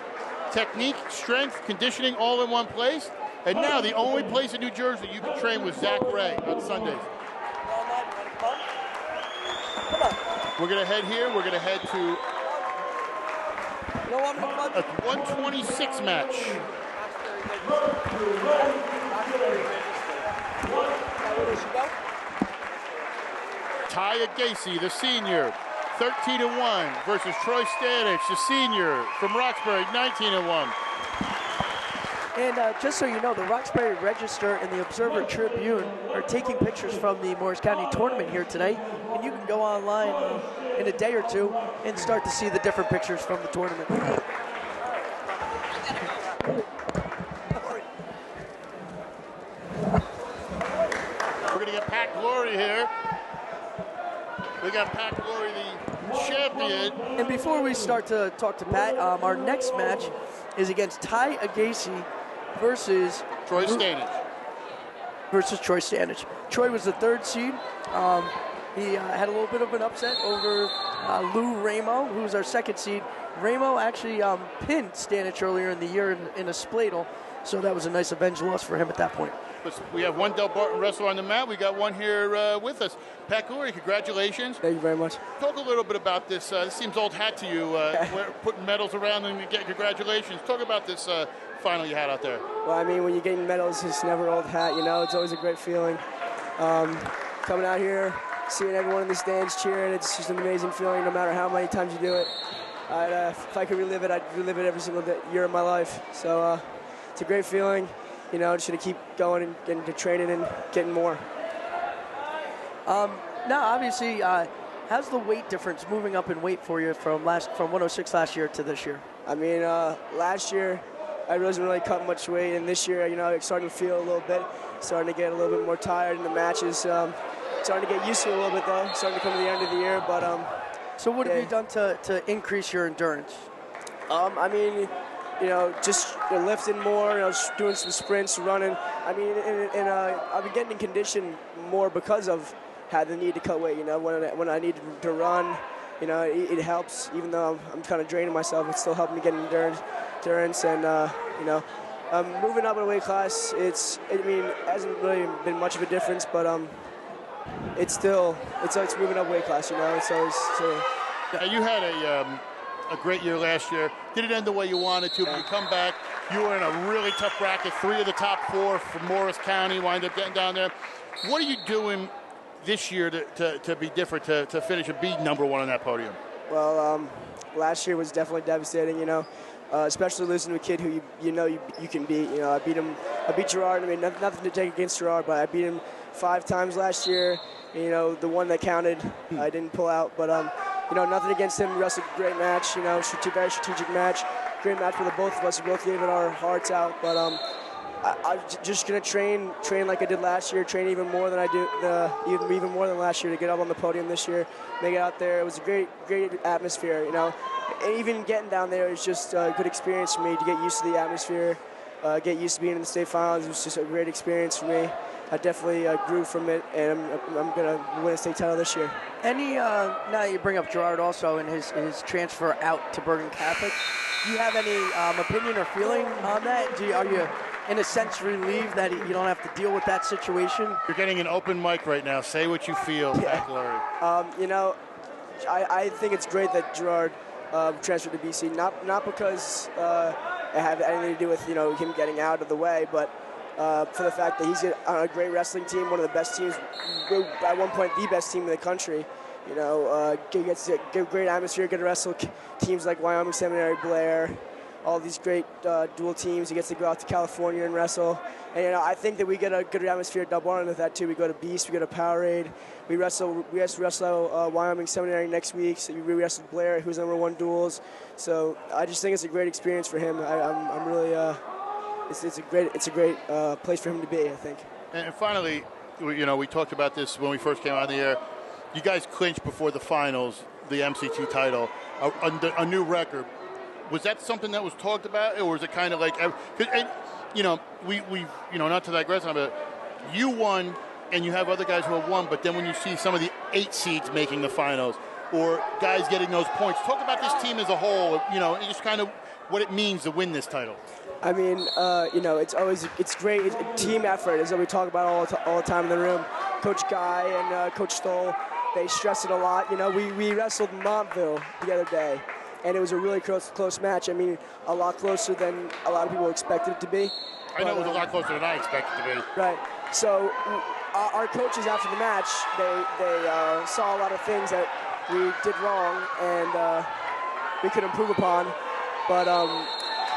Technique, strength, conditioning, all in one place. And now the only place in New Jersey you can train with Zach Ray on Sundays. We're going to head here. We're going to head to a 126 match. Ty Gacy, the senior, 13-1 versus Troy Stanich, the senior from Roxbury, 19-1. And just so you know, the Roxbury Register and the Observer Tribune are taking pictures from the Morris County tournament here today. And you can go online in a day or two and start to see the different pictures from the tournament. We're going to get Pat Glory here. We got Pat Glory, the champion. And before we start to talk to Pat, our next match is against Ty Agacy versus Troy Stanich. Troy was the third seed. He had a little bit of an upset over Lou Ramo, who was our second seed. Ramo actually pinned Stanich earlier in the year in a spladle, so that was a nice avenge loss for him at that point. We have one Del Barton wrestler on the mat. We got one here with us. Pat Glory, congratulations. Thank you very much. Talk a little bit about this. This seems old hat to you, putting medals around and getting congratulations. Talk about this final you had out there. Well, I mean, when you're getting medals, it's never old hat, you know. It's always a great feeling. Coming out here, seeing everyone in the stands cheering, it's just an amazing feeling no matter how many times you do it. If I could relive it, I'd relive it every single year of my life. So it's a great feeling. You know, just going to keep going and getting to training and getting more. Now, obviously, how's the weight difference moving up in weight for you from 106 last year to this year? I mean, last year I wasn't really cutting much weight, and this year, you know, it's starting to feel a little bit, starting to get a little bit more tired in the matches. Starting to get used to it a little bit, though. Starting to come to the end of the year, but so what have you done to increase your endurance? I mean, you know, just lifting more, you know, doing some sprints, running. I mean, I've been getting in condition more because of had the need to cut weight. You know, when I need to run, you know, it helps. Even though I'm kind of draining myself, it's still helping me get endurance. And you know, moving up in a weight class, I mean, it hasn't really been much of a difference, but it's moving up weight class. You know, so you had a great year last year. Didn't end the way you wanted to, but you come back. You were in a really tough bracket. 3 of the top 4 from Morris County wind up getting down there. What are you doing this year to be different, to finish and be number 1 on that podium? Well, last year was definitely devastating, you know, especially losing to a kid who you know you can beat. You know, I beat Gerard. I mean, nothing to take against Gerard, but I beat him 5 times last year. You know, the one that counted, I didn't pull out, but you know, nothing against him. We wrestled a great match, you know, very strategic match. Great match for the both of us. We both gave it our hearts out. But I'm just going to train like I did last year, train even more than I do, even more than last year to get up on the podium this year, make it out there. It was a great atmosphere, you know. And even getting down there was just a good experience for me to get used to the atmosphere, get used to being in the state finals. It was just a great experience for me. I definitely grew from it, and I'm going to win a state title this year. Now you bring up Gerard also and his transfer out to Bergen Catholic. Do you have any opinion or feeling on that? Are you, in a sense, relieved that you don't have to deal with that situation? You're getting an open mic right now. Say what you feel, Pat Glory. You know, I think it's great that Gerard transferred to BC, not because it had anything to do with, you know, him getting out of the way, but for the fact that he's on a great wrestling team, one of the best teams, at one point the best team in the country. You know, gets a great atmosphere, get to wrestle teams like Wyoming Seminary, Blair, all these great dual teams. He gets to go out to California and wrestle. And, you know, I think that we get a good atmosphere at Double Honor with that, too. We go to Beast, we go to Powerade. We wrestle Wyoming Seminary next week. So we wrestle Blair, who's #1 duels. So I just think it's a great experience for him. I'm really... It's a great place for him to be, I think. And finally, we talked about this when we first came on the air. You guys clinched before the finals the MCT title, a new record. Was that something that was talked about, or was it kind of like, not to digress on it, but you won, and you have other guys who have won, but then when you see some of the 8 seeds making the finals, or guys getting those points, talk about this team as a whole, just kind of what it means to win this title. I mean, it's great. It's a team effort, is what we talk about all the time in the room. Coach Guy and Coach Stoll, they stress it a lot. We wrestled Montville the other day, and it was a really close match. I mean, a lot closer than a lot of people expected it to be. I know it was a lot closer than I expected it to be. Right. So our coaches after the match, they saw a lot of things that we did wrong and we could improve upon. But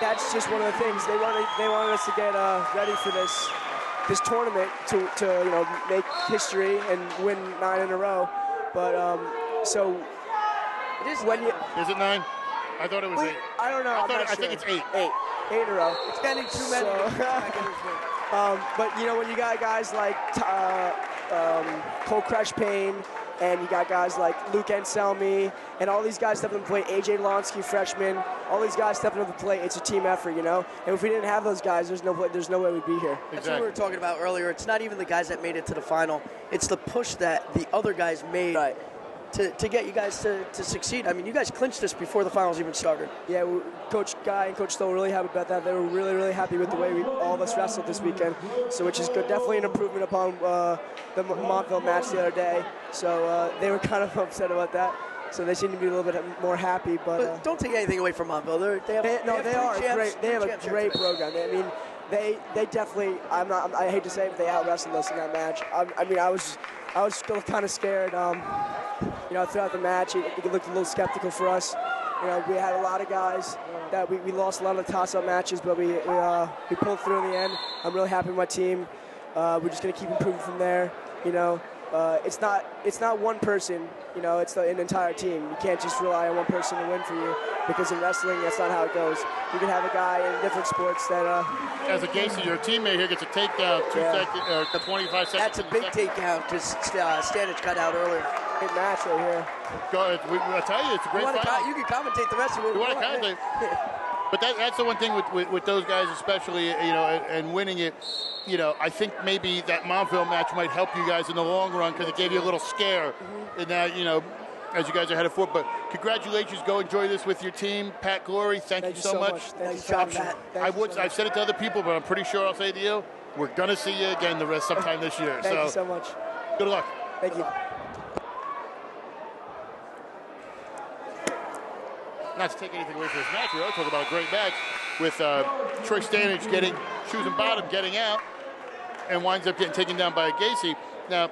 that's just one of the things. They wanted us to get ready for this tournament to make history and win 9 in a row. But so it is. Is it 9? I thought it was 8. I don't know. I think it's 8. 8 in a row. It's getting too many. But when you got guys like Cole Crash Payne, and you got guys like Luke Anselmi, and all these guys stepping up to the plate, AJ Lonsky, freshman, all these guys stepping up to the plate. It's a team effort, And if we didn't have those guys, there's no way we'd be here. That's what we were talking about earlier. It's not even the guys that made it to the final. It's the push that the other guys made to get you guys to succeed. I mean, you guys clinched this before the finals even started. Yeah, Coach Guy and Coach Stoll were really happy about that. They were really, really happy with the way all of us wrestled this weekend, so which is good. Definitely an improvement upon the Montville match the other day. So they were kind of upset about that. So they seem to be a little bit more happy. But don't take anything away from Montville. They have a great program. I mean, they definitely. I hate to say it, but they out wrestled us in that match. I was still kind of scared. Throughout the match, it looked a little skeptical for us. We had a lot of guys that we lost a lot of the toss-up matches, but we pulled through in the end. I'm really happy with my team. We're just going to keep improving from there. It's not one person. It's an entire team. You can't just rely on one person to win for you, because in wrestling, that's not how it goes. You can have a guy in different sports that. As a Gacy, your teammate here gets a takedown, 25 seconds. That's a big takedown because Stanich got out earlier. Good match right here. I tell you, it's a great fight. You can commentate the rest of it. You want to commentate? But that's the one thing with those guys, especially, and winning it. I think maybe that Montville match might help you guys in the long run because it gave you a little scare. And now, as you guys are headed forward. But congratulations. Go enjoy this with your team. Pat Glory, thank you so much. Thanks for having me. I've said it to other people, but I'm pretty sure I'll say it to you. We're going to see you again sometime this year. Thank you so much. Good luck. Thank you. Not to take anything away from this match, we are talking about a great match with Troy Stanich getting shoes and bottom, getting out, and winds up getting taken down by Gacy. Now,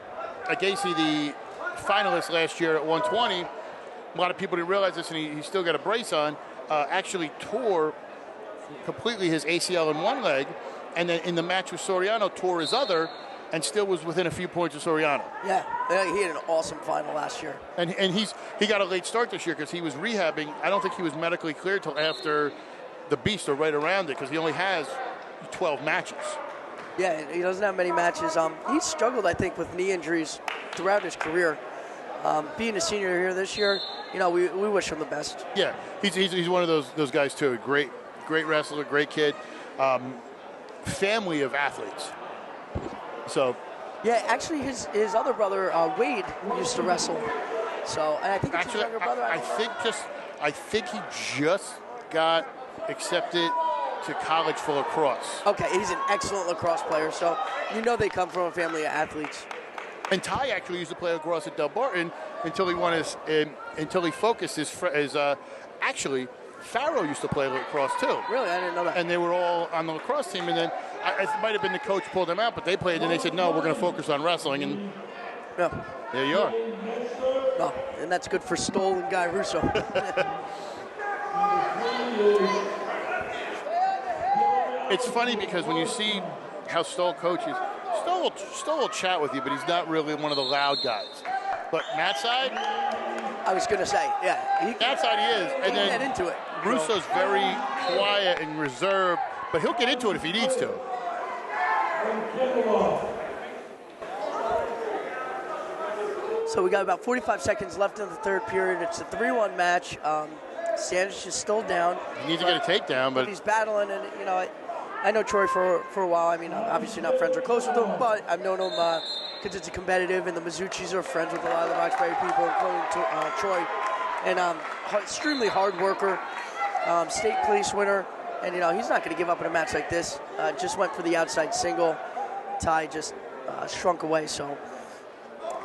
Gacy, the finalist last year at 120, a lot of people didn't realize this, and he still got a brace on, actually tore completely his ACL in one leg, and then in the match with Soriano, tore his other, and still was within a few points of Soriano. Yeah, he had an awesome final last year. And he got a late start this year because he was rehabbing. I don't think he was medically cleared till after the Beast or right around it because he only has 12 matches. Yeah, he doesn't have many matches. He struggled, I think, with knee injuries throughout his career. Being a senior here this year, we wish him the best. Yeah, he's one of those guys too. Great wrestler, great kid, family of athletes. So, yeah, actually, his other brother Wade used to wrestle. So, and I think it's his younger brother. I think he just got accepted to college for lacrosse. Okay, he's an excellent lacrosse player. So, they come from a family of athletes. And Ty actually used to play lacrosse at Del Barton until he focused his actually. Farrow used to play lacrosse too. Really? I didn't know that. And they were all on the lacrosse team, and then it might have been the coach pulled them out, but they played, and they said, no, we're going to focus on wrestling, and there you are. Oh, and that's good for Stoll and Guy Russo. It's funny because when you see how Stoll coaches, Stoll will chat with you, but he's not really one of the loud guys. But Matt's side? I was going to say, yeah. That side he is. And then get into it. Russo's very quiet and reserved, but he'll get into it if he needs to. So we got about 45 seconds left in the third period. It's a 3-1 match. Standish is still down. He needs to get a takedown, but he's battling, and I know Troy for a while. I mean, I'm obviously not friends or close with him, but I've known him because it's a competitive, and the Mizuchis are friends with a lot of the Roxbury people, including Troy. And extremely hard worker, state police winner, and he's not going to give up in a match like this. Just went for the outside single. Ty just shrunk away, so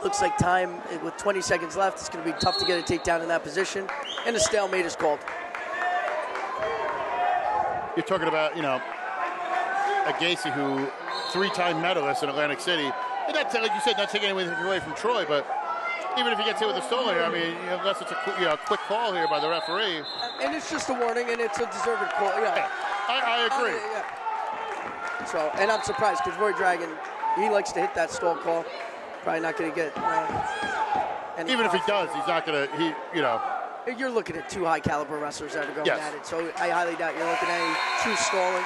looks like time with 20 seconds left. It's going to be tough to get a takedown in that position, and a stalemate is called. You're talking about, a Gacy who 3-time medalist in Atlantic City. And that's, like you said, not taking anything away from Troy, but even if he gets hit with a stolen here, I mean, unless it's a quick call here by the referee. And it's just a warning, and it's a deserved call. Yeah, I agree. So, and I'm surprised because Roy Dragon, he likes to hit that stall call. Probably not going to get. Even if he does, he's not going to. You're looking at two high-caliber wrestlers that are going Yes. at it, so I highly doubt you're looking at any true stalling.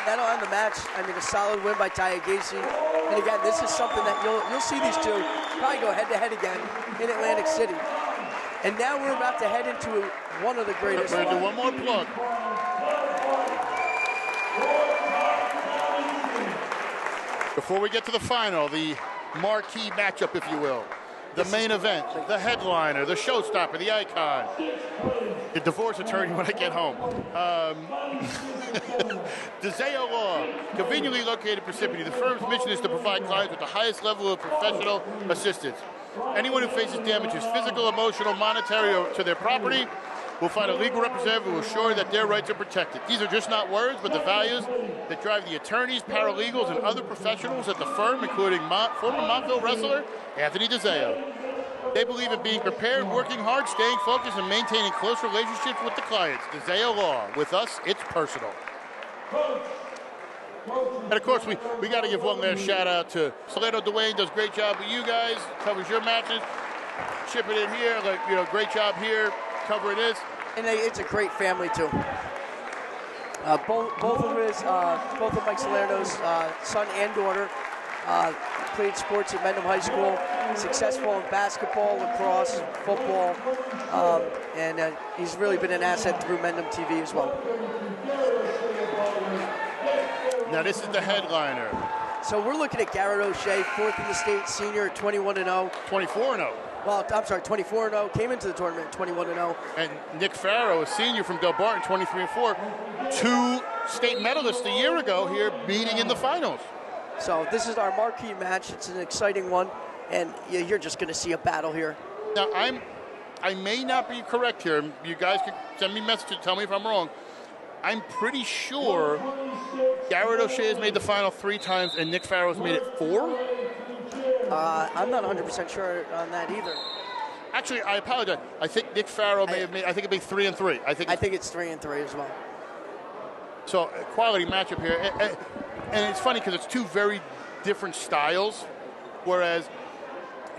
That'll end the match. I mean, a solid win by Ty Gacy. And again, this is something that you'll see these two probably go head-to-head again in Atlantic City. And now we're about to head into one of the greatest. We're going to do one more plug. Before we get to the final, the marquee matchup, if you will. The main event, the headliner, the showstopper, the icon, the divorce attorney when I get home. DeZeo Law, conveniently located in Parsippany. The firm's mission is to provide clients with the highest level of professional assistance. Anyone who faces damages, physical, emotional, monetary, or to their property, will find a legal representative who will ensure that their rights are protected. These are just not words, but the values that drive the attorneys, paralegals, and other professionals at the firm, including former Montville wrestler Anthony DeZeo. They believe in being prepared, working hard, staying focused, and maintaining close relationships with the clients. DeZeo Law. With us, it's personal. And of course, we got to give one last shout out to Salerno Dwayne. Does a great job with you guys. Covers your matches. Ship it in here. Great job here. Covering this. And it's a great family too. Both of Mike Salerno's son and daughter played sports at Mendham High School. Successful in basketball, lacrosse, football, and he's really been an asset through Mendham TV as well. Now this is the headliner. So we're looking at Garrett O'Shea, fourth in the state, senior at 21-0. 24-0. Well, I'm sorry, 24-0. Came into the tournament at 21-0. And Nick Farrow, a senior from Del Barton, 23-4. 2 state medalists a year ago here, meeting in the finals. So this is our marquee match. It's an exciting one, and you're just going to see a battle here. Now I may not be correct here. You guys can send me messages, tell me if I'm wrong. I'm pretty sure Garrett O'Shea has made the final 3 times, and Nick Farrow has made it 4. I'm not 100% sure on that either. Actually, I apologize. I think Nick Farrow may have made. I think it'd be 3 and 3. I think it's 3 and 3 as well. So quality matchup here, and it's funny because it's 2 very different styles. Whereas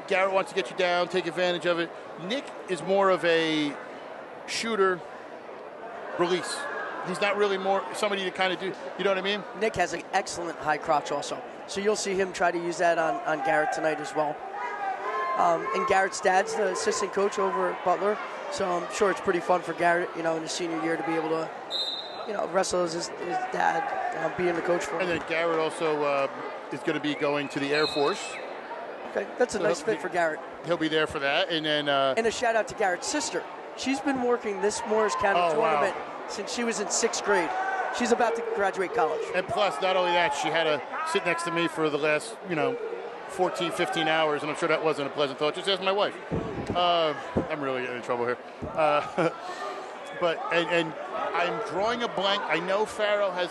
Garrett wants to get you down, take advantage of it. Nick is more of a shooter, release. He's not really more somebody to kind of do. You know what I mean? Nick has an excellent high crotch also. So you'll see him try to use that on Garrett tonight as well. And Garrett's dad's the assistant coach over at Butler. So I'm sure it's pretty fun for Garrett, in his senior year to be able to, wrestle as his dad, being the coach for him. And then Garrett also is going to be going to the Air Force. Okay, that's a nice fit for Garrett. He'll be there for that. And then and a shout out to Garrett's sister. She's been working this Morris County tournament since she was in 6th grade. She's about to graduate college. And plus, not only that, she had to sit next to me for the last, 14, 15 hours, and I'm sure that wasn't a pleasant thought. Just ask my wife. I'm really getting in trouble here. But I'm drawing a blank. I know Farrow has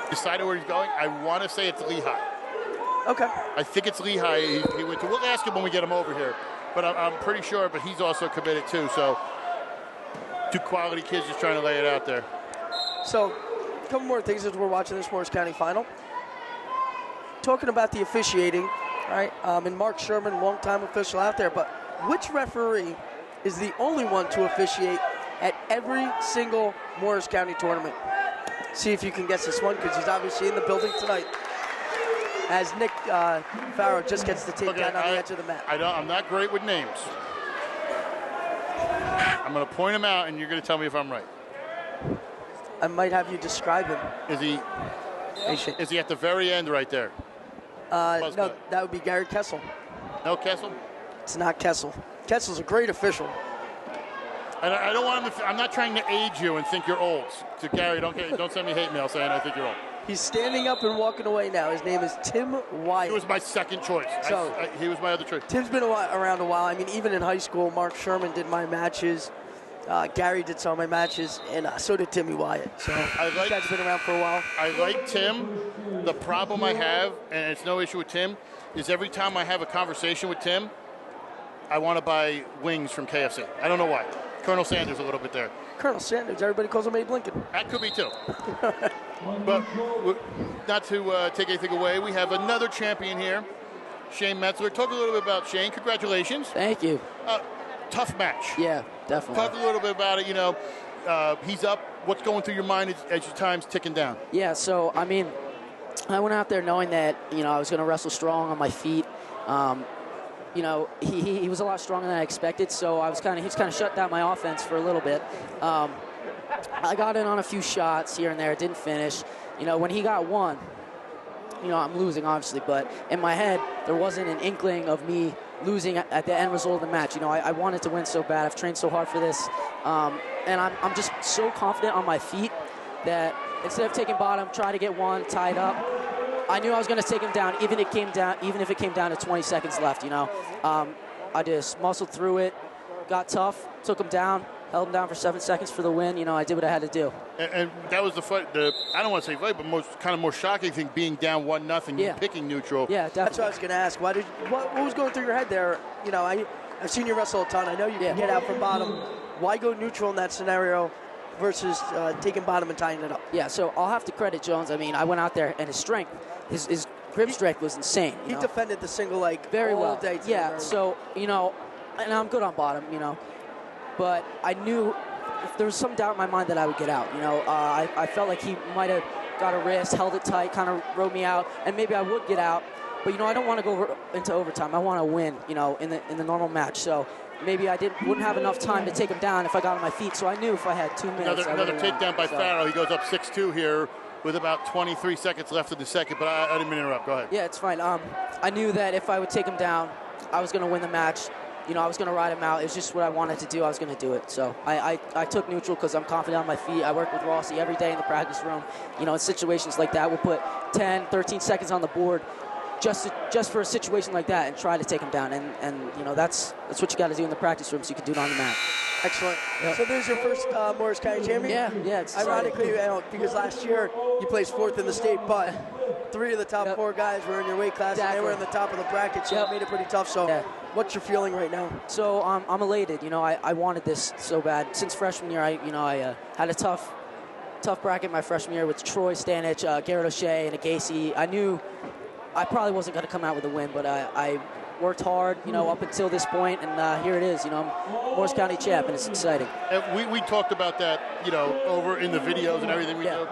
decided where he's going. I want to say it's Lehigh. Okay. I think it's Lehigh. He went to. We'll ask him when we get him over here. But I'm pretty sure. But he's also committed too. So 2 quality kids just trying to lay it out there. So a couple more things as we're watching this Morris County final. Talking about the officiating, right? And Mark Sherman, longtime official out there. But which referee is the only one to officiate at every single Morris County tournament? See if you can guess this one, because he's obviously in the building tonight. as Nick Farrow just gets the takedown on the edge of the mat. I'm not great with names. I'm going to point him out, and you're going to tell me if I'm right. I might have you describe him. Is he at the very end right there? No, that would be Gary Kessel. No Kessel? It's not Kessel. Kessel's a great official. I don't want him to. I'm not trying to age you and think you're old. To Gary, don't send me hate mail saying I think you're old. He's standing up and walking away now. His name is Tim Wyatt. He was my second choice. So he was my other choice. Tim's been around a while. I mean, even in high school, Mark Sherman did my matches. Gary did some of my matches, and so did Timmy Wyatt. So these guys have been around for a while. I like Tim. The problem I have, and it's no issue with Tim, is every time I have a conversation with Tim, I want to buy wings from KFC. I don't know why. Colonel Sanders a little bit there. Colonel Sanders, everybody calls him Abe Lincoln. That could be too. But not to take anything away, we have another champion here, Shane Metzler. Talk a little bit about Shane. Congratulations. Thank you. Tough match. Yeah, definitely. Talk a little bit about it. You know, he's up. What's going through your mind as your time's ticking down? Yeah, so, I mean, I went out there knowing that, you know, I was going to wrestle strong on my feet. You know, he was a lot stronger than I expected, so he was kind of shut down my offense for a little bit. I got in on a few shots here and there. It didn't finish. You know, when he got one, you know, I'm losing, obviously, but in my head, there wasn't an inkling of me losing at the end result of the match. You know, I wanted to win so bad. I've trained so hard for this. And I'm just so confident on my feet that instead of taking bottom, try to get one tied up, I knew I was going to take him down, even if it came down to 20 seconds left, you know. I just muscled through it, got tough, took him down, held him down for 7 seconds for the win. You know, I did what I had to do. And that was the fight. I don't want to say fight, but more shocking thing, being down 1-0, you picking neutral. Yeah, that's what I was going to ask. What was going through your head there? You know, I've seen you wrestle a ton. I know you can get out from bottom. Why go neutral in that scenario versus taking bottom and tying it up? Yeah, so I'll have to credit Jones. I mean, I went out there, and his strength, his grip strength was insane. He defended the single leg very all well. Day. Yeah, so, you know, and I'm good on bottom, you know. But I knew if there was some doubt in my mind that I would get out. You know, I felt like he might have got a wrist, held it tight, kind of rode me out, and maybe I would get out. But, you know, I don't want to go into overtime. I want to win, you know, in the normal match. So maybe I wouldn't have enough time to take him down if I got on my feet. So I knew if I had 2 minutes. Another takedown by Farrow. He goes up 6-2 here with about 23 seconds left in the second. But I didn't mean to interrupt. Go ahead. Yeah, it's fine. I knew that if I would take him down, I was going to win the match. You know, I was going to ride him out. It was just what I wanted to do. I was going to do it. So I took neutral because I'm confident on my feet. I work with Rossi every day in the practice room. You know, in situations like that, we'll put 10, 13 seconds on the board just for a situation like that and try to take him down. And you know, that's what you got to do in the practice room so you can do it on the mat. Excellent. Yep. So this is your first Morris County champion? Yeah. It's ironically, because last year you placed 4th in the state, but 3 of the top 4 guys were in your weight class, and they were in the top of the bracket, so it made it pretty tough. So what's your feeling right now? So I'm elated. You know, I wanted this so bad. Since freshman year, I had a tough bracket my freshman year with Troy Stanich, Garrett O'Shea, and Gacy. I knew I probably wasn't going to come out with a win, but I worked hard, you know, up until this point, and here it is. You know, I'm Morris County champ, and it's exciting. And we talked about that, you know, over in the videos and everything we do.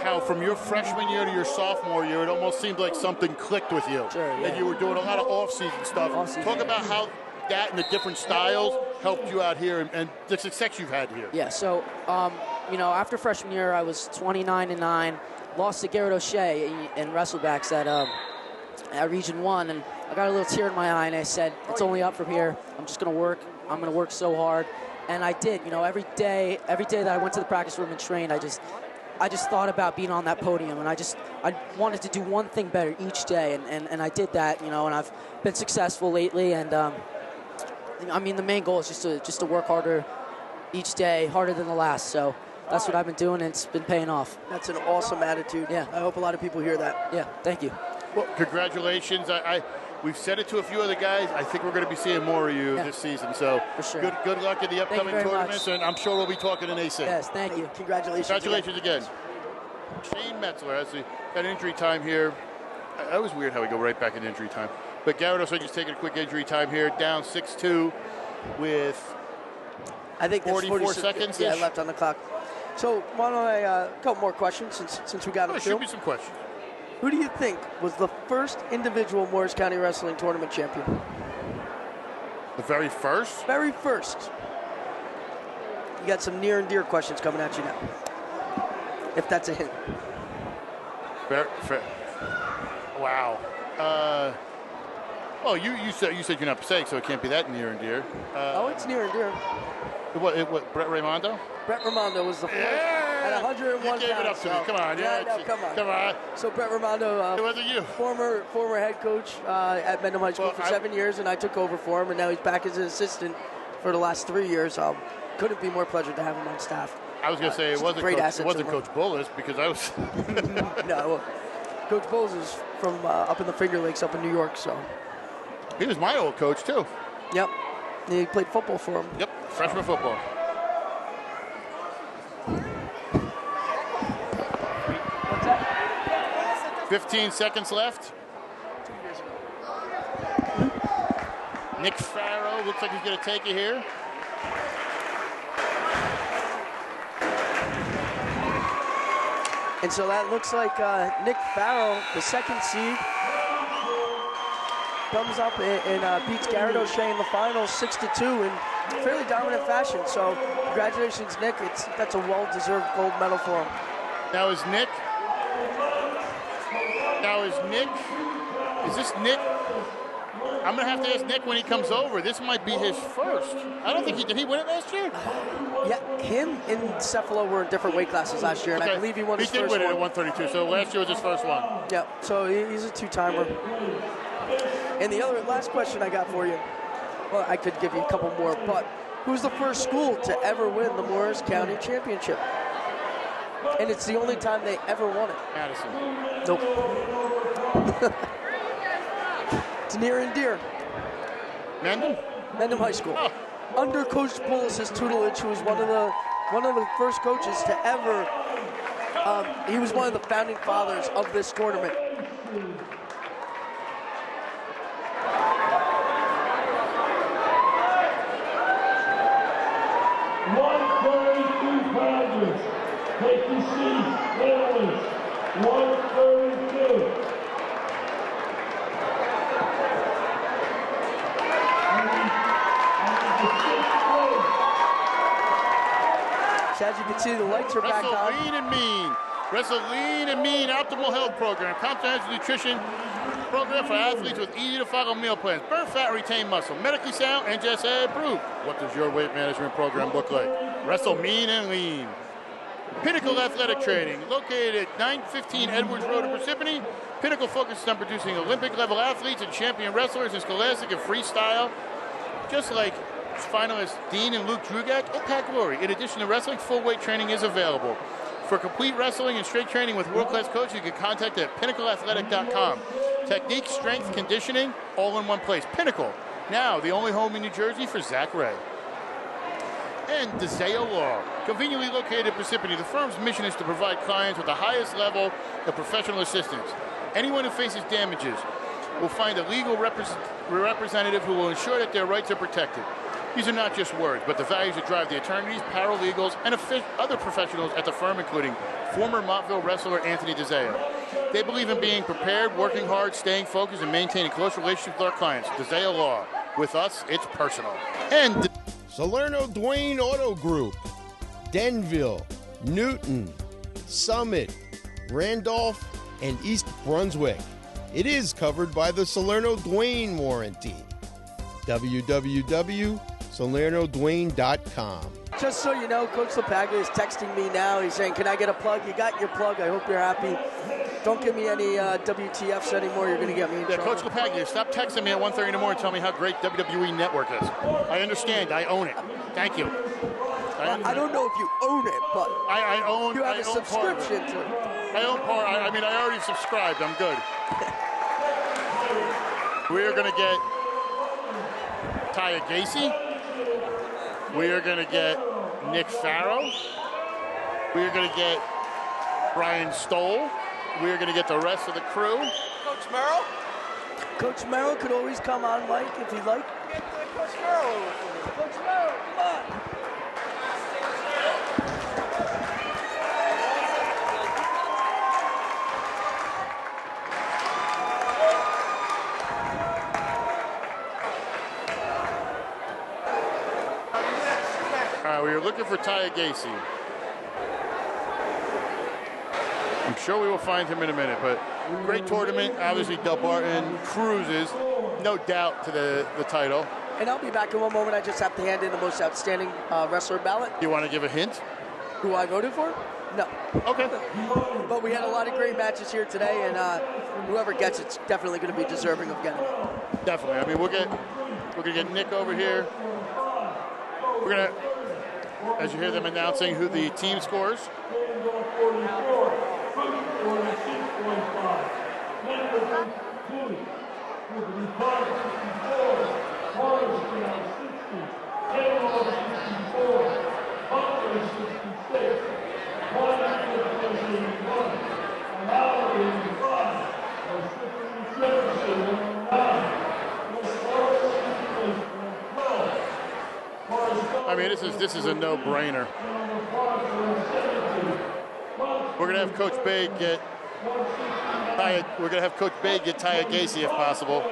How from your freshman year to your sophomore year, it almost seemed like something clicked with you. Sure, yeah. And you were doing a lot of off-season stuff. Talk about how that and the different styles helped you out here and the success you've had here. Yeah, so, you know, after freshman year, I was 29-9, lost to Garrett O'Shea in wrestlebacks at Region 1, and I got a little tear in my eye, and I said, it's only up from here. I'm just going to work. I'm going to work so hard. And I did. You know, every day that I went to the practice room and trained, I just thought about being on that podium, and I wanted to do one thing better each day, and I did that, you know, and I've been successful lately, and I mean, the main goal is just to work harder each day, harder than the last, so that's what I've been doing, and it's been paying off. That's an awesome attitude. Yeah. I hope a lot of people hear that. Yeah, thank you. Well, congratulations. We've said it to a few other guys. I think we're going to be seeing more of you this season. So for sure. Good luck in the upcoming tournaments, and I'm sure we'll be talking in AC. Yes, thank you. Congratulations. Congratulations again. Shane Metzler has got injury time here. That was weird how we go right back in injury time. But Garrett also just taking a quick injury time here, down 6-2 with I think 44 seconds left on the clock. So why don't I a couple more questions since we got them through. Shoot me some questions. Who do you think was the first individual Morris County Wrestling Tournament champion? The very first? Very first. You got some near and dear questions coming at you now. If that's a hint. Wow. Well, you said you're not Passaic, so it can't be that near and dear. Oh, it's near and dear. What? Brett Raimondo? Brett Raimondo was the first at 101 You gave pounds. it up to me. Come on. Come on. So Brett Raimondo, it wasn't you. Former head coach at Mendham High School for 7 years, and I took over for him, and now he's back as an assistant for the last 3 years. Couldn't be more pleasure to have him on staff. I was going to say it wasn't Coach Bullis because I was. No, Coach Bullis is from up in the Finger Lakes, up in New York. So he was my old coach too. Yep, he played football for him. Yep, freshman football. What's that? 15 seconds left. Nick Farrow looks like he's going to take it here. And so that looks like Nick Farrow, the second seed, comes up and beats Garrett O'Shea in the finals 6-2 in fairly dominant fashion. So congratulations, Nick. That's a well-deserved gold medal for him. Now is this Nick? I'm going to have to ask Nick when he comes over. This might be his first. I don't think did he win it last year? Yeah, him and Cephalo were in different weight classes last year, and I believe he won his first one. He did win it at 132, so last year was his first one. Yeah, so he's a two-timer. And the last question I got for you, well, I could give you a couple more, but who's the first school to ever win the Morris County Championship? And it's the only time they ever won it. Madison. Nope. It's near and dear. Mendham? Mendham High School. Oh. Under Coach Bullis' tutelage, who was one of the first coaches to ever. He was one of the founding fathers of this tournament. Take your seats, families. 132. So as you can see, the lights are back on. Lean and Mean. Wrestle Lean and Mean Optimal Health Program. Comprehensive nutrition program for athletes with easy-to-follow meal plans. Burn fat, retain muscle. Medically sound and NJSA approved. What does your weight management program look like? Wrestle Mean and Lean. Pinnacle Athletic Training, located at 915 Edwards Road in Parsippany. Pinnacle focuses on producing Olympic-level athletes and champion wrestlers in scholastic and freestyle. Just like finalists Dean and Luke Drugak, Impact Glory. In addition to wrestling, full-weight training is available. For complete wrestling and strength training with world-class coaches, you can contact at pinnacleathletic.com. Technique, strength, conditioning, all in one place. Pinnacle, now the only home in New Jersey for Zach Ray. And DeSeo Law, conveniently located in Parsippany. The firm's mission is to provide clients with the highest level of professional assistance. Anyone who faces damages will find a legal representative who will ensure that their rights are protected. These are not just words, but the values that drive the attorneys, paralegals, and other professionals at the firm, including former Montville wrestler Anthony DeSeo. They believe in being prepared, working hard, staying focused, and maintaining close relationships with our clients. DeSeo Law. With us, it's personal. And Salerno Dwayne Auto Group, Denville, Newton, Summit, Randolph, and East Brunswick. It is covered by the Salerno Dwayne warranty. www.salernodwayne.com. Just so you know, Coach LePaglia is texting me now. He's saying, can I get a plug? You got your plug. I hope you're happy. Don't give me any WTFs anymore. You're going to get me in trouble. Coach LePaglia, stop texting me at 1:30 in the morning and tell me how great WWE Network is. I understand. I own it. Thank you. I don't know if you own it, but I own. You have a subscription to it. I own part. I mean, I already subscribed. I'm good. We are going to get Taya Gacy. We are going to get Nick Farrow. We are going to get Brian Stoll. We are going to get the rest of the crew. Coach Merrill? Coach Merrill could always come on, Mike, if he'd like. Coach Merrill over for me. Coach Merrill, come on. right, we were looking for Taya Gacy. I'm sure we will find him in a minute, but great tournament. Obviously, Del Barton cruises, no doubt, to the title. And I'll be back in one moment. I just have to hand in the most outstanding wrestler ballot. You want to give a hint? Who I voted for? No. Okay. But we had a lot of great matches here today, and whoever gets it's definitely going to be deserving of getting it. Definitely. I mean, we're gonna get Nick over here. We're gonna, as you hear them announcing who the team scores. I mean, this is a no-brainer. We're gonna have Coach Bay get Taya Gacy if possible.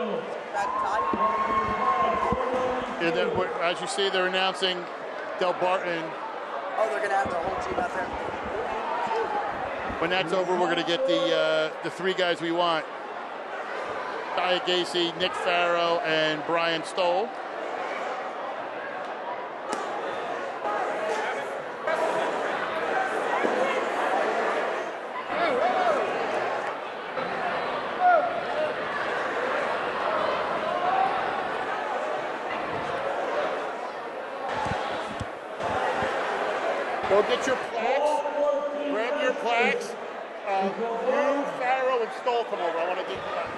And then, as you see, they're announcing Del Barton. Oh, they're gonna have the whole team out there. When that's over, we're gonna get the three guys we want: Taya Gacy, Nick Farrow, and Brian Stoll. Go get your plaques. Grab your plaques. You, Farrow, and Stoll come over. I want to get that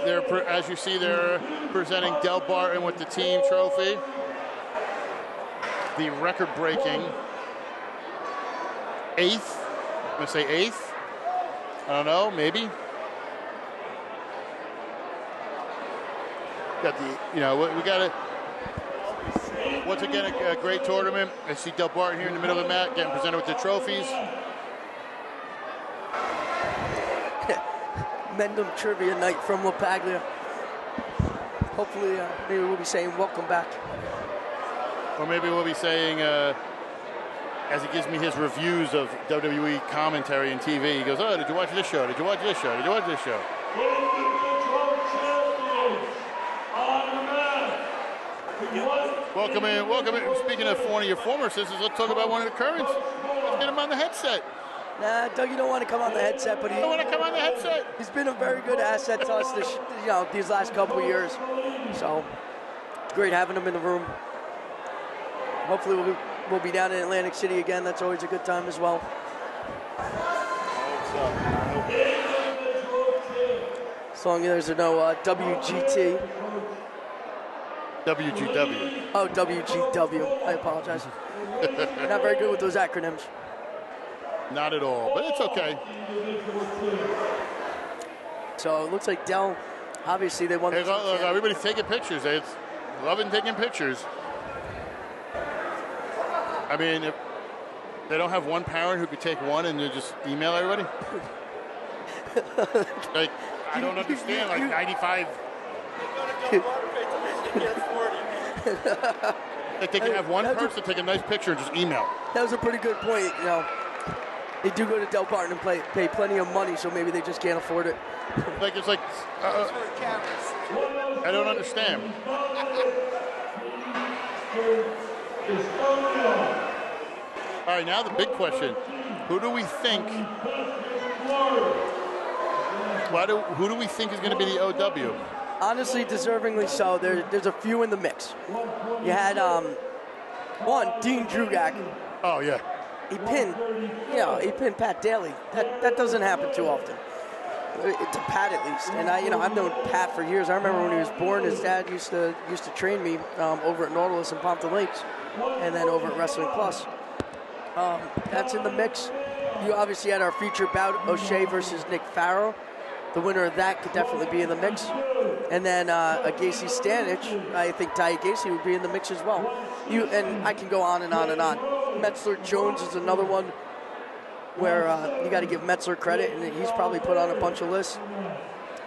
clear. They're, as you see, they're presenting Del Barton with the team trophy. The record-breaking 8th. I'm going to say 8th. I don't know, maybe. Got the, we got to. Once again, a great tournament. I see Del Barton here in the middle of the mat getting presented with the trophies. Mendham Trivia Night from La Paglia. Hopefully, maybe we'll be saying welcome back. Or maybe we'll be saying, as he gives me his reviews of WWE commentary and TV, he goes, oh, did you watch this show? Did you watch this show? Did you watch this show? Welcome in, welcome in. Speaking of one of your former sisters, let's talk about one of the currents. Let's get him on the headset. Nah, Doug, you don't want to come on the headset, but he don't want to come on the headset. He's been a very good asset to us these last couple of years. So great having him in the room. Hopefully we'll be down in Atlantic City again. That's always a good time as well. As long as there's no WGT. WGW. Oh, WGW. I apologize. Not very good with those acronyms. Not at all, but it's okay. So it looks like Del, obviously they won. Hey, look, everybody's taking pictures. They're loving taking pictures. I mean, if they don't have one parent who could take one and just email everybody. Like, I don't understand. Like 95. Like they can have one person take a nice picture and just email. That was a pretty good point. They do go to Del Barton and pay plenty of money, so maybe they just can't afford it. Like it's like I don't understand. All right, now the big question: who do we think? Who do we think is going to be the OW? Honestly, deservingly so. There's a few in the mix. You had Dean Drugak. Oh yeah. He pinned Pat Daly. That doesn't happen too often. To Pat at least. And I've known Pat for years. I remember when he was born, his dad used to train me over at Nautilus in Pompton Lakes, and then over at Wrestling Plus. That's in the mix. You obviously had our feature bout, O'Shea versus Nick Farrow. The winner of that could definitely be in the mix. And then a Gacy Stanich, I think Taya Gacy would be in the mix as well. And I can go on and on and on. Metzler Jones is another one where you got to give Metzler credit, and he's probably put on a bunch of lists.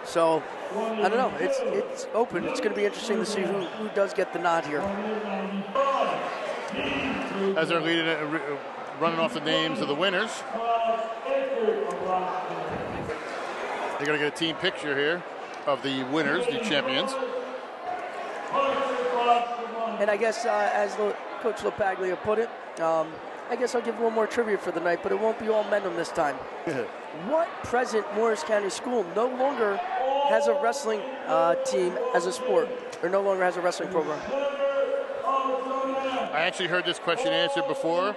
So, I don't know. It's open. It's going to be interesting to see who does get the nod here. as they're leading it, running off the names of the winners. They're going to get a team picture here of the winners, the champions. And I guess, as Coach LaPaglia put it, I guess I'll give one more trivia for the night, but it won't be all Mendham this time. What present Morris County school no longer has a wrestling team as a sport, or no longer has a wrestling program? I actually heard this question answered before,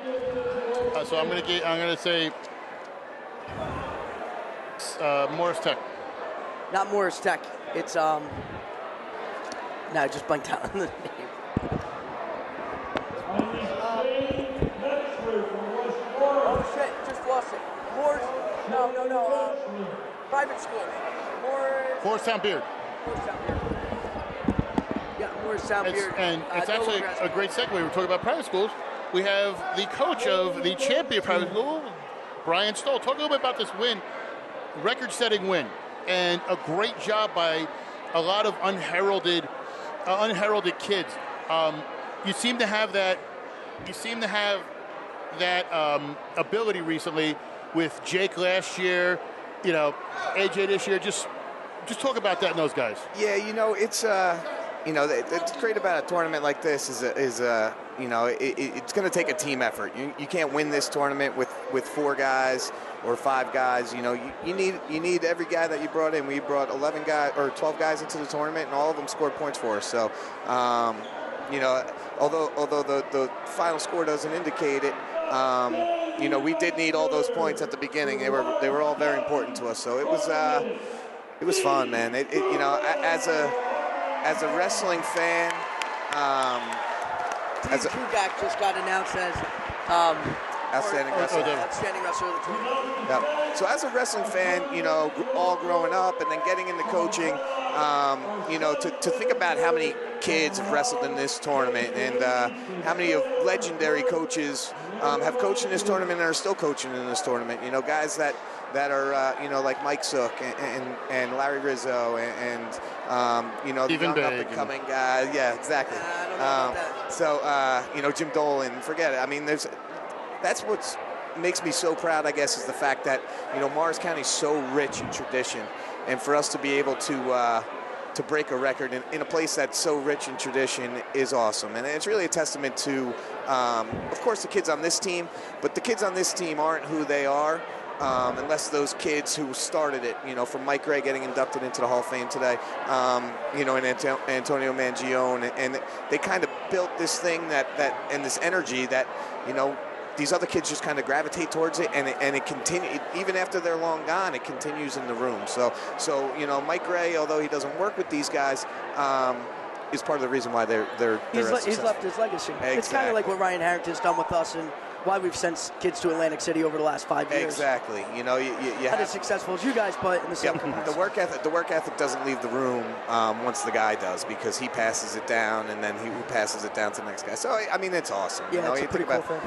so I'm going to say Morris Tech. Not Morris Tech. It's no, I just blanked out on the name. Oh shit! Just lost it. Morris. No. Private school. Morristown Beard. Yeah, Morristown Beard. And it's actually a great segue. We're talking about private schools. We have the coach of the champion private school, Brian Stoll. Talk a little bit about this win, record-setting win, and a great job by a lot of unheralded kids. You seem to have that. Ability recently with Jake last year. AJ this year. Just talk about that and those guys. Yeah, it's it's great about a tournament like this is it's going to take a team effort. You can't win this tournament with 4 guys or 5 guys. You need every guy that you brought in. We brought 11 guys or 12 guys into the tournament, and all of them scored points for us. So, although the final score doesn't indicate it, we did need all those points at the beginning. They were all very important to us. So it was fun, man. As a wrestling fan, Kugak just got announced as outstanding wrestler. Outstanding wrestler of the tournament. Yep. So as a wrestling fan, all growing up and then getting into coaching, to think about how many kids have wrestled in this tournament and how many of legendary coaches have coached in this tournament and are still coaching in this tournament. Guys that are like Mike Sook and Larry Rizzo and the young up-and-coming guys. Yeah, exactly. I don't know about that. So Jim Dolan, forget it. I mean, that's what makes me so proud, I guess, is the fact that Morris County is so rich in tradition, and for us to be able to break a record in a place that's so rich in tradition is awesome. And it's really a testament to, of course, the kids on this team, but the kids on this team aren't who they are unless those kids who started it, from Mike Gray getting inducted into the Hall of Fame today, and Antonio Mangione, and they kind of built this thing that and this energy that, these other kids just kind of gravitate towards it, and it continues even after they're long gone. It continues in the room. So Mike Gray, although he doesn't work with these guys, is part of the reason why they're he's left his legacy. Exactly. It's kind of like what Ryan Harrington's done with us, and why we've sent kids to Atlantic City over the last 5 years. Exactly. You not as successful as you guys, but in the same capacity. The work ethic doesn't leave the room once the guy does, because he passes it down, and then he passes it down to the next guy. So I mean, it's awesome. Yeah, it's a pretty cool thing.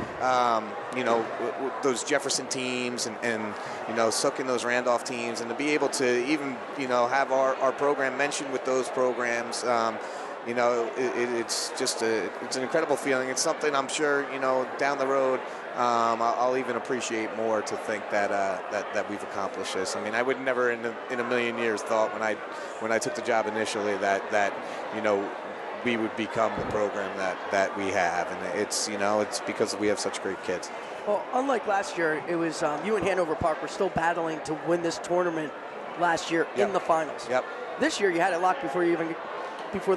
Those Jefferson teams and Sook and those Randolph teams, and to be able to even have our program mentioned with those programs. It's just it's an incredible feeling. It's something I'm sure down the road I'll even appreciate more, to think that we've accomplished this. I mean, I would never in a million years thought when I took the job initially that we would become the program that we have, and it's because we have such great kids. Well, unlike last year, it was you and Hanover Park were still battling to win this tournament last year in the finals. Yep. This year you had it locked before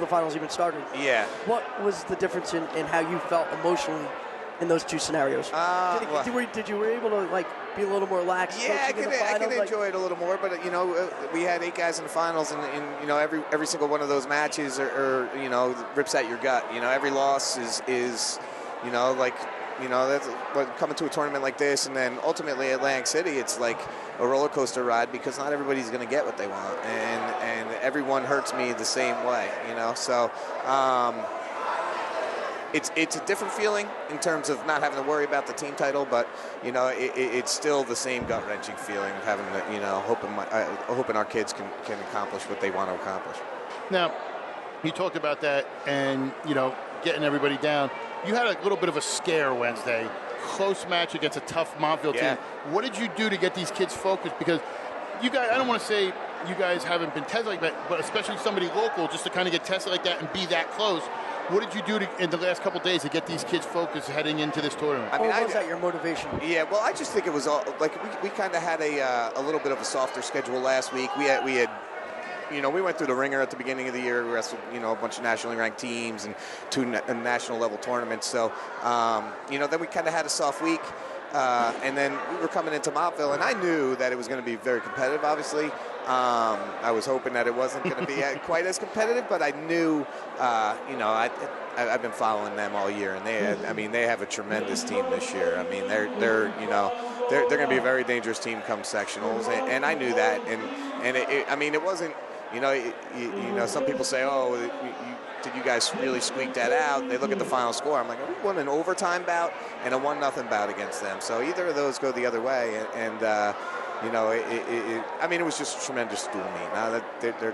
the finals even started. Yeah. What was the difference in how you felt emotionally in those two scenarios? Did you were able to be a little more lax? Yeah, I can enjoy it a little more, but we had 8 guys in the finals, and every single one of those matches are rips at your gut. Every loss is that's coming to a tournament like this, and then ultimately Atlantic City, it's like a roller coaster ride, because not everybody's going to get what they want, and everyone hurts me the same way, So it's a different feeling in terms of not having to worry about the team title, but it's still the same gut wrenching feeling of having to hoping our kids can accomplish what they want to accomplish. Now, you talked about that, and getting everybody down. you had a little bit of a scare Wednesday. Close match against a tough Montville team. What did you do to get these kids focused? Because you guys, I don't want to say you guys haven't been tested like that, but especially somebody local, just to kind of get tested like that and be that close. What did you do in the last couple of days to get these kids focused heading into this tournament? I mean, was that your motivation? Yeah, well, I just think it was all like we kind of had a little bit of a softer schedule last week. We had we went through the ringer at the beginning of the year. We wrestled, a bunch of nationally ranked teams and 2 national level tournaments. So, then we kind of had a soft week. And then we were coming into Montville, and I knew that it was going to be very competitive, obviously. I was hoping that it wasn't going to be quite as competitive, but I knew, I've been following them all year, and they have a tremendous team this year. I mean, they're going to be a very dangerous team come sectionals, and I knew that. And it wasn't, some people say, oh, did you guys really squeak that out? They look at the final score. I'm like, we won an overtime bout and a 1-0 bout against them. So either of those go the other way. And it was just a tremendous dual meet. Now that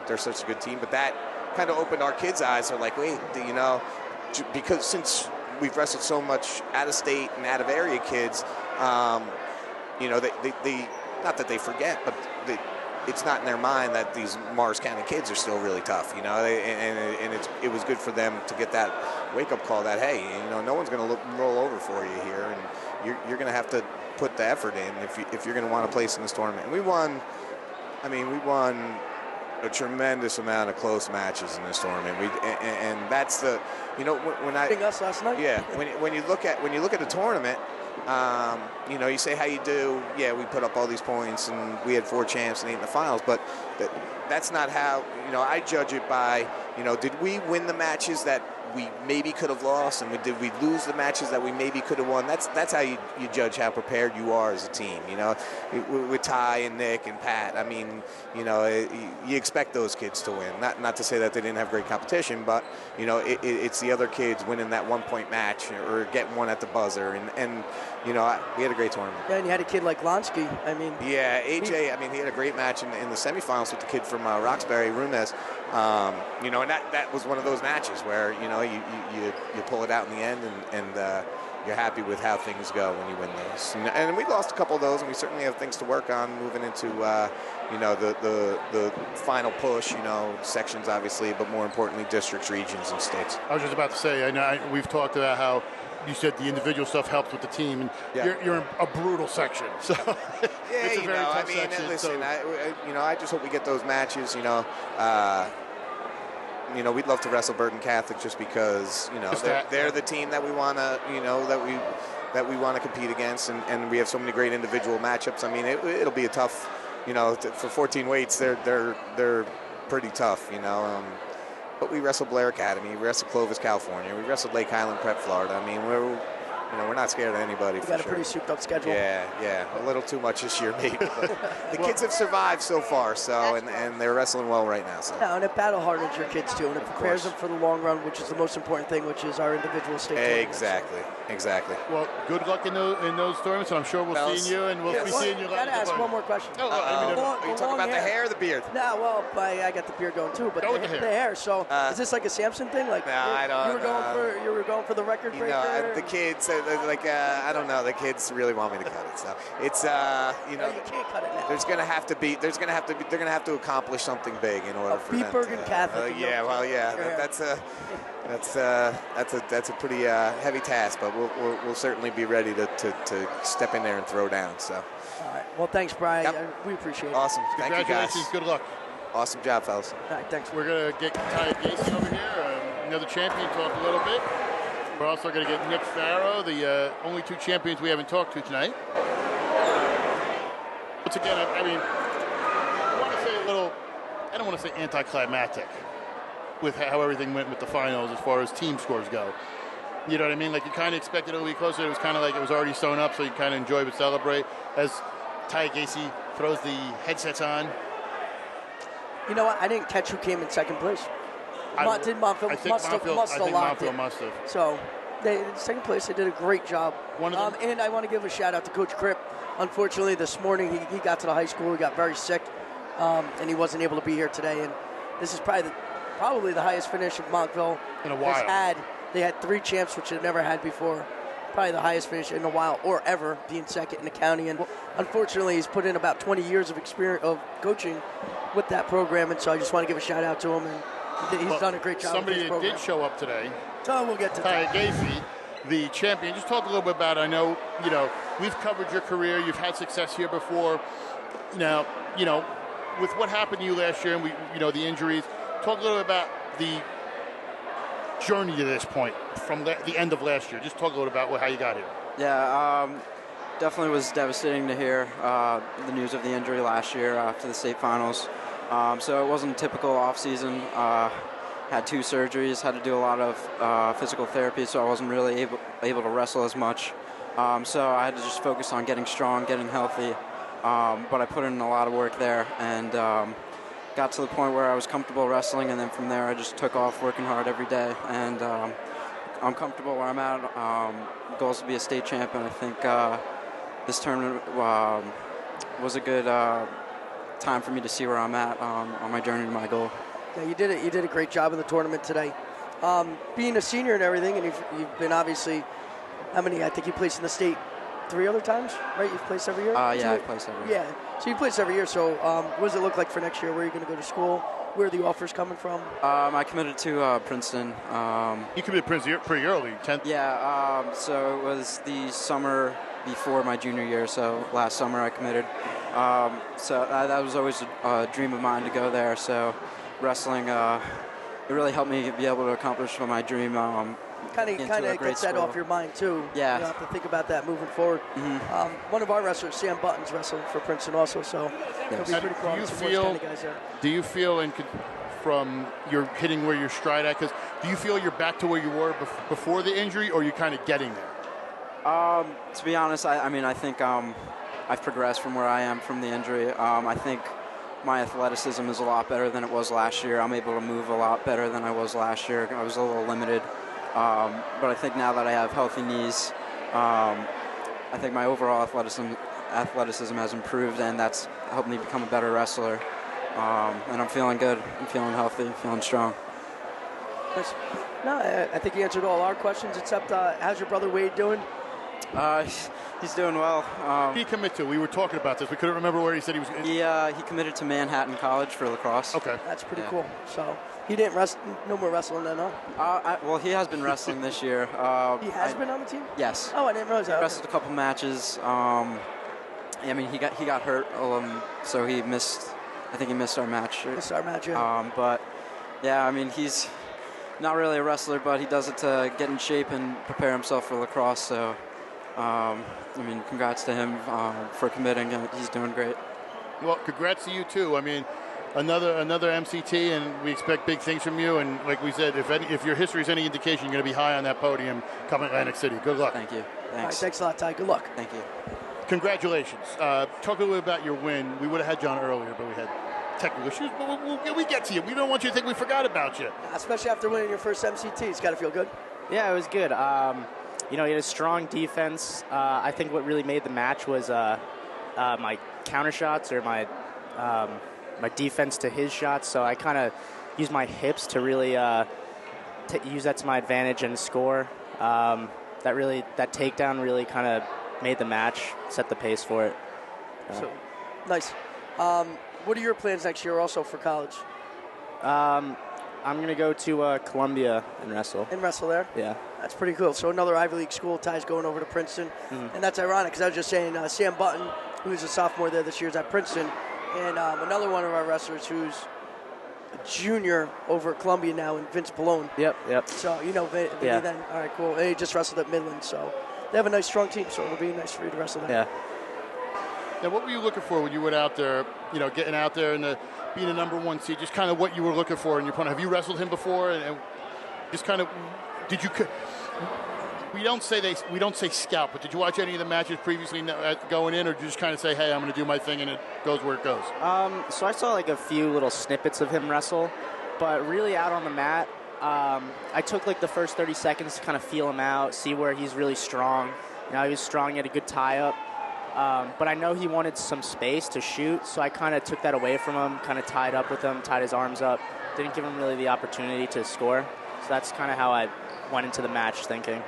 they're such a good team, but that kind of opened our kids' eyes. They're like, wait, because since we've wrestled so much out of state and out of area kids, they not that they forget, but it's not in their mind that these Morris County kids are still really tough, and it was good for them to get that wake-up call that, hey, no one's going to roll over for you here, and you're going to have to put the effort in if you're going to want to place in this tournament. And we won a tremendous amount of close matches in this tournament. And that's the, when I us last night. Yeah, when you look at the tournament. You say how you do. Yeah, we put up all these points, and we had 4 champs and 8 in the finals. But that's not how I judge it by. Did we win the matches that we maybe could have lost, and did we lose the matches that we maybe could have won? That's how you judge how prepared you are as a team. With Ty and Nick and Pat. I mean, you expect those kids to win. Not to say that they didn't have great competition, but it's the other kids winning that 1-point match or getting one at the buzzer, and we had a great tournament. Yeah, and you had a kid like Lonsky. Yeah, AJ. He had a great match in the semifinals with the kid from Roxbury, Rumes. And that was one of those matches where you pull it out in the end, and you're happy with how things go when you win those. And we lost a couple of those, and we certainly have things to work on moving into the final push. Sections obviously, but more importantly, districts, regions, and states. I was just about to say, we've talked about how you said the individual stuff helps with the team, and you're in a brutal section. So it's a very tough section. Listen, I just hope we get those matches. We'd love to wrestle Burton Catholic just because they're the team that we want to that we want to compete against, and we have so many great individual matchups. It'll be a tough, for 14 weights, they're pretty tough, But we wrestled Blair Academy, we wrestled Clovis, California, we wrestled Lake Highland Prep, Florida. We're not scared of anybody. You got a pretty souped up schedule. Yeah, a little too much this year, maybe. But the kids have survived so far, and they're wrestling well right now. So. Yeah, and it battle hardens your kids too, and it prepares them for the long run, which is the most important thing, which is our individual state tournaments. Exactly. Well, good luck in those tournaments, and I'm sure we'll see you, and we'll be seeing you. I gotta ask one more question. Are you talking about the hair or the beard? No, well, I got the beard going too, but the hair. So, is this like a Samson thing? Like, no, I don't. You were going for the record breaker. The kids, I don't know. The kids really want me to cut it, so it's you can't cut it now. They're gonna have to accomplish something big in order for them. Bergen Catholic. That's a pretty heavy task, but we'll certainly be ready to step in there and throw down. So. All right. Well, thanks, Brian. We appreciate it. Awesome. Thank you, guys. Congratulations. Good luck. Awesome job, fellas. All right. Thanks. We're gonna get Ty Gacy over here, another champion, talk a little bit. We're also going to get Nick Farrow, the only 2 champions we haven't talked to tonight. Once again, I want to say I don't want to say anticlimactic with how everything went with the finals as far as team scores go. You know what I mean? Like, you kind of expected it to be closer. It was kind of like it was already sewn up, so you kind of enjoy but celebrate as Ty Gacy throws the headsets on. You know what? I didn't catch who came in second place. Montville must have. So, second place, they did a great job. And I want to give a shout out to Coach Kripp. Unfortunately, this morning he got to the high school. He got very sick, and he wasn't able to be here today. And this is probably the highest finish of Montville in a while. has had They had 3 champs, which they've never had before. Probably the highest finish in a while or ever, being second in the county. And unfortunately, he's put in about 20 years of experience of coaching with that program. And so I just want to give a shout out to him. And he's done a great job. Somebody with his that program. did show up today. So we'll get to Ty that. Gacy, the champion. Just talk a little bit about. I know we've covered your career. You've had success here before. Now with what happened to you last year and the injuries. Talk a little bit about the journey to this point from the end of last year. Just talk a little about how you got here. Yeah, definitely was devastating to hear the news of the injury last year after the state finals. So it wasn't a typical off season. Had 2 surgeries, had to do a lot of physical therapy, so I wasn't really able to wrestle as much. So I had to just focus on getting strong, getting healthy. But I put in a lot of work there and got to the point where I was comfortable wrestling, and then from there I just took off working hard every day. And I'm comfortable where I'm at. Goal is to be a state champion. I think this tournament was a good time for me to see where I'm at on my journey to my goal. Yeah, you did a great job in the tournament today. Being a senior and everything, and you've been obviously, how many? I think you placed in the state 3 other times, right? You've placed every year? Yeah, I placed every year. Yeah, so you placed every year. So what does it look like for next year? Where are you going to go to school? Where are the offers coming from? I committed to Princeton. You committed Princeton pretty early, 10th? Yeah, so it was the summer before my junior year, so last summer I committed. So that was always a dream of mine to go there, so wrestling, it really helped me be able to accomplish my dream. Kind of gets that off your mind too. Yeah. You don't have to think about that moving forward. Mm-hmm. One of our wrestlers, Sam Button's wrestling for Princeton also, so it'll be pretty cool. Do you feel from your hitting where your stride at? Because do you feel you're back to where you were before the injury, or are you kind of getting there? To be honest, I think I've progressed from where I am from the injury. I think my athleticism is a lot better than it was last year. I'm able to move a lot better than I was last year. I was a little limited. But I think now that I have healthy knees, I think my overall athleticism has improved, and that's helped me become a better wrestler. And I'm feeling good. I'm feeling healthy, feeling strong. No, I think you answered all our questions, except how's your brother Wade doing? He's doing well. He committed to? We were talking about this. We couldn't remember where he said he was. He committed to Manhattan College for lacrosse. Okay. That's pretty cool. So he didn't no more wrestling then, huh? Well, he has been wrestling this year. He has been on the team? Yes. Oh, I didn't realize that. He wrestled a couple matches. He got hurt, so he missed. I think he missed our match. Missed our match, yeah. But yeah, he's not really a wrestler, but he does it to get in shape and prepare himself for lacrosse. So, congrats to him for committing. He's doing great. Well, congrats to you too. Another MCT, and we expect big things from you. And like we said, if your history is any indication, you're going to be high on that podium coming Atlantic City. Good luck. Thank you. Thanks. All right, thanks a lot, Ty. Good luck. Thank you. Congratulations. Talk a little bit about your win. We would have had John earlier, but we had technical issues. But we get to you. We don't want you to think we forgot about you. Especially after winning your first MCT. It's got to feel good. Yeah, it was good. He had a strong defense. I think what really made the match was my counter shots or my defense to his shots. So I kind of used my hips to really use that to my advantage and score. That takedown really kind of made the match, set the pace for it. So, nice. What are your plans next year also for college? I'm going to go to Columbia and wrestle. And wrestle there? Yeah. That's pretty cool. So another Ivy League school, Ty's going over to Princeton. Mm-hmm. And that's ironic because I was just saying Sam Button, who's a sophomore there this year, is at Princeton. And another one of our wrestlers who's a junior over at Columbia now, and Vince Pallone. Yep. So, Vinny Yeah. then. All right, cool. And he just wrestled at Midland. So they have a nice, strong team. So it'll be nice for you to wrestle there. Yeah. Now, what were you looking for when you went out there, getting out there and being a number one seed, just kind of what you were looking for in your opponent? Have you wrestled him before? And just kind of, did you, we don't say scout, but did you watch any of the matches previously going in, or did you just kind of say, hey, I'm going to do my thing and it goes where it goes? So I saw like a few little snippets of him wrestle, but really out on the mat, I took like the first 30 seconds to kind of feel him out, see where he's really strong. He was strong, he had a good tie-up. But I know he wanted some space to shoot, so I kind of took that away from him, kind of tied up with him, tied his arms up. Didn't give him really the opportunity to score. So that's kind of how I went into the match thinking.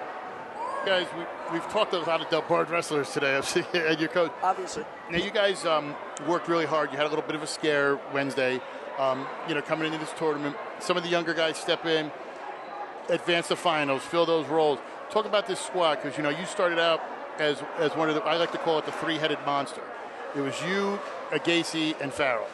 Guys, we've talked a lot of Del Bard wrestlers today, and your coach. Obviously. Now, you guys worked really hard. You had a little bit of a scare Wednesday. Coming into this tournament, some of the younger guys step in, advance the finals, fill those roles. Talk about this squad, because, you started out as one of the, I like to call it the three-headed monster. It was you, Gacy, and Farrell.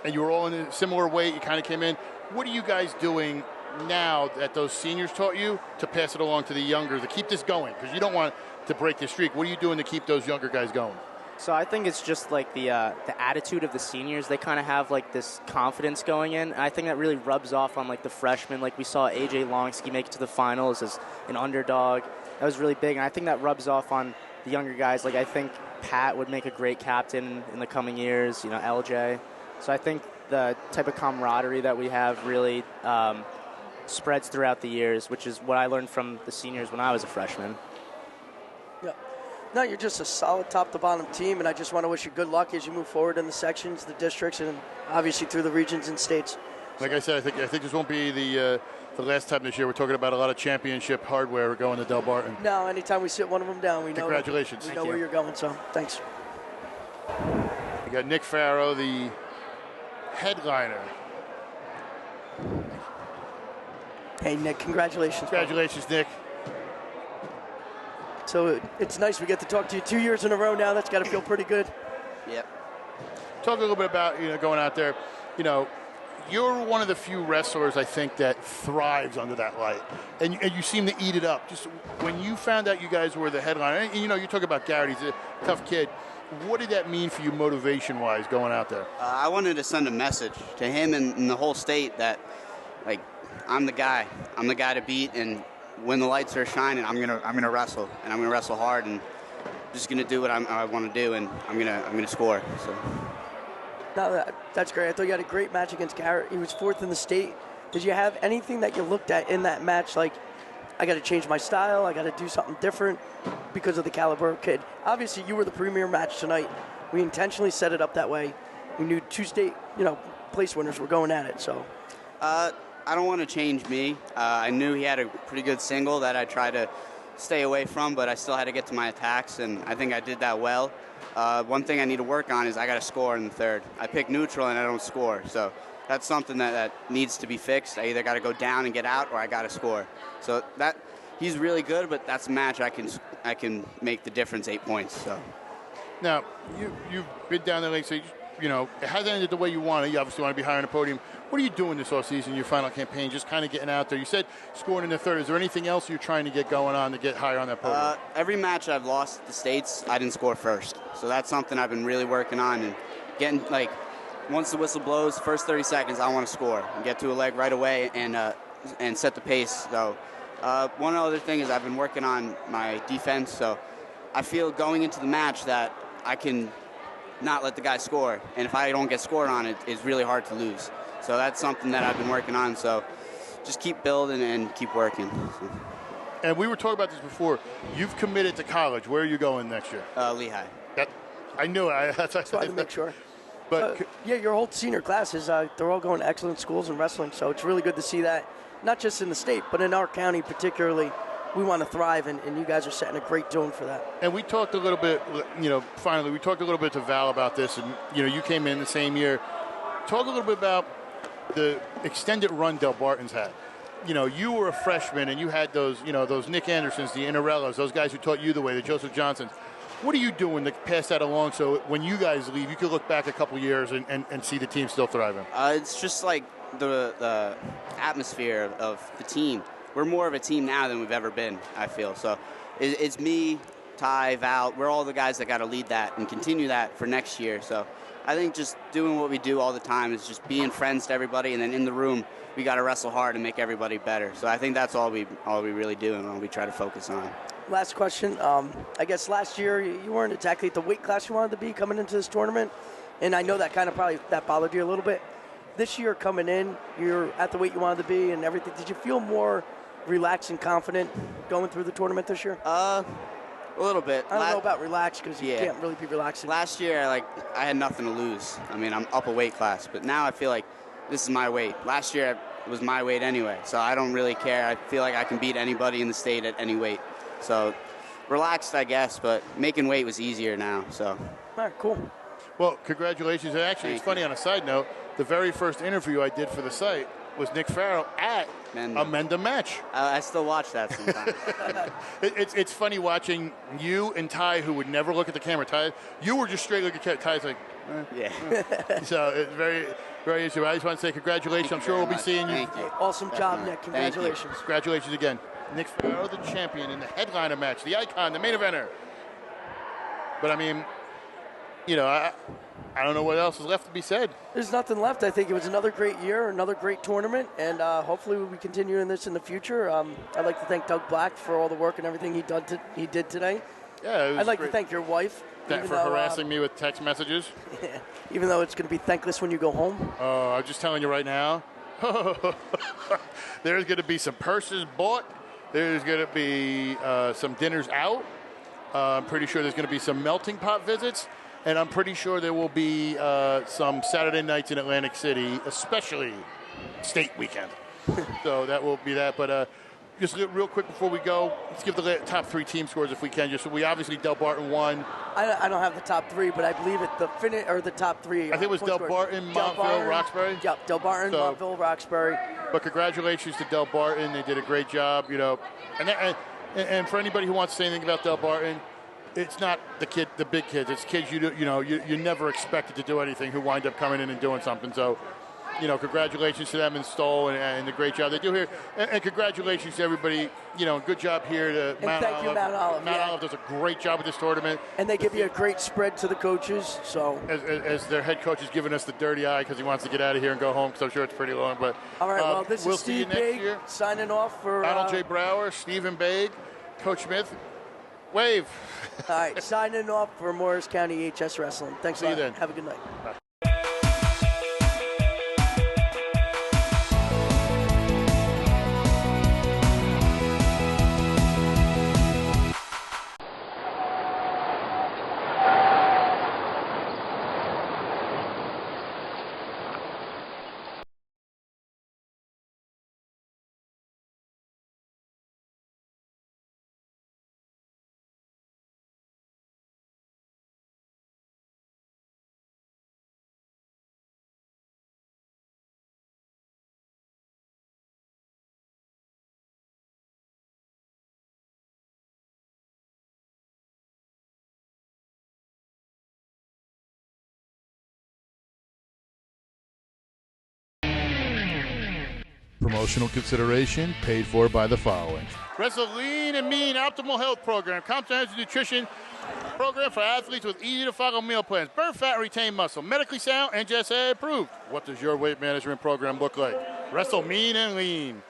And you were all in a similar weight. You kind of came in. What are you guys doing now that those seniors taught you to pass it along to the younger, to keep this going? Because you don't want to break the streak. What are you doing to keep those younger guys going? So I think it's just like the attitude of the seniors. They kind of have like this confidence going in. And I think that really rubs off on like the freshmen. Like we saw AJ Longsky make it to the finals as an underdog. That was really big. And I think that rubs off on the younger guys. Like I think Pat would make a great captain in the coming years, LJ. So I think the type of camaraderie that we have really spreads throughout the years, which is what I learned from the seniors when I was a freshman. Yeah. No, you're just a solid top-to-bottom team, and I just want to wish you good luck as you move forward in the sections, the districts, and obviously through the regions and states. Like I said, I think this won't be the last time this year. We're talking about a lot of championship hardware going to Del Barton. No, anytime we sit one of them down, we know. Congratulations. We know where you're going, so thanks. You got Nick Farrow, the headliner. Hey, Nick, congratulations. Congratulations, Nick. So it's nice we get to talk to you 2 years in a row now. That's got to feel pretty good. Yep. Talk a little bit about, going out there. You're one of the few wrestlers, I think, that thrives under that light. And you seem to eat it up. Just when you found out you guys were the headliner, and you talk about Garrett, he's a tough kid. What did that mean for you motivation-wise going out there? I wanted to send a message to him and the whole state that, like, I'm the guy. I'm the guy to beat, and when the lights are shining, I'm gonna wrestle, and I'm gonna wrestle hard, and just gonna do what I want to do, and I'm gonna score. So. No, that's great. I thought you had a great match against Garrett. He was fourth in the state. Did you have anything that you looked at in that match, like, I got to change my style, I got to do something different because of the caliber of kid? Obviously, you were the premier match tonight. We intentionally set it up that way. We knew two state, place winners were going at it. So. I don't want to change me. I knew he had a pretty good single that I tried to stay away from, but I still had to get to my attacks, and I think I did that well. One thing I need to work on is I got to score in the third. I pick neutral and I don't score, so that's something that needs to be fixed. I either got to go down and get out, or I got to score. So that he's really good, but that's a match I can make the difference 8 points. So now you've been down the lane, so it hasn't ended the way you want it. You obviously want to be higher on the podium. What are you doing this offseason, your final campaign, just kind of getting out there? You said scoring in the third. Is there anything else you're trying to get going on to get higher on that podium? Every match I've lost at the States, I didn't score first. So that's something I've been really working on, and getting, once the whistle blows, first 30 seconds, I want to score and get to a leg right away and set the pace. So one other thing is I've been working on my defense. So I feel going into the match that I can not let the guy score. And if I don't get scored on, it's really hard to lose. So that's something that I've been working on. So just keep building and keep working. So. And we were talking about this before. You've committed to college. Where are you going next year? Lehigh. I knew it. Just wanted to make sure. But your whole senior class is they're all going to excellent schools in wrestling. So it's really good to see that, not just in the state, but in our county particularly. We want to thrive, and you guys are setting a great tone for that. And we talked a little bit, finally, we talked a little bit to Val about this, and, you came in the same year. Talk a little bit about the extended run Del Barton's had. You were a freshman, and you had those Nick Andersons, the Inarellas, those guys who taught you the way, the Joseph Johnsons. What are you doing to pass that along so when you guys leave, you can look back a couple years and see the team still thriving? It's just like the atmosphere of the team. We're more of a team now than we've ever been, I feel. So it's me, Ty, Val. We're all the guys that got to lead that and continue that for next year. So I think just doing what we do all the time is just being friends to everybody, and then in the room, we got to wrestle hard and make everybody better. So I think that's all we really do and all we try to focus on. Last question. I guess last year you weren't exactly at the weight class you wanted to be coming into this tournament, and I know that kind of probably that bothered you a little bit. This year coming in, you're at the weight you wanted to be and everything. Did you feel more relaxed and confident going through the tournament this year? A little bit. I don't know about relaxed because you can't really be relaxing. Last year, I had nothing to lose. I mean, I'm up a weight class, but now I feel like this is my weight. Last year, was my weight anyway. So I don't really care. I feel like I can beat anybody in the state at any weight. So relaxed, I guess, but making weight was easier now. So. All right, cool. Well, congratulations. And actually, it's funny on a side note, the very first interview I did for the site was Nick Farrell at a Menda match. I still watch that sometimes. It's funny watching you and Ty, who would never look at the camera. Ty, you were just straight looking at Ty's like, yeah. So it's very, very easy. I just want to say congratulations. I'm sure we'll be seeing you. Awesome job, Nick. Congratulations. Congratulations again. Nick Farrell, the champion in the headliner match, the icon, the main eventer. But I mean, you know, I don't know what else is left to be said. There's nothing left. I think it was another great year, another great tournament, and hopefully we'll be continuing this in the future. I'd like to thank Doug Black for all the work and everything he did today. Yeah, it was I'd like great. to thank your wife. For harassing me with text messages. Yeah, even though it's going to be thankless when you go home. Oh, I'm just telling you right now, there's going to be some purses bought. There's going to be some dinners out. I'm pretty sure there's going to be some melting pot visits. And I'm pretty sure there will be some Saturday nights in Atlantic City, especially state weekend. So that will be that. But just real quick before we go, let's give the top 3 team scores if we can. Just we obviously Del Barton won. I don't have the top 3, but I believe the top 3. I think it was Del Barton, Montville, Roxbury. Yep, Del Barton, Montville, Roxbury. But congratulations to Del Barton. They did a great job, you know. And for anybody who wants to say anything about Del Barton, it's not the big kids. It's kids you never expected to do anything who wind up coming in and doing something. So, you know, congratulations to them and Stoll and the great job they do here. And congratulations to everybody. You know, good job here to Mount Olive. Thank you, Mount Olive. Mount Olive does a great job with this tournament. And they give you a great spread to the coaches. So as their head coach is giving us the dirty eye because he wants to get out of here and go home because I'm sure it's pretty long. But all right, well, this we'll is see you Steve next Big year. Signing off for Donald J. Brower, Stephen Baig, Coach Smith. Wave. All right, signing off for Morris County HS Wrestling. Thanks a lot. See you then. Have a good night. Bye. Promotional consideration paid for by the following. Wrestle Lean and Mean Optimal Health Program, comprehensive nutrition program for athletes with easy-to-follow meal plans. Burn fat and retain muscle. Medically sound and GSA approved. What does your weight management program look like? Wrestle Mean and Lean.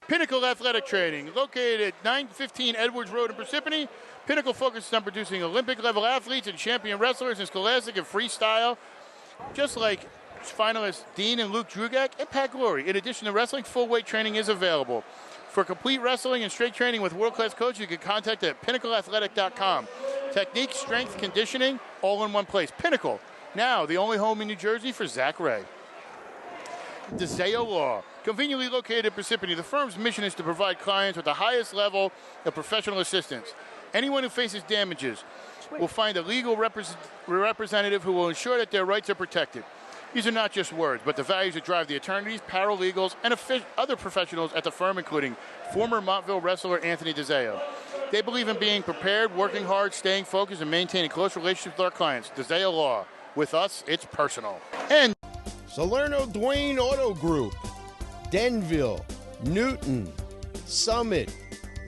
Pinnacle Athletic Training, located at 915 Edwards Road in Parsippany. Pinnacle focuses on producing Olympic-level athletes and champion wrestlers in scholastic and freestyle, just like finalists Dean and Luke Drugak and Pat Glory. In addition to wrestling, full weight training is available. For complete wrestling and strength training with world-class coaches, you can contact at pinnacleathletic.com. Technique, strength, conditioning, all in one place. Pinnacle, now the only home in New Jersey for Zach Ray. DeZeo Law, conveniently located in Parsippany. The firm's mission is to provide clients with the highest level of professional assistance. Anyone who faces damages will find a legal representative who will ensure that their rights are protected. These are not just words, but the values that drive the attorneys, paralegals, and other professionals at the firm, including former Montville wrestler Anthony DeZeo. They believe in being prepared, working hard, staying focused, and maintaining close relationships with our clients. DeZeo Law. With us, it's personal. And Salerno Dwayne Auto Group, Denville, Newton, Summit,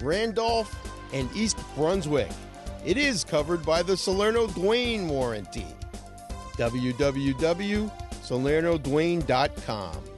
Randolph, and East Brunswick. It is covered by the Salerno Dwayne warranty. www.salernodwayne.com.